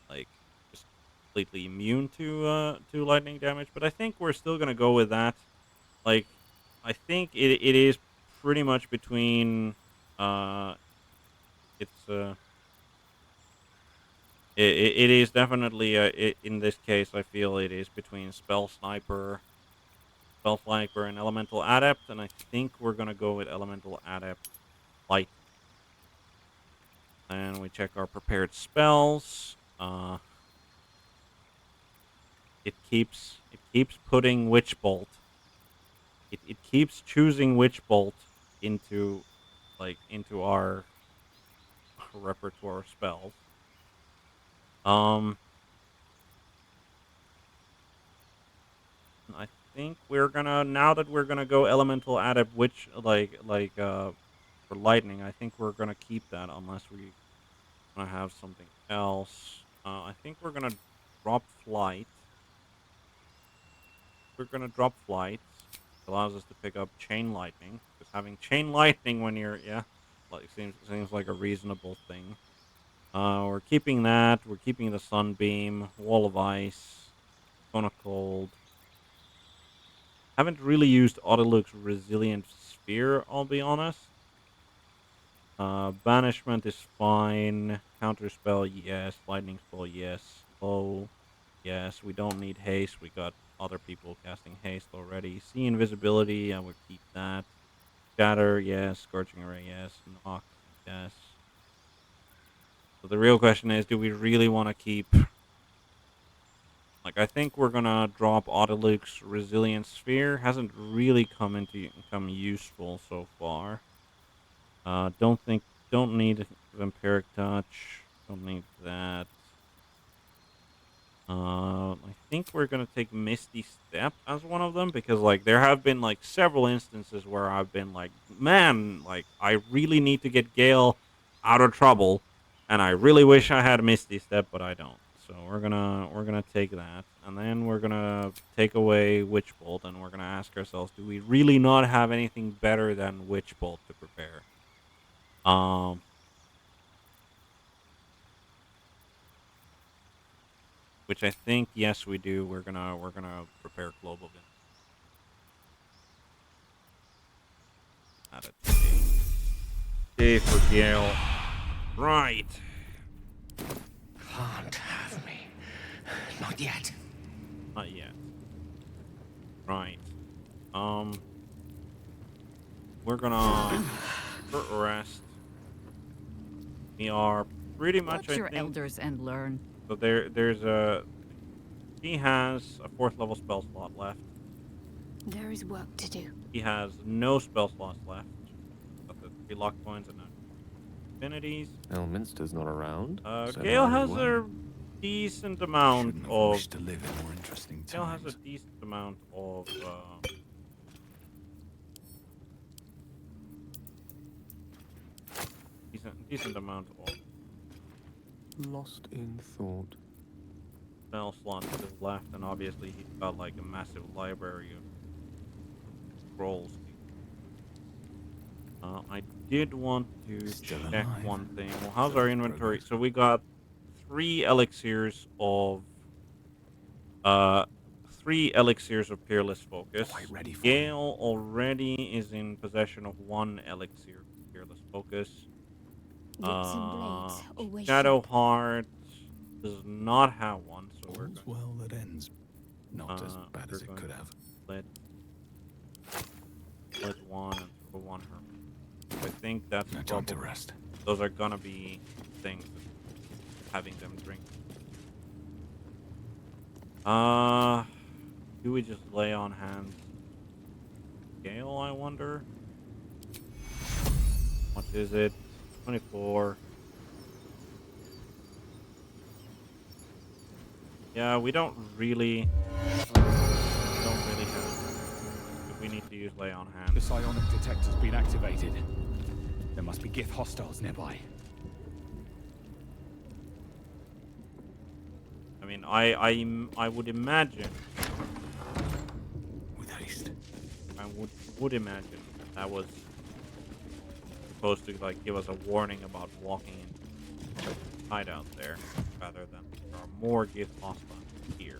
like just completely immune to lightning damage. But I think we're still gonna go with that. Like I think it is pretty much between uh it's it is definitely in this case I feel it is between spell sniper and elemental adept, and I think we're gonna go with elemental adept light. And we check our prepared spells. It keeps putting Witch Bolt. It keeps choosing Witch Bolt into into our repertoire spells. Um, I think we're gonna now that we're gonna go elemental adept witch for lightning. I think we're gonna keep that unless we wanna have something else. I think we're gonna drop flight. We're gonna drop flight. Allows us to pick up chain lightning. Because having chain lightning when you're seems like a reasonable thing. We're keeping that. We're keeping the sunbeam, wall of ice, cone of cold. Haven't really used Autoluk's resilient sphere. I'll be honest. Banishment is fine. Counterspell, yes. Lightning spell, yes. Slow, yes. We don't need haste. We got other people casting haste already. See invisibility, I would keep that. Shatter, yes. Scorching Ray, yes. Knock, yes. So the real question is, do we really want to keep... Like, I think we're gonna drop Autoluk's Resilient Sphere. Hasn't really come useful so far. Don't need Vampiric Touch. Don't need that. I think we're gonna take Misty Step as one of them because like there have been like several instances where I've been like, man, like I really need to get Gale out of trouble, and I really wish I had Misty Step, but I don't. So we're gonna take that, and then we're gonna take away Witch Bolt, and we're gonna ask ourselves, do we really not have anything better than Witch Bolt to prepare? Which I think, yes, we do. We're gonna prepare Global Vin. Add it to D for Gale. Right. Can't have me. Not yet. Not yet. Right. We're gonna short rest. We are pretty much. Watch your elders and learn. So there's a. He has a 4th level spell slot left. There is work to do. He has no spell slots left. Got the 3 lock points and no affinities. Elminster's not around. so Gale might has as well. a decent amount Shouldn't have of. wished to live in more interesting Gale has times. a decent amount of. Decent amount of Lost in thought. spell slots left, and obviously he's got like a massive library of scrolls. I did want to Still check alive. one thing. Well, how's our inventory? So we got 3 elixirs of Peerless Focus. Quite ready for Gale already is in possession of 1 elixir of Peerless Focus. Whips and blades, always Shadow sharp. Heart does not have one, so we're All's going well that ends. Not as bad we're as it going could to have. let 1 and throw 1 her. I think that's No time to probably- rest. Those are gonna be things, having them drink. Do we just lay on hands? Gale, I wonder. What is it? 24. Yeah, we don't really have. We need to use lay on The hands. psionic detector's been activated. There must be Gith hostiles nearby. I mean, I would imagine. With haste. I would imagine that was supposed to like give us a warning about walking into hideout there, rather than there are more Gith hostiles here.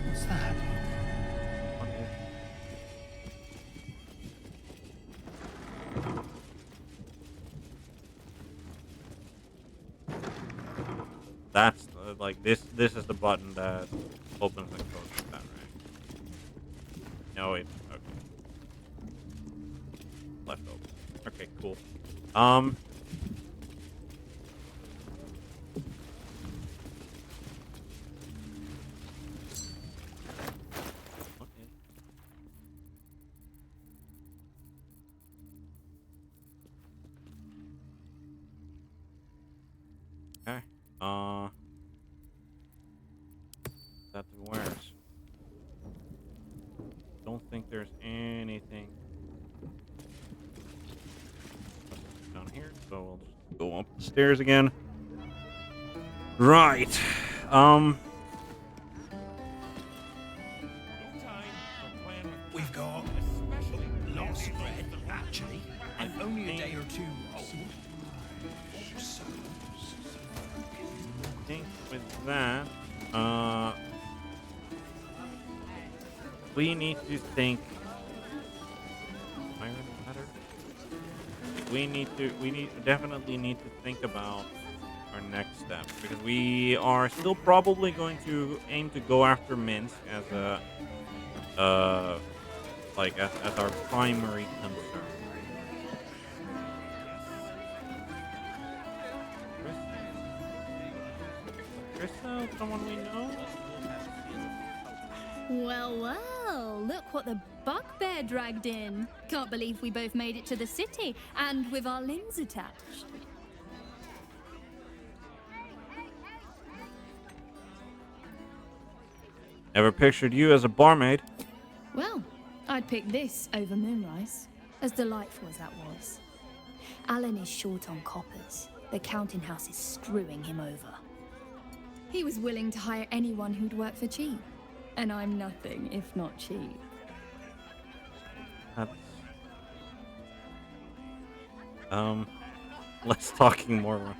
What's that? That's like this. This is the button that opens and closes that, right? No, it. Okay. Left open. Okay, cool. Okay. Okay. That's where's. Don't think there's anything down here, so we'll just go up the stairs again. Right. We've got lots of bread, actually. And only a day or 2 old. I think with that, we need to think. Iron ladder. We definitely need to think about our next steps, because we are still probably going to aim to go after Minsk as a like as our primary concern. Krista, someone we know? Well, well, look what the bugbear dragged in. Can't believe we both made it to the city, and with our limbs attached. Never pictured you as a barmaid. Well, I'd pick this over Moonrise, as delightful as that was. Alan is short on coppers. The counting house is screwing him over. He was willing to hire anyone who'd work for cheap. And I'm nothing if not cheap. That's... Let's talking more.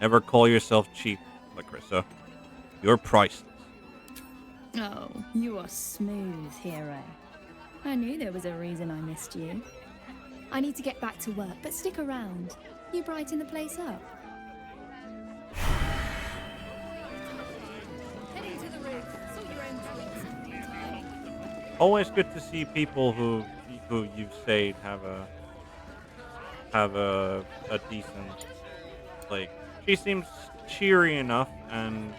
Never call yourself cheap, Lacrissa. You're priceless. Oh, you are smooth, hero. I knew there was a reason I missed you. I need to get back to work, but stick around. You brighten the place up. Heading to the roof. Sort your own drinks. Always good to see people who you've saved have a decent, like, she seems cheery enough and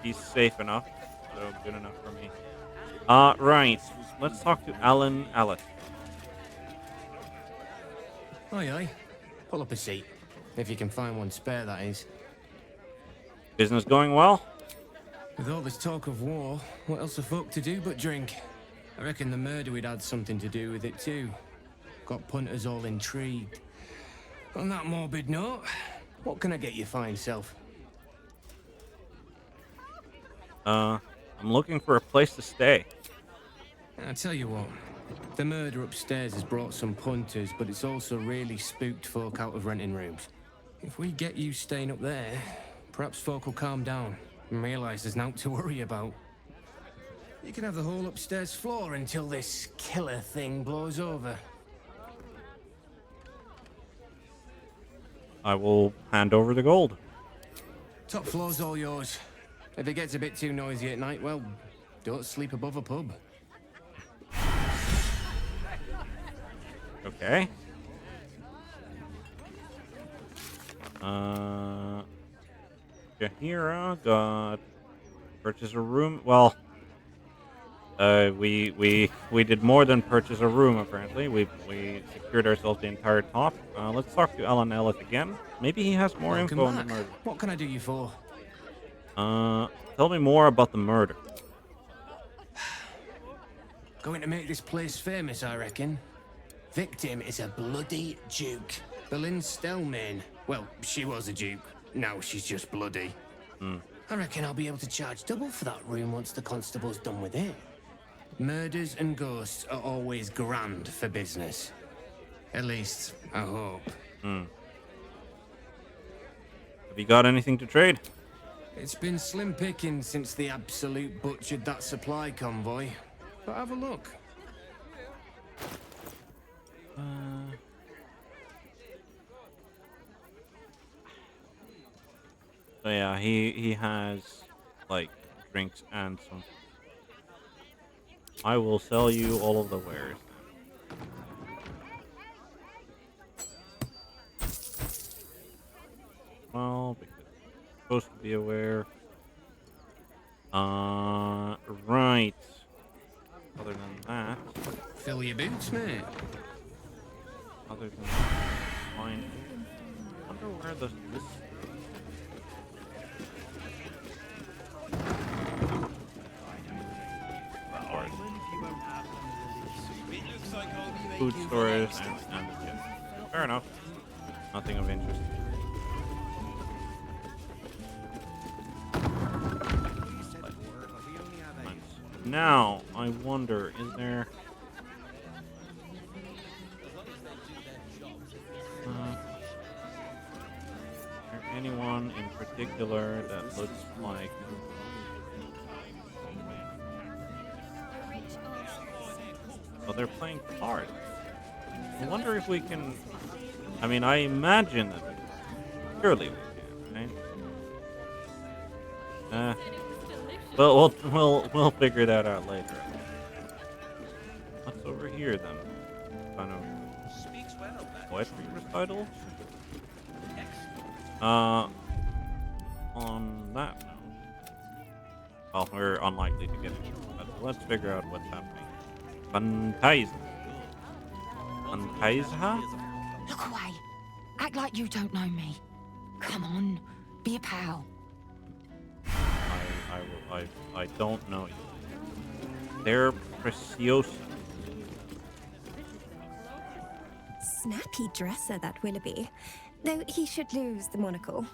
he's safe enough, so good enough for me. Right, let's talk to Alan Alice. Aye, aye. Pull up a seat. If you can find one spare, that is. Business going well? With all this talk of war, what else are folk to do but drink? I reckon the murder we'd had something to do with it too. Got punters all intrigued. On that morbid note, what can I get you fine self? I'm looking for a place to stay. I tell you what, the murder upstairs has brought some punters, but it's also really spooked folk out of renting rooms. If we get you staying up there, perhaps folk will calm down and realise there's naught to worry about. You can have the whole upstairs floor until this killer thing blows over. I will hand over the gold. Top floor's all yours. If it gets a bit too noisy at night, well, don't sleep above a pub. Okay. Jahira got purchase a room. Well, we did more than purchase a room. Apparently, we secured ourselves the entire top. Let's talk to Alan Ellis again. Maybe he has more info on the murder. What can I do you for? Tell me more about the murder. Going to make this place famous, I reckon. Victim is a bloody duke. Boleyn Stelmane. Well, she was a duke. Now she's just bloody. I reckon I'll be able to charge double for that room once the constable's done with it. Murders and ghosts are always grand for business. At least, I hope. Have you got anything to trade? It's been slim picking since the Absolute butchered that supply convoy. But have a look. So yeah, he has like drinks and some. I will sell you all of the wares. Well, because it's supposed to be aware. Right. Other than that, fill your boots, mate. Other than fine. I wonder where this. Food storage and yeah. Fair enough. Nothing of interest. Now, I wonder, is there anyone in particular that looks like they're playing cards. I wonder if we can. I mean, I imagine that surely we can, right? Well, we'll figure that out later. What's over here then? Kind of poetry recital. On that note, well, we're unlikely to get it, but let's figure out what's happening. Fantasia. Look away. Act like you don't know me. Come on, be a pal. I don't know you. They're Preciosa. Snappy dresser, that Willoughby. Though he should lose the monocle.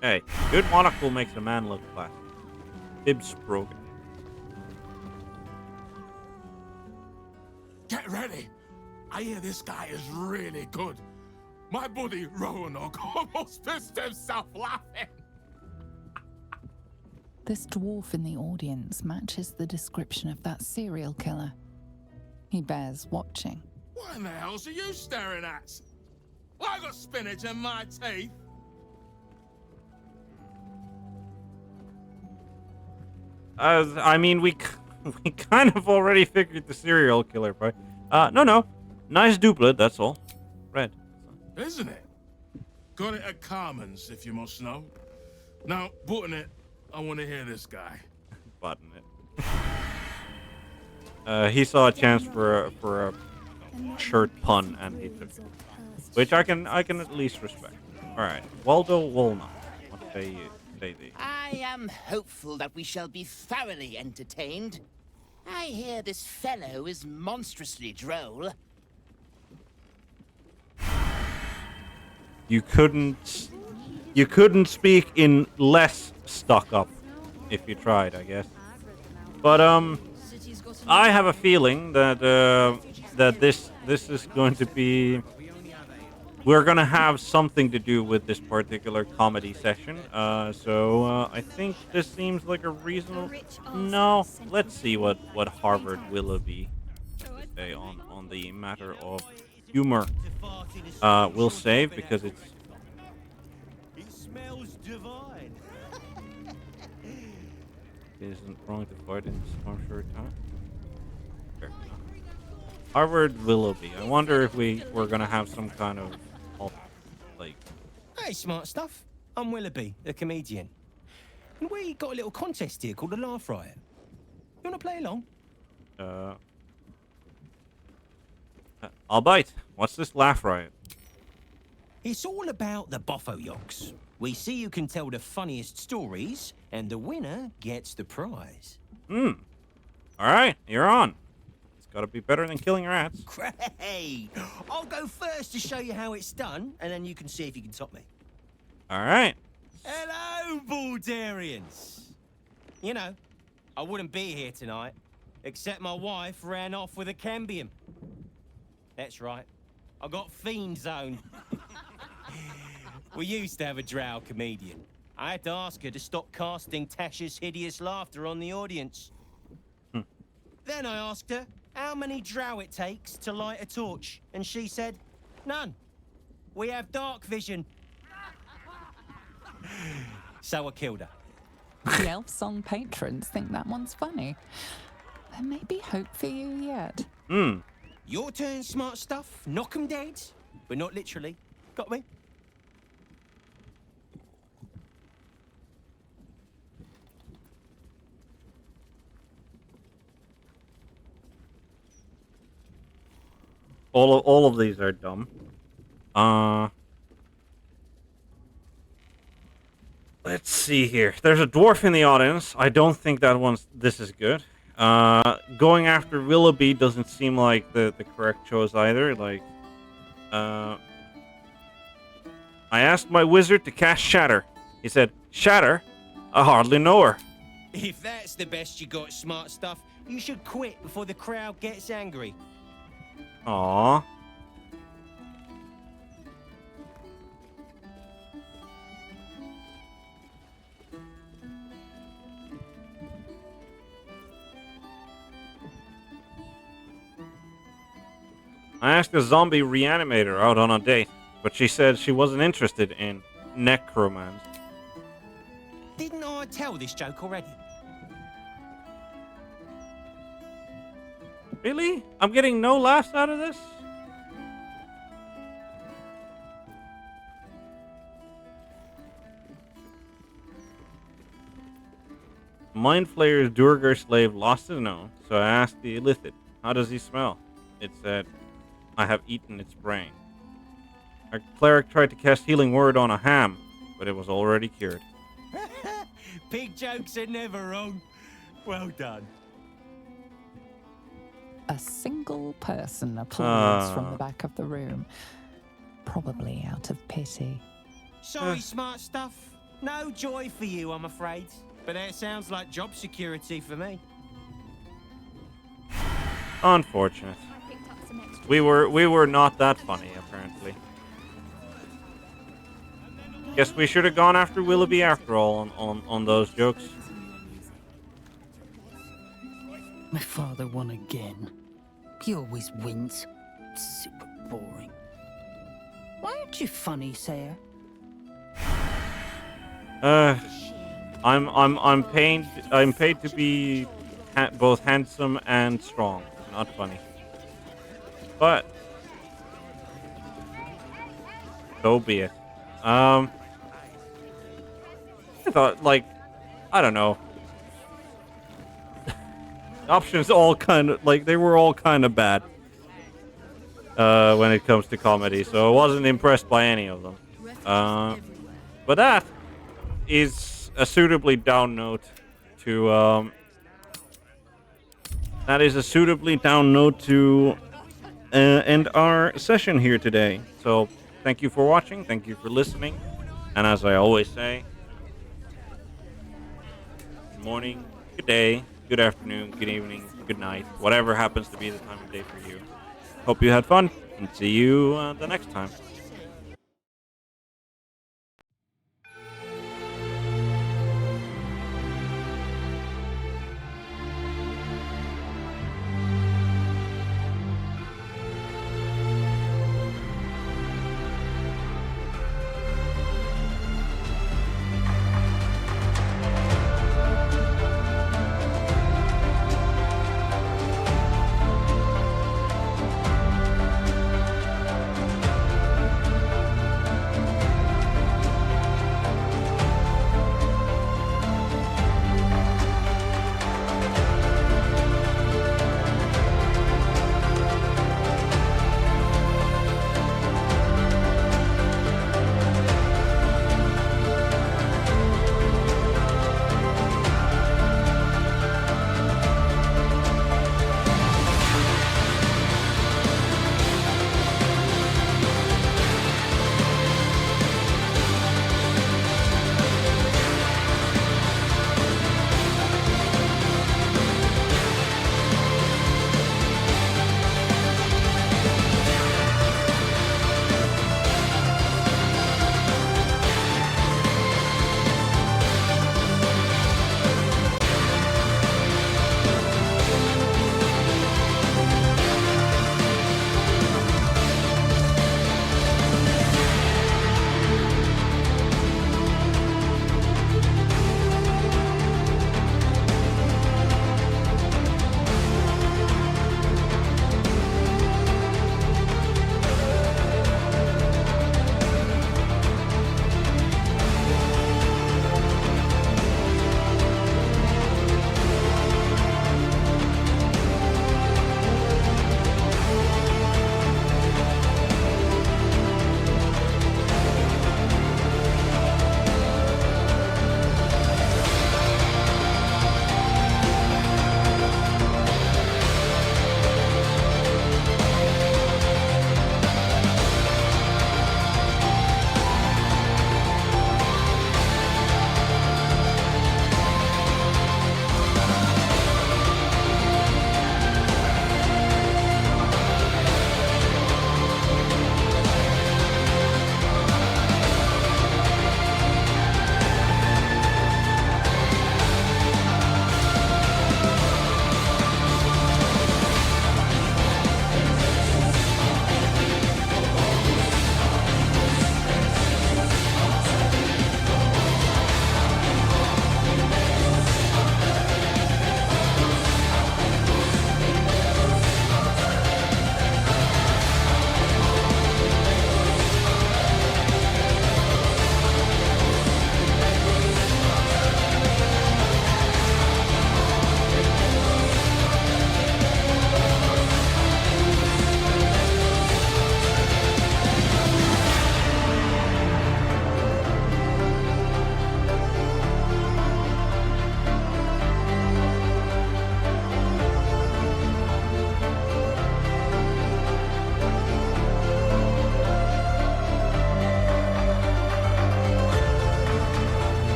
Hey, good monocle makes a man look classy. Ibs broken. Get ready! I hear this guy is really good. My buddy Roanoke almost pissed himself laughing. This dwarf in the audience matches the description of that serial killer. He bears watching. What in the hell's are you staring at? I got spinach in my teeth. I mean, we kind of already figured the serial killer part. No. Nice duplet, that's all. Red. Isn't it? Got it at Carmen's, if you must know. Now, button it. I want to hear this guy. Button it. He saw a chance for a shirt pun, and he took it, which I can at least respect. All right, Waldo Walnut. What say you? Say thee. I am hopeful that we shall be thoroughly entertained. I hear this fellow is monstrously droll. You couldn't speak in less stuck up if you tried, I guess. But I have a feeling that that this is going to be. We're gonna have something to do with this particular comedy session. So I think this seems like a reasonable. No, let's see what Harvard Willoughby say on the matter of humor. We'll save because it's. It smells divine. It isn't wrong to fight in storm short time. Harvard Willoughby. I wonder if we're gonna have some kind of like. Hey, smart stuff. I'm Willoughby, the comedian. And we got a little contest here called the Laugh Riot. You wanna play along? I'll bite. What's this Laugh Riot? It's all about the Boffo Yonks. We see who can tell the funniest stories, and the winner gets the prize. All right, you're on. It's got to be better than killing rats. Great! I'll go first to show you how it's done, and then you can see if you can top me. All right. Hello, Baldurians! You know, I wouldn't be here tonight, except my wife ran off with a cambium. That's right. I got fiend zone. We used to have a drow comedian. I had to ask her to stop casting Tasha's hideous laughter on the audience. Then I asked her how many drow it takes to light a torch, and she said, none. We have dark vision. So I killed her. The Elf Song patrons think that one's funny. There may be hope for you yet. Your turn, smart stuff. Knock 'em dead, but not literally. Got me? All of these are dumb. Let's see here. There's a dwarf in the audience. I don't think this is good. Going after Willoughby doesn't seem like the correct choice either. Like, I asked my wizard to cast Shatter. He said, Shatter? I hardly know her. If that's the best you got, smart stuff, you should quit before the crowd gets angry. Aww. I asked a zombie reanimator out on a date, but she said she wasn't interested in necromance. Didn't I tell this joke already? Really? I'm getting no laughs out of this? Mind Flayer's Durgar slave lost his nose, so I asked the illithid, how does he smell? It said, I have eaten its brain. Our cleric tried to cast Healing Word on a ham, but it was already cured. Pig jokes are never wrong. Well done. A single person applauds from the back of the room, probably out of pity. Sorry, smart stuff. No joy for you, I'm afraid. But that sounds like job security for me. Unfortunate. We were not that funny, apparently. Guess we should have gone after Willoughby after all on those jokes. My father won again. He always wins. Super boring. Why aren't you funny, Sayer? I'm paid to be both handsome and strong, not funny. But so be it. I thought, like, I don't know. Options all kind of like they were all kind of bad when it comes to comedy, so I wasn't impressed by any of them. But that is a suitably down note to end our session here today. So thank you for watching, thank you for listening, and as I always say, good morning, good day, good afternoon, good evening, good night, whatever happens to be the time of day for you. Hope you had fun, and see you the next time.